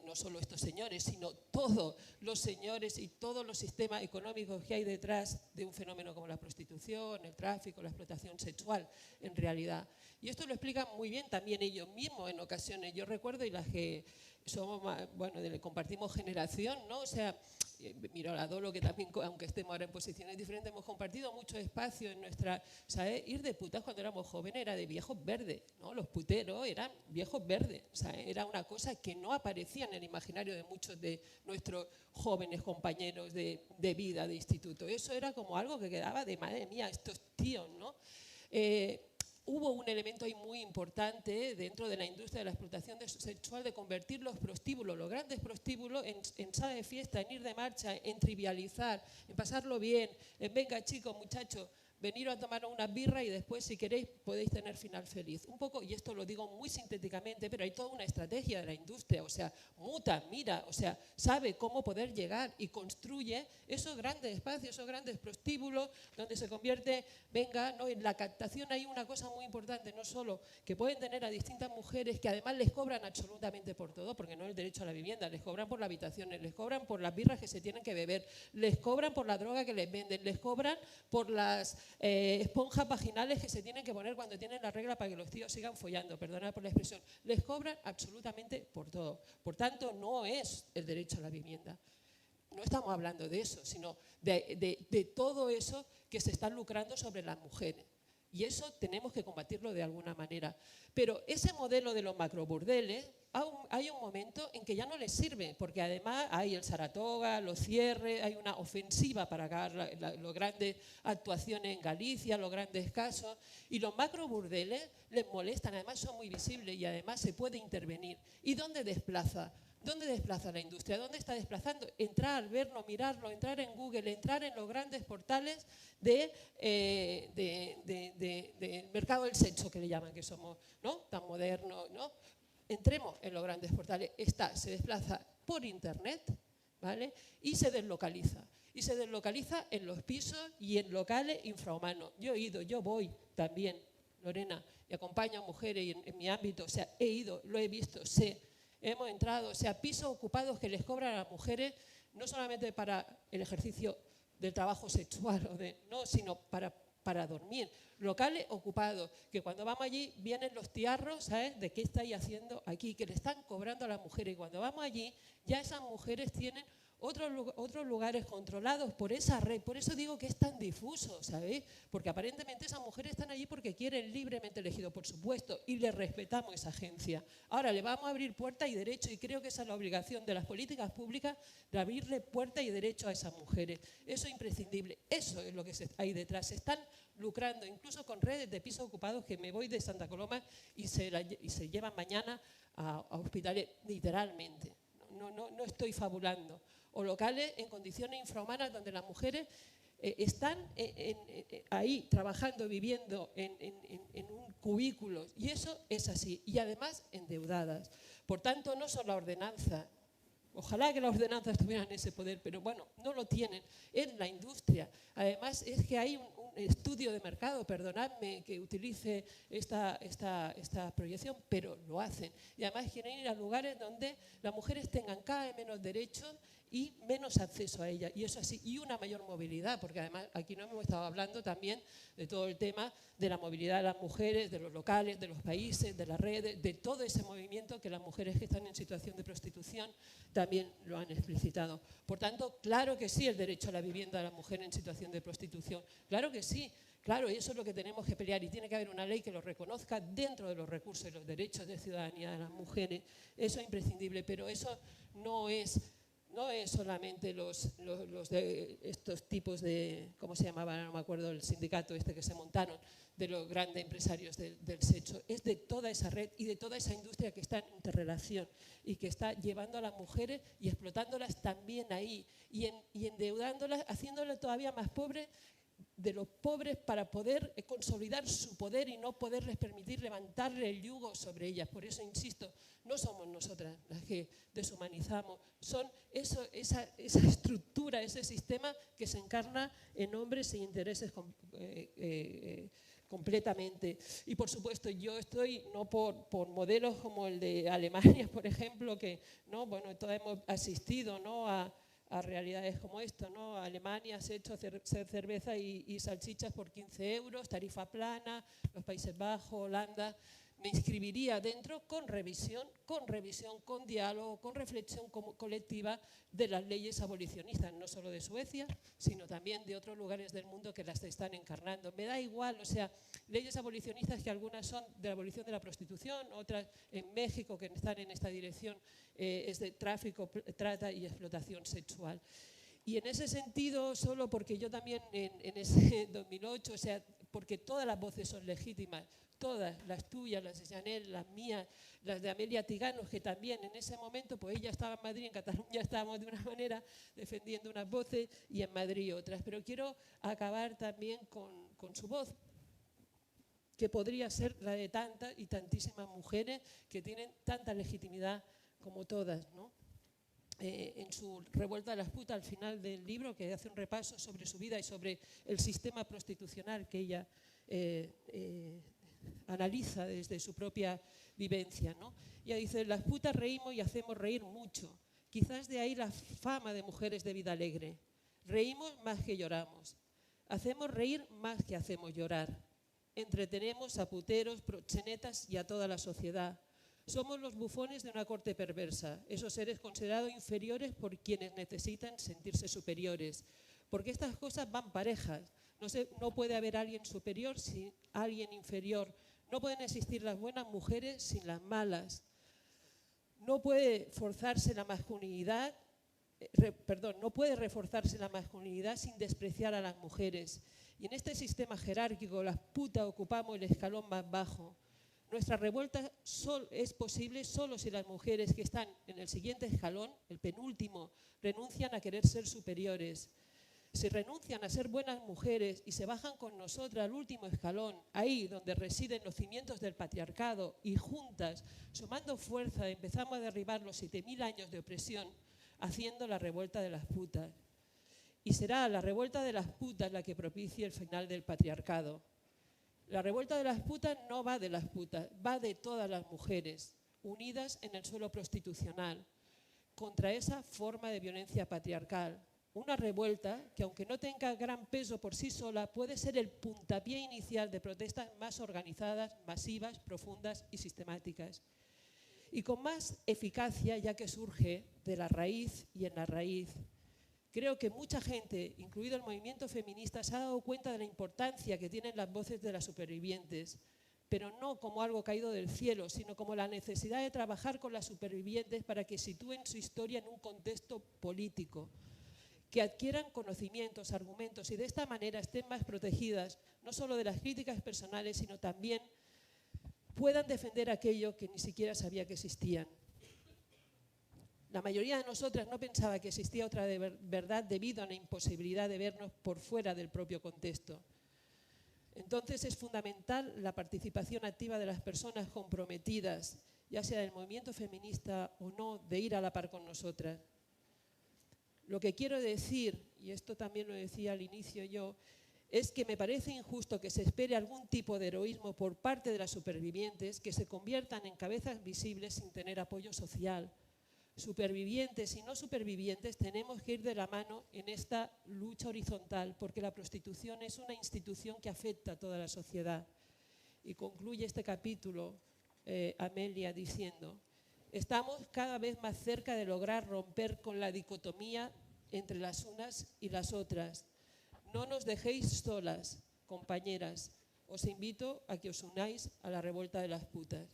no solo estos señores, sino todos los señores y todos los sistemas económicos que hay detrás de un fenómeno como la prostitución, el tráfico, la explotación sexual, en realidad. Y esto lo explican muy bien también ellos mismos en ocasiones. Yo recuerdo, y las que somos más, bueno, compartimos generación, ¿no? O sea, mira, a Dolo, que también, aunque estemos ahora en posiciones diferentes, hemos compartido mucho espacio en nuestra... ¿Sabes? Ir de putas cuando éramos jóvenes era de viejos verdes, ¿no? Los puteros eran viejos verdes. O sea, era una cosa que no aparecía en el imaginario de muchos de nuestros jóvenes compañeros de vida, de instituto. Eso era como algo que quedaba de, madre mía, estos tíos, ¿no? Hubo un elemento ahí muy importante dentro de la industria de la explotación sexual de convertir los prostíbulos, los grandes prostíbulos, en sala de fiesta, en ir de marcha, en trivializar, en pasarlo bien, en venga chicos, muchachos, veniros a tomar una birra y después, si queréis, podéis tener final feliz. Un poco, y esto lo digo muy sintéticamente, pero hay toda una estrategia de la industria, o sea, muta, mira, o sea, sabe cómo poder llegar y construye esos grandes espacios, esos grandes prostíbulos, donde se convierte, venga, ¿no? En la captación hay una cosa muy importante, no solo que pueden tener a distintas mujeres que además les cobran absolutamente por todo, porque no es el derecho a la vivienda, les cobran por las habitaciones, les cobran por las birras que se tienen que beber, les cobran por la droga que les venden, les cobran por las esponjas vaginales que se tienen que poner cuando tienen la regla para que los tíos sigan follando, perdona por la expresión, les cobran absolutamente por todo. Por tanto, no es el derecho a la vivienda. No estamos hablando de eso, sino de todo eso que se está lucrando sobre las mujeres. Y eso tenemos que combatirlo de alguna manera. Pero ese modelo de los macroburdeles, hay un momento en que ya no les sirve, porque además hay el Saratoga, los cierres, hay una ofensiva para acabar las grandes actuaciones en Galicia, los grandes casos, y los macroburdeles les molestan, además son muy visibles y además se puede intervenir. ¿Y dónde desplaza? ¿Dónde desplaza la industria? ¿Dónde está desplazando? Entrar, verlo, mirarlo, entrar en Google, entrar en los grandes portales del mercado del sexo, que le llaman, que somos, ¿no? Tan modernos, ¿no? Entremos en los grandes portales. Se desplaza por internet, ¿vale? Y se deslocaliza. Y se deslocaliza en los pisos y en locales infrahumanos. Yo he ido, yo voy también, Lorena, y acompaño a mujeres en mi ámbito, o sea, he ido, lo he visto, sé. Hemos entrado, o sea, pisos ocupados que les cobran a las mujeres, no solamente para el ejercicio del trabajo sexual, no, sino para para dormir. Locales ocupados, que cuando vamos allí vienen los tiarros, ¿sabes? De qué estáis haciendo aquí, que le están cobrando a las mujeres. Y cuando vamos allí, ya esas mujeres tienen otros lugares controlados por esa red. Por eso digo que es tan difuso, ¿sabéis? Porque aparentemente esas mujeres están allí porque quieren libremente elegido, por supuesto, y le respetamos esa agencia. Ahora le vamos a abrir puerta y derecho, y creo que esa es la obligación de las políticas públicas, de abrirle puerta y derecho a esas mujeres. Eso es imprescindible. Eso es lo que hay detrás. Se están lucrando, incluso con redes de pisos ocupados, que me voy de Santa Coloma y se llevan mañana a hospitales, literalmente. No estoy fabulando. O locales en condiciones infrahumanas donde las mujeres están ahí trabajando, viviendo en un cubículo, y eso es así, y además endeudadas. Por tanto, no son la ordenanza. Ojalá que las ordenanzas tuvieran ese poder, pero bueno, no lo tienen. Es la industria. Además, es que hay un estudio de mercado, perdonadme que utilice esta proyección, pero lo hacen. Y además quieren ir a lugares donde las mujeres tengan cada vez menos derechos y menos acceso a ella, y eso así, y una mayor movilidad, porque además aquí no hemos estado hablando también de todo el tema de la movilidad de las mujeres, de los locales, de los países, de las redes, de todo ese movimiento que las mujeres que están en situación de prostitución también lo han explicitado. Por tanto, claro que sí el derecho a la vivienda de la mujer en situación de prostitución, claro que sí. Claro, y eso es lo que tenemos que pelear, y tiene que haber una ley que lo reconozca dentro de los recursos y los derechos de ciudadanía de las mujeres. Eso es imprescindible, pero eso no es solamente estos tipos de, ¿cómo se llamaba? No me acuerdo, el sindicato este que se montaron, de los grandes empresarios del sexo. Es de toda esa red y de toda esa industria que está en interrelación y que está llevando a las mujeres y explotándolas también ahí y endeudándolas, haciéndolas todavía más pobres de los pobres para poder consolidar su poder y no poderles permitir levantarle el yugo sobre ellas. Por eso, insisto, no somos nosotras las que deshumanizamos, son esa estructura, ese sistema que se encarna en hombres e intereses completamente. Y por supuesto, yo estoy no por modelos como el de Alemania, por ejemplo, que no, bueno, todos hemos asistido, ¿no?, a realidades como esto, ¿no? Alemania se ha hecho cerveza y salchichas por 15 euros, tarifa plana, los Países Bajos, Holanda. Me inscribiría dentro con revisión, con diálogo, con reflexión colectiva de las leyes abolicionistas, no solo de Suecia, sino también de otros lugares del mundo que las están encarnando. Me da igual, o sea, leyes abolicionistas que algunas son de la abolición de la prostitución, otras en México que están en esta dirección es de tráfico, trata y explotación sexual. Y en ese sentido, solo porque yo también en ese 2008, o sea, porque todas las voces son legítimas, todas, las tuyas, las de Janel, las mías, las de Amelia Tiganos, que también en ese momento, pues ella estaba en Madrid, en Cataluña estábamos de una manera defendiendo unas voces y en Madrid otras. Pero quiero acabar también con su voz, que podría ser la de tantas y tantísimas mujeres que tienen tanta legitimidad como todas, ¿no? En su Revuelta de las putas, al final del libro, que hace un repaso sobre su vida y sobre el sistema prostitucional que ella analiza desde su propia vivencia, ¿no? Ella dice: las putas reímos y hacemos reír mucho. Quizás de ahí la fama de mujeres de vida alegre. Reímos más que lloramos. Hacemos reír más que hacemos llorar. Entretenemos a puteros, proxenetas y a toda la sociedad. Somos los bufones de una corte perversa, esos seres considerados inferiores por quienes necesitan sentirse superiores. Porque estas cosas van parejas. No puede haber alguien superior sin alguien inferior. No pueden existir las buenas mujeres sin las malas. No puede forzarse la masculinidad, no puede reforzarse la masculinidad sin despreciar a las mujeres. Y en este sistema jerárquico, las putas ocupamos el escalón más bajo. Nuestra revuelta es posible solo si las mujeres que están en el siguiente escalón, el penúltimo, renuncian a querer ser superiores. Si renuncian a ser buenas mujeres y se bajan con nosotras al último escalón, ahí donde residen los cimientos del patriarcado, y juntas, sumando fuerza, empezamos a derribar los 7000 años de opresión, haciendo la revuelta de las putas. Y será la revuelta de las putas la que propicie el final del patriarcado. La revuelta de las putas no va de las putas, va de todas las mujeres, unidas en el suelo prostitucional, contra esa forma de violencia patriarcal. una revuelta que, aunque no tenga gran peso por sí sola, puede ser el puntapié inicial de protestas más organizadas, masivas, profundas y sistemáticas. Y con más eficacia, ya que surge de la raíz y en la raíz. Creo que mucha gente, incluido el movimiento feminista, se ha dado cuenta de la importancia que tienen las voces de las supervivientes, pero no como algo caído del cielo, sino como la necesidad de trabajar con las supervivientes para que sitúen su historia en un contexto político, que adquieran conocimientos, argumentos y de esta manera estén más protegidas, no solo de las críticas personales, sino también puedan defender aquello que ni siquiera sabía que existían. La mayoría de nosotras no pensaba que existía otra verdad debido a la imposibilidad de vernos por fuera del propio contexto. Entonces es fundamental la participación activa de las personas comprometidas, ya sea del movimiento feminista o no, de ir a la par con nosotras. Lo que quiero decir, y esto también lo decía al inicio yo, es que me parece injusto que se espere algún tipo de heroísmo por parte de las supervivientes que se conviertan en cabezas visibles sin tener apoyo social. Supervivientes y no supervivientes tenemos que ir de la mano en esta lucha horizontal, porque la prostitución es una institución que afecta a toda la sociedad. Y concluye este capítulo Amelia diciendo: estamos cada vez más cerca de lograr romper con la dicotomía entre las unas y las otras. No nos dejéis solas, compañeras. Os invito a que os unáis a la revuelta de las putas.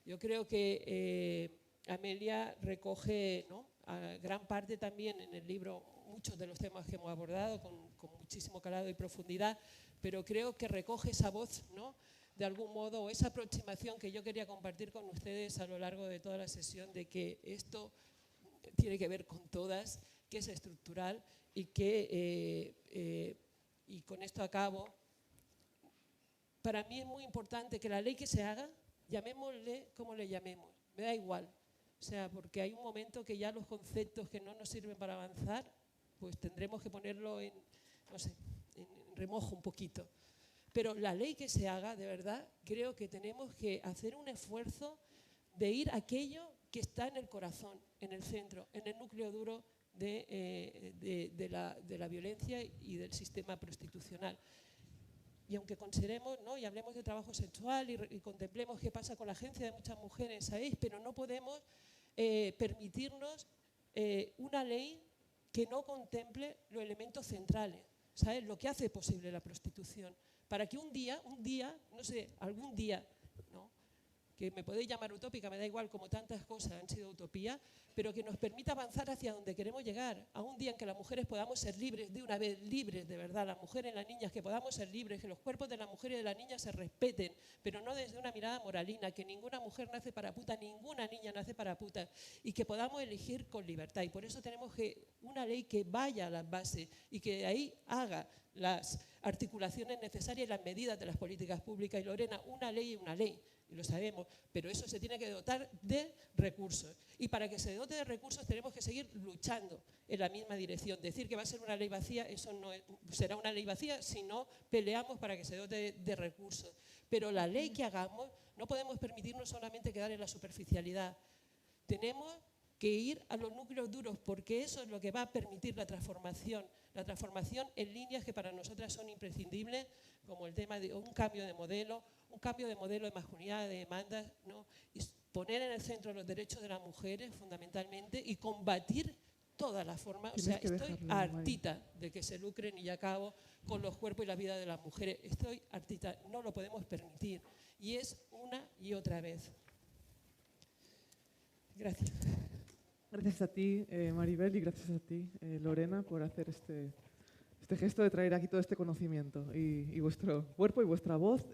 Yo creo que Amelia recoge, ¿no?, a gran parte también en el libro muchos de los temas que hemos abordado con muchísimo calado y profundidad, pero creo que recoge esa voz, ¿no?, de algún modo, o esa aproximación que yo quería compartir con ustedes a lo largo de toda la sesión, de que esto tiene que ver con todas, que es estructural y que, y con esto acabo, para mí es muy importante que la ley que se haga, llamémosle como le llamemos, me da igual. O sea, porque hay un momento que ya los conceptos que no nos sirven para avanzar, pues tendremos que ponerlo en, no sé, en remojo un poquito. Pero la ley que se haga, de verdad, creo que tenemos que hacer un esfuerzo de ir a aquello que está en el corazón, en el centro, en el núcleo duro de la violencia y del sistema prostitucional. Y aunque consideremos, ¿no?, y hablemos de trabajo sexual y contemplemos qué pasa con la agencia de muchas mujeres, ¿sabéis? Pero no podemos permitirnos una ley que no contemple los elementos centrales, ¿sabes? Lo que hace posible la prostitución. Para que un día, no sé, algún día, ¿no?, que me podéis llamar utópica, me da igual, como tantas cosas han sido utopía, pero que nos permita avanzar hacia donde queremos llegar, a un día en que las mujeres podamos ser libres de una vez, libres de verdad, las mujeres y las niñas, que podamos ser libres, que los cuerpos de las mujeres y de las niñas se respeten, pero no desde una mirada moralina, que ninguna mujer nace para puta, ninguna niña nace para puta, y que podamos elegir con libertad. Y por eso tenemos una ley que vaya a las bases y que de ahí haga las articulaciones necesarias y las medidas de las políticas públicas. Y Lorena, una ley es una ley, y lo sabemos, pero eso se tiene que dotar de recursos. Y para que se dote de recursos tenemos que seguir luchando en la misma dirección. Decir que va a ser una ley vacía, eso no será una ley vacía si no peleamos para que se dote de recursos. Pero la ley que hagamos no podemos permitirnos solamente quedar en la superficialidad. Tenemos que ir a los núcleos duros, porque eso es lo que va a permitir la transformación en líneas que para nosotras son imprescindibles, como el tema de un cambio de modelo de masculinidad, de demandas, ¿no?, y poner en el centro los derechos de las mujeres fundamentalmente y combatir todas las formas. O sea, estoy hartita de que se lucren, y ya acabo, con los cuerpos y la vida de las mujeres. Estoy hartita, no lo podemos permitir. Y es una y otra vez. Gracias. Gracias a ti, Maribel, y gracias a ti, Lorena, por hacer este gesto de traer aquí todo este conocimiento y vuestro cuerpo y vuestra voz.